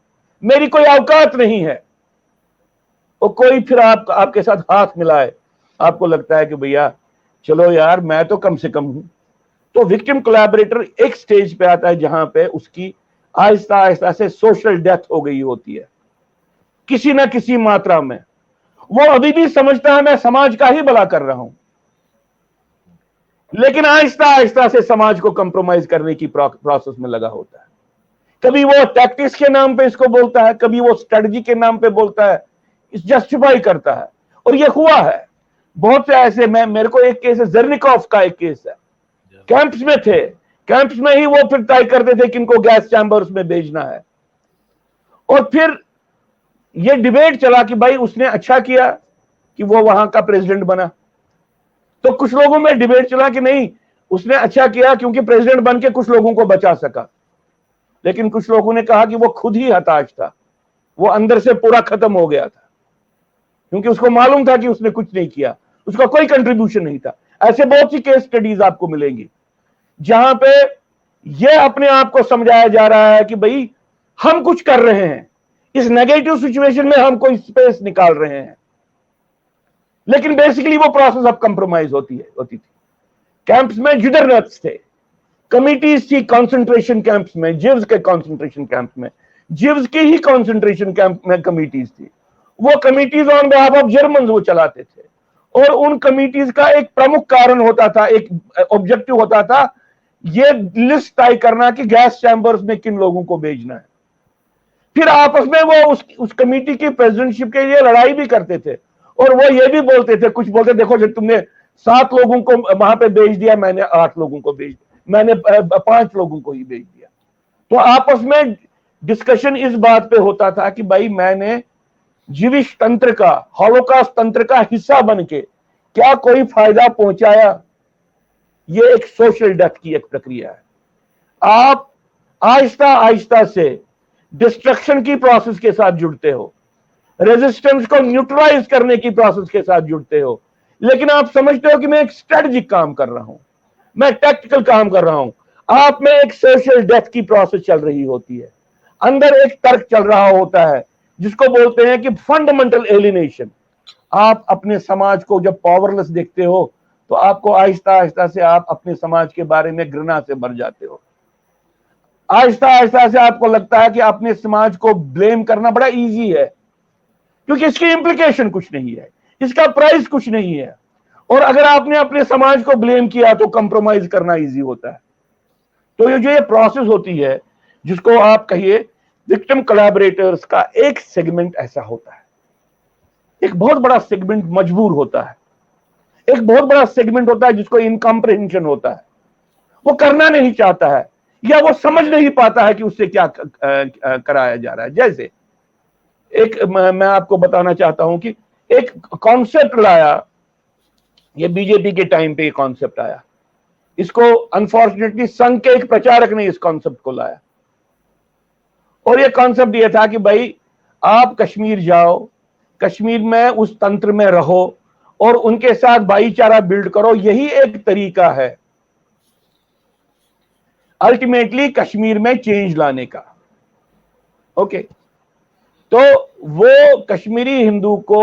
मेरी कोई औकात नहीं है, और कोई फिर आपके साथ हाथ मिलाए, आपको लगता है कि भैया चलो यार मैं तो कम से कम हूं। तो विक्टिम कोलैबोरेटर एक स्टेज पे आता है जहां पे उसकी आहिस्ता आहिस्ता से सोशल डेथ हो गई होती है किसी ना किसी मात्रा में। वो अभी भी समझता है मैं समाज का ही भला कर रहा हूं, लेकिन आहिस्ता आहिस्ता से समाज को कंप्रोमाइज करने की प्रोसेस में लगा होता है। कभी वो टैक्टिक्स के नाम पे इसको बोलता है, कभी वो स्ट्रेटजी के नाम पे बोलता है, इस जस्टिफाई करता है। और ये हुआ है बहुत से ऐसे। मेरे को एक केस है, जर्निकॉफ का एक केस है। कैंप्स में थे, कैंप्स में ही वो फिर तय करते थे किनको गैस चैम्बर्स में भेजना है। और फिर ये डिबेट चला कि भाई उसने अच्छा किया कि वो वहां का प्रेसिडेंट बना। तो कुछ लोगों में डिबेट चला कि नहीं, उसने अच्छा किया क्योंकि प्रेसिडेंट बन के कुछ लोगों को बचा सका। लेकिन कुछ लोगों ने कहा कि वो खुद ही हताश था, वो अंदर से पूरा खत्म हो गया था, क्योंकि उसको मालूम था कि उसने कुछ नहीं किया, उसका कोई कंट्रीब्यूशन नहीं था। ऐसे बहुत सी केस स्टडीज आपको मिलेंगी जहां पे ये अपने आप को समझाया जा रहा है कि भाई हम कुछ कर रहे हैं, इस नेगेटिव सिचुएशन में हम कोई स्पेस निकाल रहे हैं। लेकिन बेसिकली वो प्रोसेस अब कंप्रोमाइज होती थी। कैंप्स में जुडरनट्स थे, कमिटीज थी कंसंट्रेशन कैंप्स में, जिव्स के कंसंट्रेशन कैंप में, जिव्स की ही कंसंट्रेशन कैंप में कमिटीज थी। वो committees on behalf of German वो चलाते थे, और उन कमिटीज का एक प्रमुख कारण होता था, एक ऑब्जेक्टिव होता था, ये लिस्ट तय करना कि गैस चैम्बर्स में किन लोगों को भेजना है। फिर आपस में वो उस कमेटी की प्रेसिडेंटशिप के लिए लड़ाई भी करते थे, और वो ये भी बोलते थे, कुछ बोलते देखो जब तुमने 7 लोगों को वहां पे भेज दिया, मैंने 8 लोगों को भेज दिया, मैंने 5 लोगों को ही भेज दिया। तो आपस में डिस्कशन इस बात पे होता था कि भाई मैंने जीविश तंत्र का, हॉलोकास्ट तंत्र का हिस्सा बन के क्या कोई फायदा पहुंचाया? ये एक सोशल डेथ की एक प्रक्रिया है। आप आहिस्ता आहिस्ता से डिस्ट्रक्शन की प्रोसेस के साथ जुड़ते हो, रेजिस्टेंस को न्यूट्रलाइज करने की प्रोसेस के साथ जुड़ते हो, लेकिन आप समझते हो कि मैं एक स्ट्रेटजिक काम कर रहा हूं, मैं टैक्टिकल काम कर रहा हूं। आप में एक सोशल डेथ की प्रोसेस चल रही होती है, अंदर एक तर्क चल रहा होता है जिसको बोलते हैं कि फंडामेंटल एलिनेशन। आप अपने समाज को जब पावरलेस देखते हो तो आपको आहिस्ता आहिस्ता से आप अपने समाज के बारे में घृणा से भर जाते हो। आहिस्ता आहिस्ता से आपको लगता है कि अपने समाज को ब्लेम करना बड़ा इजी है, क्योंकि इसकी इंप्लीकेशन कुछ नहीं है, इसका प्राइस कुछ नहीं है। और अगर आपने अपने समाज को ब्लेम किया तो कंप्रोमाइज करना इजी होता है। तो ये जो ये प्रोसेस होती है, जिसको आप कहिए विक्टिम कोलैबोरेटर्स का एक सेगमेंट ऐसा होता है, एक बहुत बड़ा सेगमेंट मजबूर होता है, एक बहुत बड़ा सेगमेंट होता है जिसको इनकम्प्रहेंशन होता है, वो करना नहीं चाहता है या वो समझ नहीं पाता है कि उससे क्या कराया जा रहा है। जैसे एक मैं आपको बताना चाहता हूं कि एक कॉन्सेप्ट लाया, ये बीजेपी के टाइम पे ये कॉन्सेप्ट आया, इसको अनफॉर्चुनेटली संघ के एक प्रचारक ने इस कॉन्सेप्ट को लाया। और ये कॉन्सेप्ट ये था कि भाई आप कश्मीर जाओ, कश्मीर में उस तंत्र में रहो और उनके साथ भाईचारा बिल्ड करो, यही एक तरीका है अल्टीमेटली कश्मीर में चेंज लाने का। ओके, तो वो कश्मीरी हिंदू को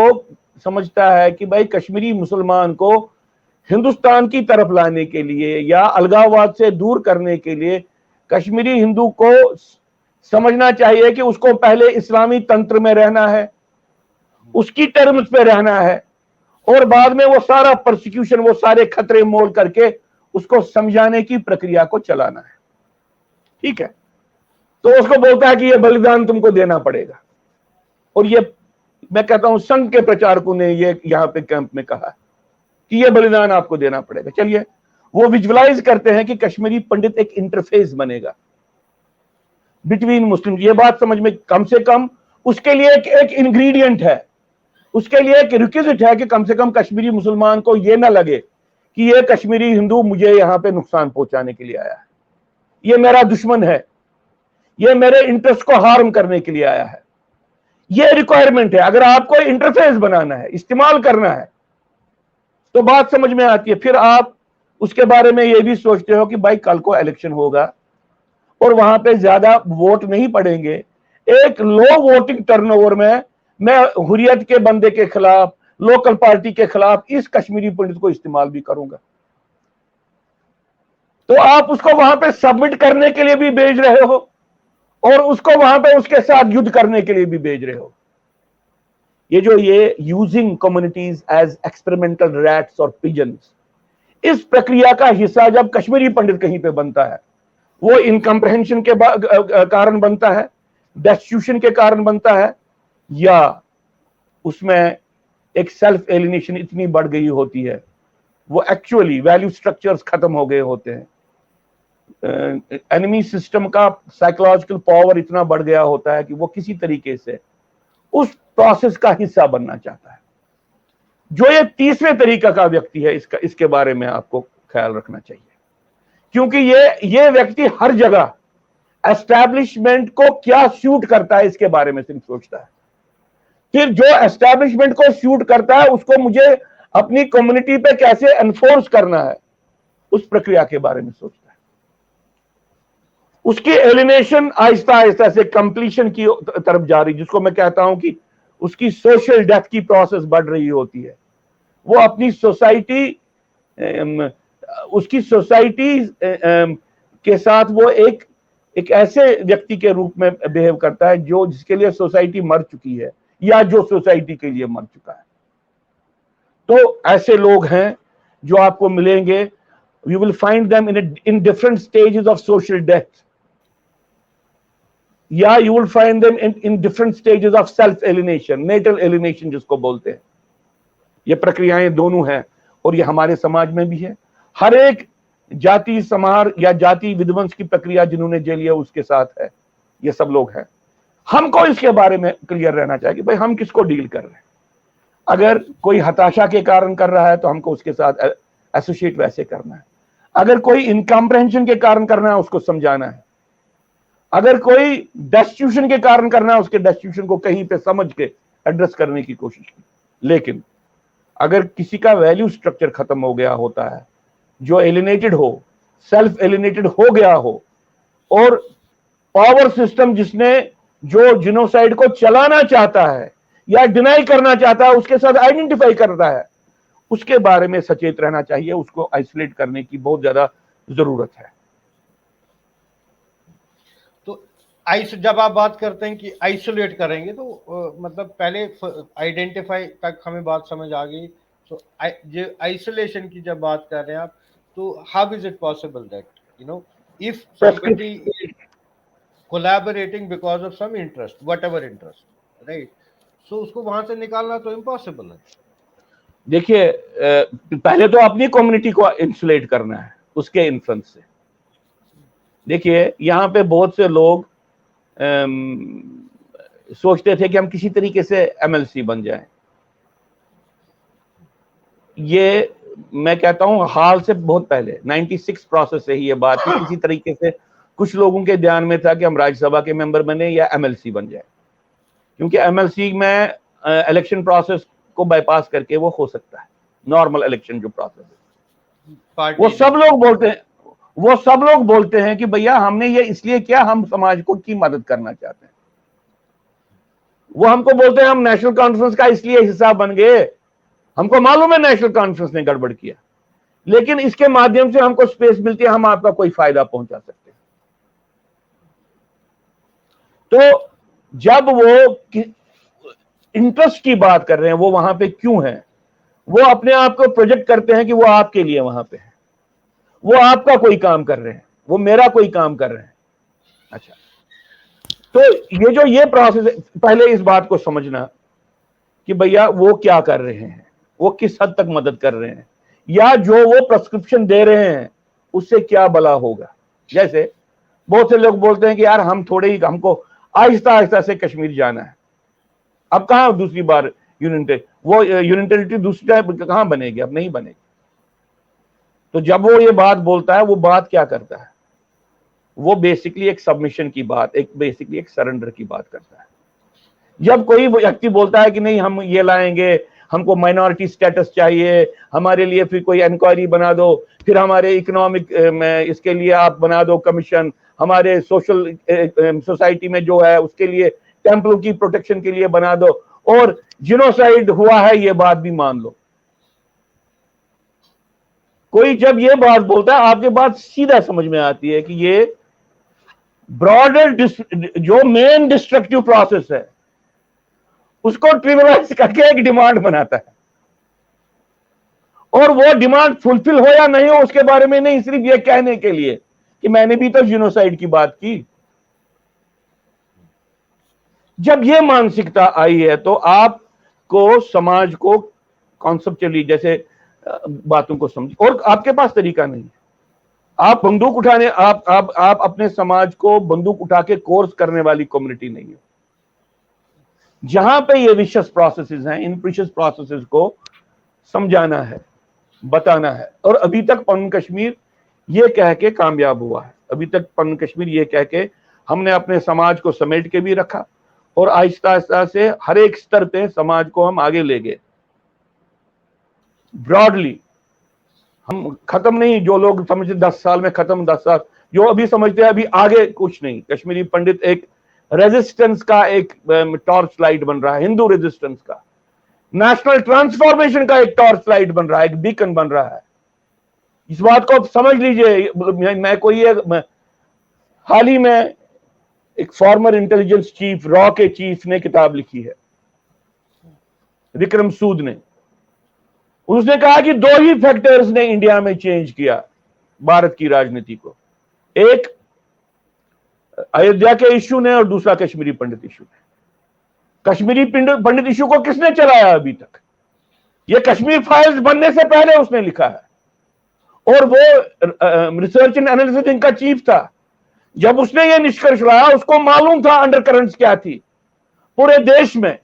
समझता है कि भाई कश्मीरी मुसलमान को हिंदुस्तान की तरफ लाने के लिए या अलगाववाद से दूर करने के लिए कश्मीरी हिंदू को समझना चाहिए कि उसको पहले इस्लामी तंत्र में रहना है, उसकी टर्म्स पे रहना है, और बाद में वो सारा प्रोसिक्यूशन, वो सारे खतरे मोल करके उसको समझाने की प्रक्रिया को चलाना है। ठीक है, तो उसको बोलता है कि ये बलिदान तुमको देना पड़ेगा। और ये मैं कहता हूं संघ के प्रचारकों ने ये यहां पे कैंप में कहा कि ये बलिदान आपको देना पड़ेगा। चलिए, वो विजुअलाइज करते हैं कि कश्मीरी पंडित एक इंटरफेस बनेगा बिटवीन मुस्लिम। ये बात समझ में कम से कम उसके लिए एक इंग्रेडिएंट है, उसके लिए एक रिक्विजिट है कि कम से कम कश्मीरी मुसलमान को ये ना लगे कि ये कश्मीरी हिंदू मुझे यहां पे नुकसान पहुंचाने के लिए आया है, ये मेरा दुश्मन है, ये मेरे इंटरेस्ट को हार्म करने के लिए आया है। ये रिक्वायरमेंट है। अगर आपको इंटरफेस बनाना है, इस्तेमाल करना है, तो बात समझ में आती है। फिर आप उसके बारे में ये भी सोचते हो कि भाई कल को इलेक्शन होगा और वहां पे ज्यादा वोट नहीं पड़ेंगे, एक लो वोटिंग टर्नओवर में मैं हुर्रियत के बंदे के खिलाफ, लोकल पार्टी के खिलाफ इस कश्मीरी पंडित को इस्तेमाल भी करूंगा। तो आप उसको वहां पे सबमिट करने के लिए भी भेज रहे हो और उसको वहां पे उसके साथ युद्ध करने के लिए भी भेज रहे हो। ये using communities as experimental rats और पिजन्स, इस प्रक्रिया का हिस्सा जब कश्मीरी पंडित कहीं पे बनता है, वो इनकम्प्रहेंशन के कारण बनता है, डेस्टिट्यूशन के कारण बनता है, या उसमें एक सेल्फ एलिनेशन इतनी बढ़ गई होती है, वो एक्चुअली वैल्यू स्ट्रक्चर्स खत्म हो गए होते हैं, एनिमी सिस्टम का साइकोलॉजिकल पावर इतना बढ़ गया होता है कि वो किसी तरीके से उस प्रोसेस का हिस्सा बनना चाहता है। जो ये तीसरे तरीका का व्यक्ति है, इसके बारे में आपको ख्याल रखना चाहिए, क्योंकि ये व्यक्ति हर जगह एस्टैब्लिशमेंट को क्या शूट करता है इसके बारे में सिर्फ सोचता है। फिर जो एस्टैब्लिशमेंट को शूट करता है उसको मुझे अपनी कम्युनिटी पे कैसे एनफोर्स करना है, उस प्रक्रिया के बारे में सोचता है। उसकी एलिनेशन आहिस्ता आहिस्ता से कंप्लीशन की तरफ जा रही, जिसको मैं कहता हूं कि उसकी सोशल डेथ की प्रोसेस बढ़ रही होती है। वो अपनी सोसाइटी, उसकी सोसाइटी के साथ वो एक ऐसे व्यक्ति के रूप में बिहेव करता है जो जिसके लिए सोसाइटी मर चुकी है या जो सोसाइटी के लिए मर चुका है। तो ऐसे लोग हैं जो आपको मिलेंगे, you will find them in different stages of social death, या you will find them in different stages of self alienation, natal alienation जिसको बोलते हैं। ये प्रक्रियाएं दोनों हैं और ये हमारे समाज में भी है। हर एक जाति समार या जाति विध्वंस की प्रक्रिया जिन्होंने झेली है उसके साथ है, ये सब लोग हैं। हमको इसके बारे में क्लियर रहना चाहिए कि भाई हम किसको डील कर रहे हैं। अगर कोई हताशा के कारण कर रहा है तो हमको उसके साथ एसोसिएट वैसे करना है। अगर कोई इनकम्प्रहेंशन के कारण करना है उसको समझाना है। अगर कोई डेस्टिट्यूशन के कारण करना है उसके डेस्टिट्यूशन को कहीं पे समझ के एड्रेस करने की कोशिश की। लेकिन अगर किसी का वैल्यू स्ट्रक्चर खत्म हो गया होता है, जो एलिनेटेड हो, सेल्फ एलिनेटेड हो गया हो, और पावर सिस्टम जिसने जो जिनोसाइड को चलाना चाहता है या डिनाई करना चाहता है उसके साथ आइडेंटिफाई करता है, उसके बारे में सचेत रहना चाहिए। उसको आइसोलेट करने की बहुत ज्यादा जरूरत है। तो जब आप बात करते हैं कि आइसोलेट करेंगे तो मतलब पहले आइडेंटिफाई तक हमें बात समझ आ गई। तो जो आइसोलेशन की जब बात कर रहे हैं आप, तो how is it possible that if somebody is collaborating because of some interest, whatever interest, right? So उसको वहां से निकालना तो इम्पॉसिबल है। देखिए, पहले तो अपनी कम्युनिटी को इंसुलेट करना है उसके इन्फ्लुएंस से। देखिए, यहाँ पे बहुत से लोग सोचते थे कि हम किसी तरीके से एमएलसी बन जाएं। ये मैं कहता हूं हाल से बहुत पहले 96 प्रोसेस से ही ये बात थी। किसी तरीके से कुछ लोगों के ध्यान में था कि हम राज्यसभा के मेंबर बने या एमएलसी बन जाए, क्योंकि एमएलसी में इलेक्शन प्रोसेस को बाईपास करके वो हो सकता है। नॉर्मल इलेक्शन जो प्रोसेस है, वो सब लोग बोलते हैं कि भैया हमने ये इसलिए किया, हम समाज को की मदद करना चाहते हैं। वो हमको बोलते हैं हम नेशनल कॉन्फ्रेंस का इसलिए हिस्सा बन गए, हमको मालूम है नेशनल कॉन्फ्रेंस ने गड़बड़ किया, लेकिन इसके माध्यम से हमको स्पेस मिलती है, हम आपका कोई फायदा पहुंचा सकते हैं। तो जब वो इंटरेस्ट की बात कर रहे हैं, वो वहां पे क्यों है, वो अपने आप को प्रोजेक्ट करते हैं कि वो आपके लिए वहां पे है, वो आपका कोई काम कर रहे हैं, वो मेरा कोई काम कर रहे हैं। अच्छा, तो ये प्रोसेस, पहले इस बात को समझना कि भैया वो क्या कर रहे हैं, वो किस हद तक मदद कर रहे हैं, या जो वो प्रेस्क्रिप्शन दे रहे हैं उससे क्या भला होगा। जैसे बहुत से लोग बोलते हैं कि यार हमको आहिस्ता आहिस्ता से कश्मीर जाना है। अब कहां दूसरी बार यूनियन टेरिटरी दूसरी टाइप कहां बनेगी, अब नहीं बनेगी। तो जब वो ये बात बोलता है, वो बात क्या करता है, वो बेसिकली एक सबमिशन की बात, बेसिकली एक सरेंडर की बात करता है। जब कोई व्यक्ति बोलता है कि नहीं हम ये लाएंगे, हमको माइनॉरिटी स्टेटस चाहिए, हमारे लिए फिर कोई इंक्वायरी बना दो, फिर हमारे इकोनॉमिक में इसके लिए आप बना दो कमीशन, हमारे सोशल सोसाइटी में जो है उसके लिए टेम्पल की प्रोटेक्शन के लिए बना दो, और जिनोसाइड हुआ है ये बात भी मान लो। कोई जब ये बात बोलता है, आपके बात सीधा समझ में आती है कि ये ब्रॉडर जो मेन डिस्ट्रक्टिव प्रोसेस है उसको ट्रिविलाइज करके एक डिमांड बनाता है, और वो डिमांड फुलफिल हो या नहीं हो उसके बारे में नहीं, सिर्फ ये कहने के लिए कि मैंने भी तो जिनोसाइड की बात की। जब ये मानसिकता आई है तो आपको समाज को कॉन्सेप्चुअली जैसे बातों को समझ, और आपके पास तरीका नहीं है। आप बंदूक उठाने, आप अपने समाज को बंदूक उठा के कोर्स करने वाली कम्युनिटी नहीं है। जहां पे ये विशेष प्रोसेसेस हैं, इन विशेष प्रोसेसेस को समझाना है, बताना है। और अभी तक पन कश्मीर ये कह के कामयाब हुआ है, अभी तक पन कश्मीर ये कह के हमने अपने समाज को समेट के भी रखा, और आहिस्ता आहिस्ता से हर एक स्तर पे समाज को हम आगे ले गए। ब्रॉडली हम खत्म नहीं, जो लोग समझते 10 साल में खत्म, 10 साल जो अभी समझते हैं अभी आगे कुछ नहीं। कश्मीरी पंडित एक रेजिस्टेंस का एक टॉर्च लाइट बन रहा है, हिंदू रेजिस्टेंस का, नेशनल ट्रांसफॉर्मेशन का एक टॉर्च लाइट बन रहा है, एक बीकन बन रहा है। इस बात को आप समझ लीजिए। मैं कोई हाल ही में एक फॉर्मर इंटेलिजेंस चीफ, रॉ के चीफ ने किताब लिखी है, विक्रम सूद ने। उसने कहा कि 2 ही फैक्टर्स ने इंडिया में चेंज किया भारत की राजनीति को, एक अयोध्या के इश्यू ने और दूसरा कश्मीरी पंडित इश्यू ने। कश्मीरी पंडित इश्यू को किसने चलाया अभी तक? ये कश्मीर फाइल्स बनने से पहले उसने लिखा है, और वो रिसर्च एंड एनालिसिस इनका चीफ था। जब उसने ये निष्कर्ष लाया, उसको मालूम था अंडर करंट्स क्या थी पूरे देश में।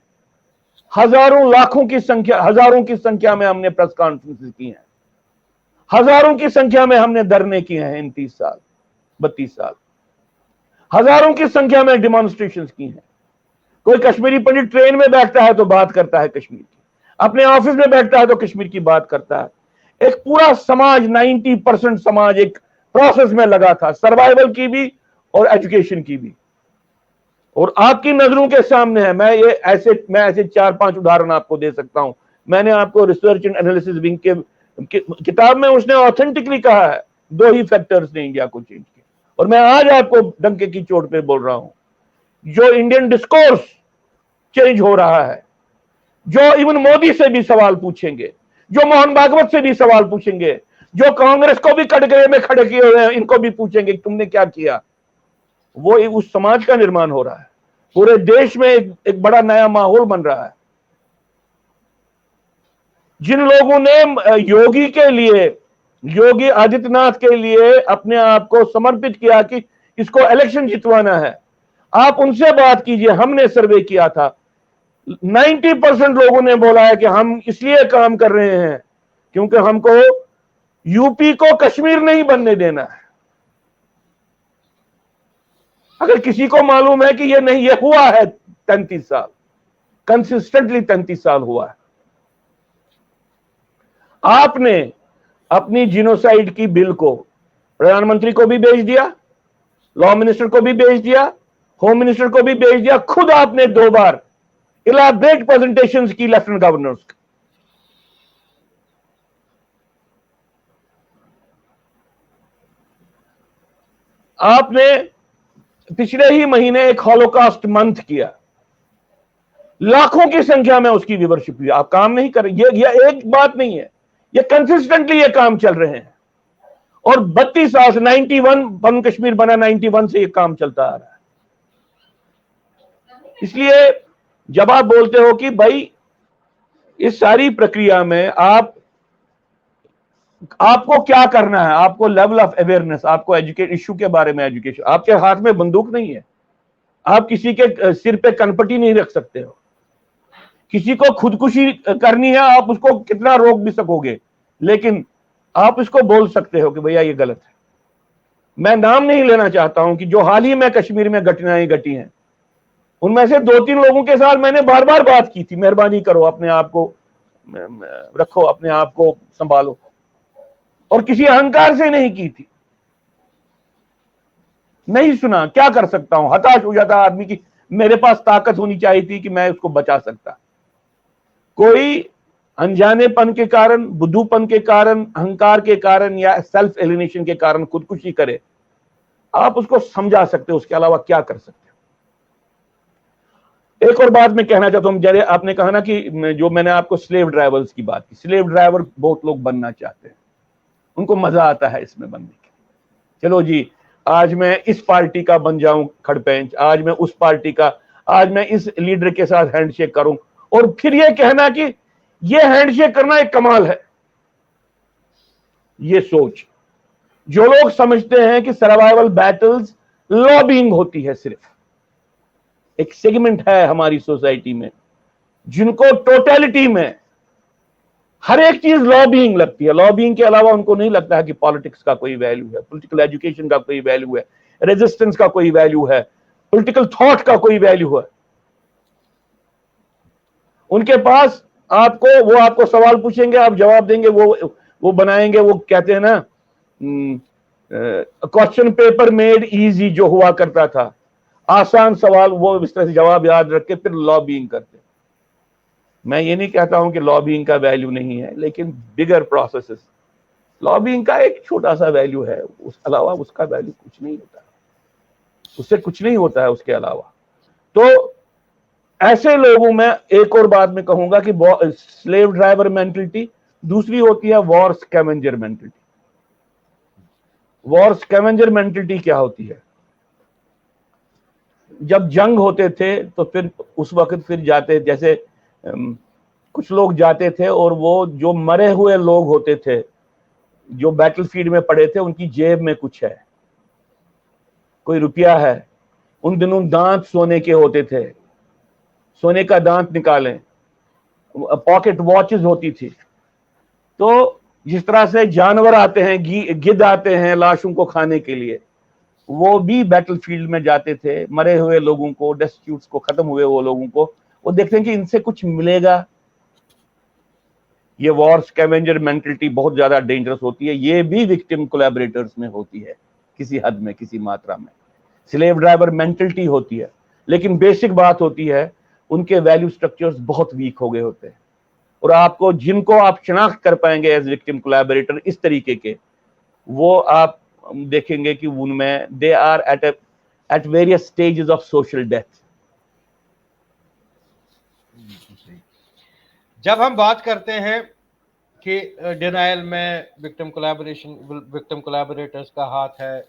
हजारों लाखों की संख्या, हजारों की संख्या में हमने प्रेस कॉन्फ्रेंस की हैं, हजारों की संख्या में हमने धरने किए हैं इन 30 साल 32 साल, हजारों की संख्या में डेमोन्स्ट्रेशन की हैं। कोई कश्मीरी पंडित ट्रेन में बैठता है तो बात करता है कश्मीर की, अपने ऑफिस में बैठता है तो कश्मीर की बात करता है। एक पूरा समाज, 90% समाज एक प्रोसेस में लगा था, सर्वाइवल की भी और एजुकेशन की भी। और आपकी नजरों के सामने है। मैं ऐसे 4-5 उदाहरण आपको दे सकता हूं। मैंने आपको रिसर्च एंड एनालिसिस विंग के किताब में उसने ऑथेंटिकली कहा है, 2 ही फैक्टर्स ने इंडिया को चेंज किया। और मैं आज आपको डंके की चोट पे बोल रहा हूं, जो इंडियन डिस्कोर्स चेंज हो रहा है, जो इवन मोदी से भी सवाल पूछेंगे, जो मोहन भागवत से भी सवाल पूछेंगे, जो कांग्रेस को भी कटघरे में खड़े किए हुए हैं, इनको भी पूछेंगे तुमने क्या किया। वो उस समाज का निर्माण हो रहा है। पूरे देश में एक बड़ा नया माहौल बन रहा है। जिन लोगों ने योगी के लिए, योगी आदित्यनाथ के लिए अपने आप को समर्पित किया कि इसको इलेक्शन जितवाना है, आप उनसे बात कीजिए। हमने सर्वे किया था, 90% लोगों ने बोला है कि हम इसलिए काम कर रहे हैं क्योंकि हमको यूपी को कश्मीर नहीं बनने देना है। अगर किसी को मालूम है कि ये नहीं, ये हुआ है 33 साल, कंसिस्टेंटली 33 साल हुआ है। आपने अपनी जिनोसाइड की बिल को प्रधानमंत्री को भी भेज दिया, लॉ मिनिस्टर को भी भेज दिया, होम मिनिस्टर को भी भेज दिया, खुद आपने 2 बार इलाबरेट प्रेजेंटेशंस की लेफ्टिनेंट गवर्नर्स। आपने पिछले ही महीने एक हॉलोकास्ट मंथ किया, लाखों की संख्या में उसकी व्यूवरशिप हुई। आप काम नहीं कर रहे, ये एक बात नहीं है, ये कंसिस्टेंटली ये काम चल रहे हैं। और 32 साल से 91 जम्मू कश्मीर बना, 91 से ये काम चलता आ रहा है। इसलिए जब आप बोलते हो कि भाई इस सारी प्रक्रिया में आपको क्या करना है, आपको लेवल ऑफ अवेयरनेस, आपको एजुकेट इश्यू के बारे में एजुकेशन, आपके हाथ में बंदूक नहीं है, आप किसी के सिर पे कनपटी नहीं रख सकते हो। किसी को खुदकुशी करनी है, आप उसको कितना रोक भी सकोगे, लेकिन आप इसको बोल सकते हो कि भैया ये गलत है। मैं नाम नहीं लेना चाहता हूं कि जो हाल ही में कश्मीर में घटनाएं घटी हैं, उनमें से 2-3 लोगों के साथ मैंने बार बार बात की थी, मेहरबानी करो अपने आप को रखो, अपने आप को संभालो, और किसी अहंकार से नहीं की थी। नहीं सुना, क्या कर सकता हूं, हताश हो जाता आदमी की मेरे पास ताकत होनी चाहिए थी कि मैं उसको बचा सकता। कोई अनजानेपन के कारण, बुद्धूपन के कारण, अहंकार के कारण या सेल्फ एलिनेशन के कारण खुदकुशी करे, आप उसको समझा सकते हो, उसके अलावा क्या कर सकते हो। एक और बात मैं कहना चाहता हूं, जैसे आपने कहा ना कि जो मैंने आपको स्लेव ड्राइवर्स की बात की, स्लेव ड्राइवर बहुत लोग बनना चाहते हैं, उनको मजा आता है इसमें बनने के। चलो जी, आज मैं इस पार्टी का बन जाऊं खड़पेंच, आज मैं उस पार्टी का, आज मैं इस लीडर के साथ हैंडशेक करूं, और फिर यह कहना कि यह हैंडशेक करना एक कमाल है। यह सोच, जो लोग समझते हैं कि सर्वाइवल बैटल्स लॉबिंग होती है, सिर्फ एक सेगमेंट है हमारी सोसाइटी में जिनको टोटलिटी में हर एक चीज लॉबिंग लगती है। लॉबिंग के अलावा उनको नहीं लगता है कि पॉलिटिक्स का कोई वैल्यू है, पॉलिटिकल एजुकेशन का कोई वैल्यू है, रेजिस्टेंस का कोई वैल्यू है, पॉलिटिकल थॉट का कोई वैल्यू है। उनके पास वो आपको सवाल पूछेंगे, आप जवाब देंगे, वो बनाएंगे, वो कहते हैं ना क्वेश्चन पेपर मेड इजी, जो हुआ करता था, आसान सवाल, वो इस तरह से जवाब याद रख के फिर लॉबिंग करते। मैं ये नहीं कहता हूं कि लॉबिंग का वैल्यू नहीं है, लेकिन बिगर प्रोसेसेस, लॉबिंग का एक छोटा सा वैल्यू है, उस अलावा उसका वैल्यू कुछ नहीं होता है, उससे कुछ नहीं होता है उसके अलावा। तो ऐसे लोगों में एक और बात मैं कहूंगा कि स्लेव ड्राइवर मेंटलिटी, दूसरी होती है war scavenger mentality. War scavenger mentality क्या होती है? जब जंग होते थे तो फिर उस वक्त फिर जाते, जैसे कुछ लोग जाते थे और वो जो मरे हुए लोग होते थे, जो बैटलफील्ड में पड़े थे, उनकी जेब में कुछ है, कोई रुपया है। उन दिनों दांत सोने के होते थे, सोने का दांत निकालें, पॉकेट वॉचेस होती थी। तो जिस तरह से जानवर आते हैं, गिद्ध आते हैं लाशों को खाने के लिए, वो भी बैटलफील्ड में जाते थे, मरे हुए लोगों को, डेस्टिट्यूट्स को, खत्म हुए वो लोगों को, वो देखते हैं कि इनसे कुछ मिलेगा। ये वॉर स्कैवेंजर मेंटलिटी बहुत ज्यादा डेंजरस होती है, ये भी विक्टिम कोलैबोरेटर्स में होती है किसी हद में, किसी मात्रा में। स्लेव ड्राइवर मेंटलिटी होती है, लेकिन बेसिक बात होती है उनके वैल्यू स्ट्रक्चर्स बहुत वीक हो गए होते हैं। और आपको जिनको आप शिनाख्त कर पाएंगे एज विक्टिम कोलैबोरेटर इस तरीके के, वो आप देखेंगे कि उनमें they are at various stages of social death. जब हम बात करते हैं कि डिनायल में विक्टिम कोलैबोरेटर्स का हाथ है,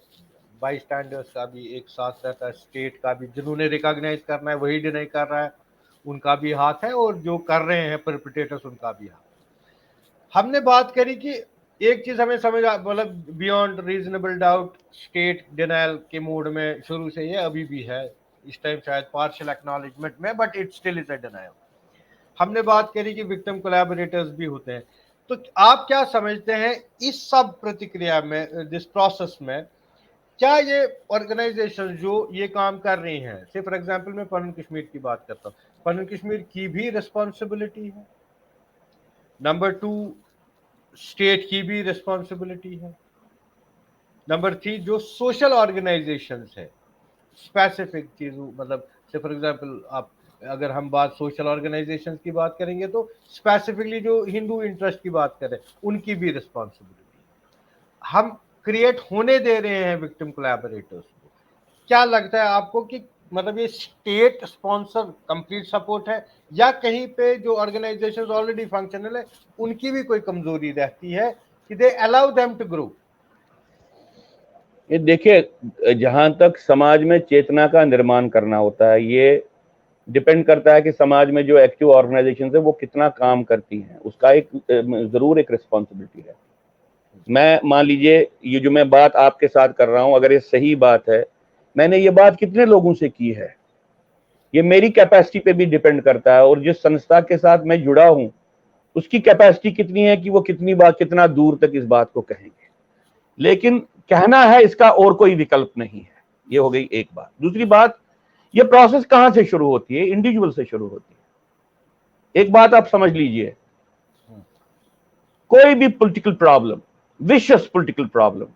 बाई स्टैंडर्स का भी एक साथ रहता है, स्टेट का भी, जिन्होंने रिकॉग्नाइज करना है वही डिनाई कर रहा है, उनका भी हाथ है, और जो कर रहे हैं परपिटेटर्स उनका भी हाथ। हमने बात करी कि एक चीज हमें समझ मतलब beyond reasonable doubt state denial के मूड में शुरू से ये अभी भी है, इस टाइम शायद पार्शियल एक्नॉलेजमेंट में, but it still is a denial. हमने बात करी कि विक्टिम कोलैबोरेटर्स भी होते हैं। तो आप क्या समझते हैं इस सब प्रतिक्रिया में, दिस प्रोसेस में, क्या ये ऑर्गेनाइजेशन जो ये काम कर रही हैं, से फॉर एग्जांपल मैं पनन कश्मीर की बात करता हूँ, पनन कश्मीर की भी रिस्पॉन्सिबिलिटी है, नंबर 2 स्टेट की भी रिस्पॉन्सिबिलिटी है, नंबर 3 जो सोशल ऑर्गेनाइजेशंस है स्पेसिफिक चीजों, मतलब से फॉर एग्जांपल आप अगर हम बात सोशल ऑर्गेनाइजेशंस की बात करेंगे तो स्पेसिफिकली जो हिंदू इंटरेस्ट की बात करें उनकी भी रिस्पॉन्सिबिलिटी। हम क्रिएट होने दे रहे हैं विक्टिम कोलैबोरेटर्स को। क्या लगता है आपको कि मतलब ये स्टेट स्पॉन्सर कंप्लीट सपोर्ट है, या कहीं पे जो ऑर्गेनाइजेशंस ऑलरेडी फंक्शनल है उनकी भी कोई कमजोरी रहती है कि they allow them to grow? ये देखिए, जहां तक समाज में चेतना का निर्माण करना होता है, ये डिपेंड करता है कि समाज में जो एक्टिव ऑर्गेनाइजेशन है वो कितना काम करती हैं, उसका एक जरूर एक रिस्पॉन्सिबिलिटी है। मैं मान लीजिए ये जो मैं बात आपके साथ कर रहा हूं, अगर ये सही बात है, मैंने ये बात कितने लोगों से की है, ये मेरी कैपेसिटी पे भी डिपेंड करता है, और जिस संस्था के साथ मैं जुड़ा हूं उसकी कैपेसिटी कितनी है कि वो कितनी बात, कितना दूर तक इस बात को कहेंगे। लेकिन कहना है, इसका और कोई विकल्प नहीं है। ये हो गई एक बात। दूसरी बात, ये प्रोसेस कहां से शुरू होती है? इंडिविजुअल से शुरू होती है। एक बात आप समझ लीजिए, कोई भी political problem, vicious political problem,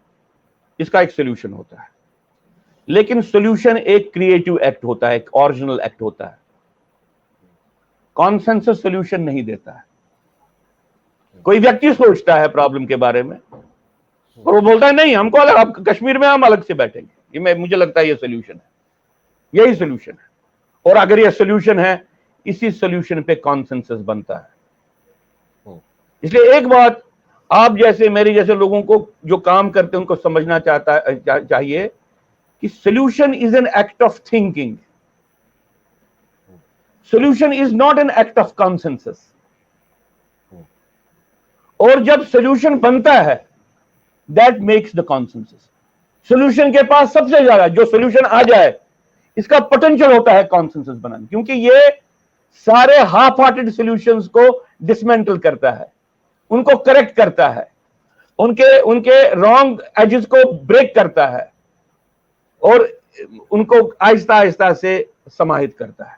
इसका एक सोल्यूशन होता है, लेकिन सोल्यूशन एक क्रिएटिव एक्ट होता है, एक ओरिजिनल एक्ट होता है। कॉन्सेंसस सोल्यूशन नहीं देता है। कोई व्यक्ति सोचता है प्रॉब्लम के बारे में और वो बोलता है नहीं, हमको अलग, अब कश्मीर में हम अलग से बैठेंगे, ये मुझे लगता है ये सोल्यूशन है, यही सोल्यूशन है। और अगर ये सोल्यूशन है, इसी सोल्यूशन पे कॉन्सेंसस बनता है। इसलिए एक बात आप जैसे मेरे जैसे लोगों को जो काम करते हैं उनको समझना चाहिए कि solution is an act of thinking, solution is not an act of consensus. और जब सोल्यूशन बनता है, that makes the consensus. Solution के पास सबसे ज्यादा जो सोल्यूशन आ जाए, इसका पोटेंशियल होता है कॉन्सेंसस बनाने, क्योंकि ये सारे हाफ हार्टेड सॉल्यूशंस को डिसमेंटल करता है, उनको करेक्ट करता है, उनके रॉन्ग एजेस को ब्रेक करता है, और उनको आहिस्ता आहिस्ता से समाहित करता है।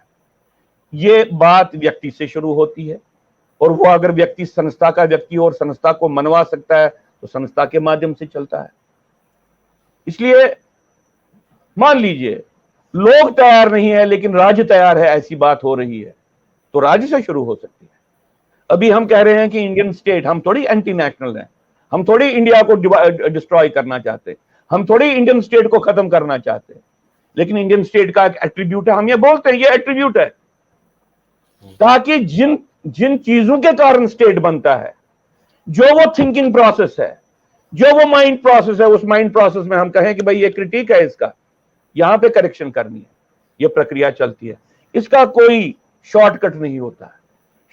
ये बात व्यक्ति से शुरू होती है, और वो अगर व्यक्ति संस्था का व्यक्ति और संस्था को मनवा सकता है तो संस्था के माध्यम से चलता है। इसलिए मान लीजिए लोग तैयार नहीं है लेकिन राज्य तैयार है, ऐसी बात हो रही है, तो राज्य से शुरू हो सकती है। अभी हम कह रहे हैं कि इंडियन स्टेट, हम थोड़ी एंटी नेशनल हैं, हम थोड़ी इंडिया को डिस्ट्रॉय करना चाहते, हम थोड़ी इंडियन स्टेट को खत्म करना चाहते, लेकिन इंडियन स्टेट का एक एट्रीब्यूट है, हम ये बोलते हैं ये एट्रीब्यूट है, ताकि जिन चीजों के कारण स्टेट बनता है, जो वो थिंकिंग प्रोसेस है, जो वो माइंड प्रोसेस है, उस माइंड प्रोसेस में हम कहें कि भाई ये क्रिटिक है, इसका यहां पे करेक्शन करनी है, ये प्रक्रिया चलती है। इसका कोई शॉर्टकट नहीं होता है।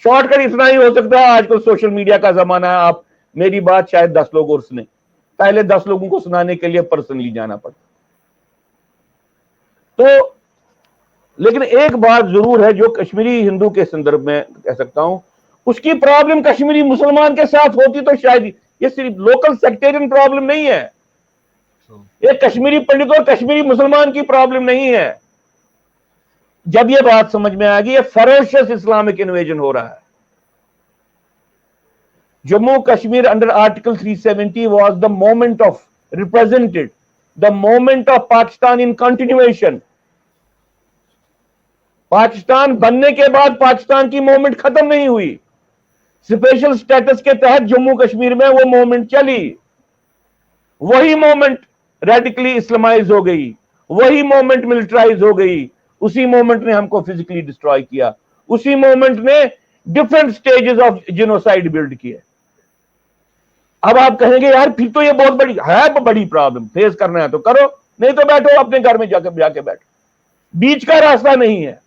शॉर्टकट इतना ही हो सकता है, आजकल सोशल मीडिया का जमाना है, आप मेरी बात शायद 10 लोग और सुने, पहले 10 लोगों को सुनाने के लिए पर्सनली जाना पड़ता। तो लेकिन एक बात जरूर है जो कश्मीरी हिंदू के संदर्भ में कह सकता हूं, उसकी प्रॉब्लम कश्मीरी मुसलमान के साथ होती तो शायद ये सिर्फ लोकल सेक्टेरियन प्रॉब्लम नहीं है, ये कश्मीरी पंडित और कश्मीरी मुसलमान की प्रॉब्लम नहीं है। जब ये बात समझ में आ गई, ये फरोशियस इस्लामिक इन्वेजन हो रहा है। Jammu Kashmir under article 370 was the moment of represented the moment of Pakistan in continuation। Pakistan बनने के बाद पाकिस्तान की मूवमेंट खत्म नहीं हुई, स्पेशल स्टेटस के तहत जम्मू कश्मीर में वो मूवमेंट चली। वही मूवमेंट रेडिकली इस्लामाइज हो गई, वही मूवमेंट मिलिटराइज हो गई, उसी मूवमेंट ने हमको फिजिकली डिस्ट्रॉय किया, उसी मूवमेंट ने different stages of genocide build किए। अब आप कहेंगे यार फिर तो ये बहुत बड़ी प्रॉब्लम, फेस करना है तो करो, नहीं तो बैठो अपने घर में जाके बैठो। बीच का रास्ता नहीं है,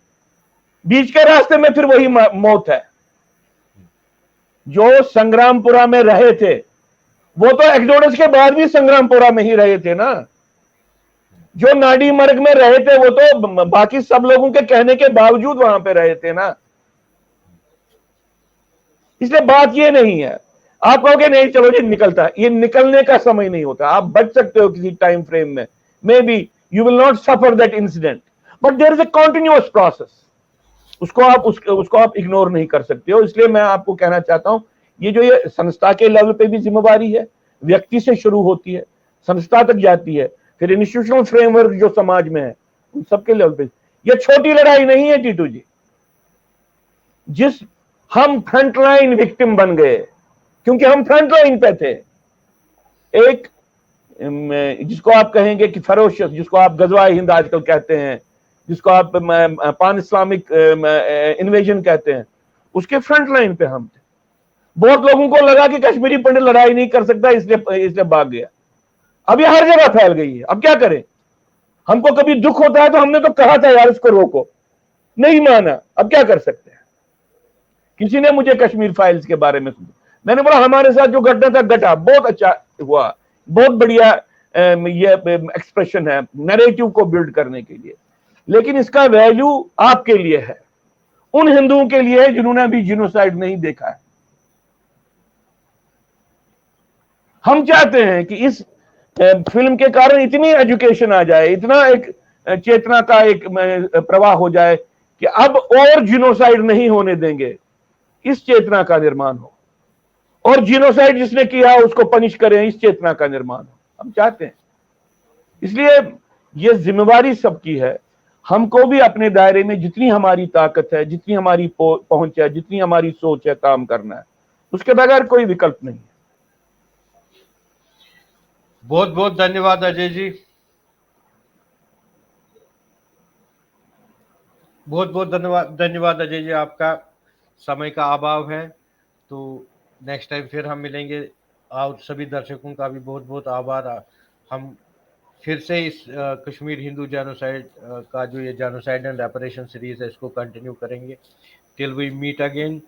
बीच के रास्ते में फिर वही मौत है। जो संग्रामपुरा में रहे थे वो तो एक्सोडस के बाद भी संग्रामपुरा में ही रहे थे ना। जो नाडी मर्ग में रहे थे वो तो बाकी सब लोगों के कहने के बावजूद वहां पे रहे थे ना। इसलिए बात ये नहीं है, आप कहोगे नहीं चलो जी निकलता है, ये निकलने का समय नहीं होता। आप बच सकते हो किसी टाइम फ्रेम में, maybe you will not suffer that incident, but there is a continuous process, उसको आप इग्नोर नहीं कर सकते हो। इसलिए मैं आपको कहना चाहता हूं, ये जो ये संस्था के लेवल पे भी जिम्मेवारी है, व्यक्ति से शुरू होती है, संस्था तक जाती है, फिर इंस्टीट्यूशनल फ्रेमवर्क जो समाज में है उन सबके लेवल पे। ये छोटी लड़ाई नहीं है टीटू जी, जिस हम फ्रंटलाइन विक्टिम बन गए क्योंकि हम फ्रंटलाइन पे थे। एक जिसको आप कहेंगे कि फरोशियस, जिसको आप गजवाए हिंद आजकल कहते हैं, जिसको आप पान इस्लामिक इन्वेजन कहते हैं, उसके फ्रंट लाइन पे हम थे। बहुत लोगों को लगा कि कश्मीरी पंडित लड़ाई नहीं कर सकता इसलिए भाग गया। अब ये हर जगह फैल गई है, अब क्या करें। हमको कभी दुख होता है तो हमने तो कहा था यार इसको रोको, नहीं माना, अब क्या कर सकते हैं। किसी ने मुझे कश्मीर फाइल्स के बारे में सुना, मैंने बोला हमारे साथ जो घटना था घटा, बहुत अच्छा हुआ, बहुत बढ़िया ये एक्सप्रेशन है नैरेटिव को बिल्ड करने के लिए, लेकिन इसका वैल्यू आपके लिए है, उन हिंदुओं के लिए है जिन्होंने अभी जिनोसाइड नहीं देखा है। हम चाहते हैं कि इस फिल्म के कारण इतनी एजुकेशन आ जाए, इतना एक चेतना का एक प्रवाह हो जाए कि अब और जिनोसाइड नहीं होने देंगे, इस चेतना का निर्माण हो, और जिनोसाइड जिसने किया उसको पनिश करें, इस चेतना का निर्माण हो, हम चाहते हैं। इसलिए यह जिम्मेवारी सबकी है, हमको भी अपने दायरे में जितनी हमारी ताकत है, जितनी हमारी पहुंच है, जितनी हमारी सोच है, काम करना है, उसके बगैर कोई विकल्प नहीं है। बहुत बहुत धन्यवाद अजय जी, बहुत बहुत धन्यवाद अजय जी, आपका समय का अभाव है, तो नेक्स्ट टाइम फिर हम मिलेंगे। और सभी दर्शकों का भी बहुत बहुत आभार। हम फिर से इस कश्मीर हिंदू जेनोसाइड का जो ये जेनोसाइड एंड रेपरेशन सीरीज है इसको कंटिन्यू करेंगे। टिल वी मीट अगेन,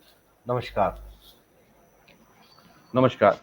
नमस्कार। नमस्कार।